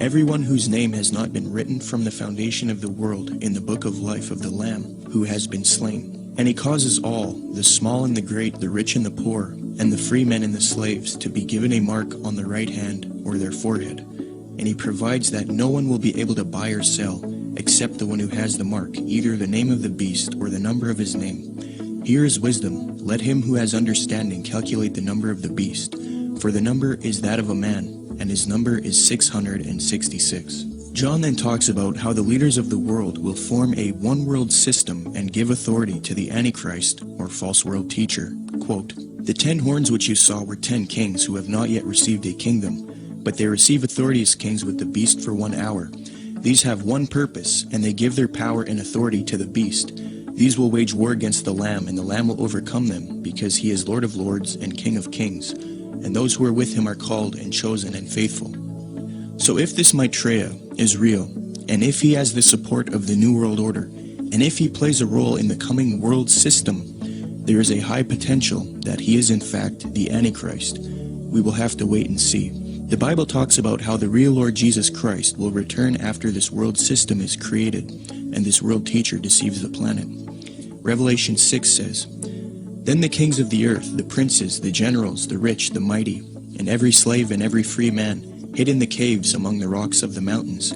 Everyone whose name has not been written from the foundation of the world in the book of life of the Lamb who has been slain. And he causes all, the small and the great, the rich and the poor, and the free men and the slaves, to be given a mark on the right hand or their forehead. And he provides that no one will be able to buy or sell except the one who has the mark, either the name of the beast or the number of his name. Here is wisdom. Let him who has understanding calculate the number of the beast, for the number is that of a man, and his number is 666. John then talks about how the leaders of the world will form a one-world system and give authority to the Antichrist, or false world teacher. Quote, "The 10 horns which you saw were 10 kings who have not yet received a kingdom, but they receive authority as kings with the beast for 1 hour. These have one purpose, and they give their power and authority to the beast. These will wage war against the Lamb, and the Lamb will overcome them, because he is Lord of lords and King of kings, and those who are with him are called and chosen and faithful." So if this Maitreya is real, and if he has the support of the New World Order, and if he plays a role in the coming world system, there is a high potential that he is in fact the Antichrist. We will have to wait and see. The Bible talks about how the real Lord Jesus Christ will return after this world system is created, and this world teacher deceives the planet. Revelation 6 says, "Then the kings of the earth, the princes, the generals, the rich, the mighty, and every slave and every free man, hid in the caves among the rocks of the mountains.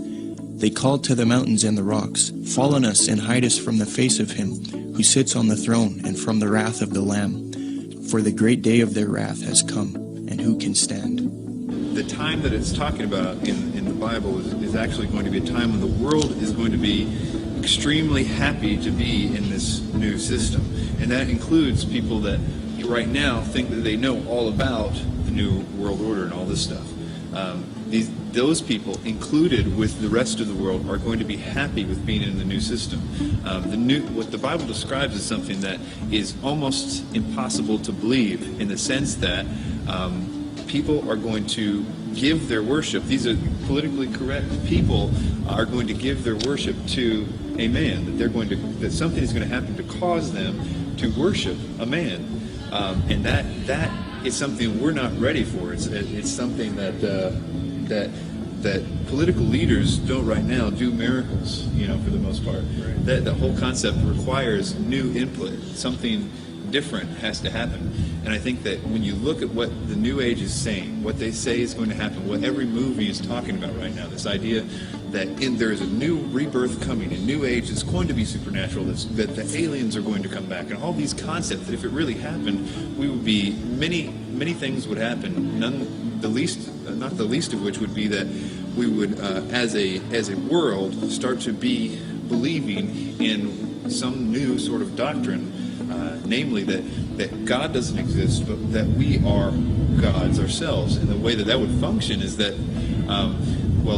They called to the mountains and the rocks, 'Fall on us and hide us from the face of him who sits on the throne and from the wrath of the Lamb. For the great day of their wrath has come, and who can stand?'" The time that it's talking about in the Bible is actually going to be a time when the world is going to be extremely happy to be in this new system. And that includes people that right now think that they know all about the New World Order and all this stuff. Those people, included with the rest of the world, are going to be happy with being in the new system. What the Bible describes is something that is almost impossible to believe, in the sense that people are going to give their worship. These are politically correct people are going to give their worship to a man. That something is going to happen to cause them to worship a man, and that is something we're not ready for. It's something that political leaders don't right now do miracles, for the most part. Right. That whole concept requires new input. Something different has to happen. And I think that when you look at what the New Age is saying, what they say is going to happen, what every movie is talking about right now, this idea that there is a new rebirth coming, a new age that's going to be supernatural, that the aliens are going to come back, and all these concepts, that if it really happened, many things would happen, not the least of which would be that we would, as a world, start to be believing in some new sort of doctrine, namely that God doesn't exist, but that we are gods ourselves. And the way that would function is that,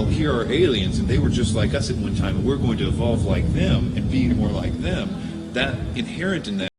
here are aliens, and they were just like us at one time, and we're going to evolve like them and be more like them. That inherent in that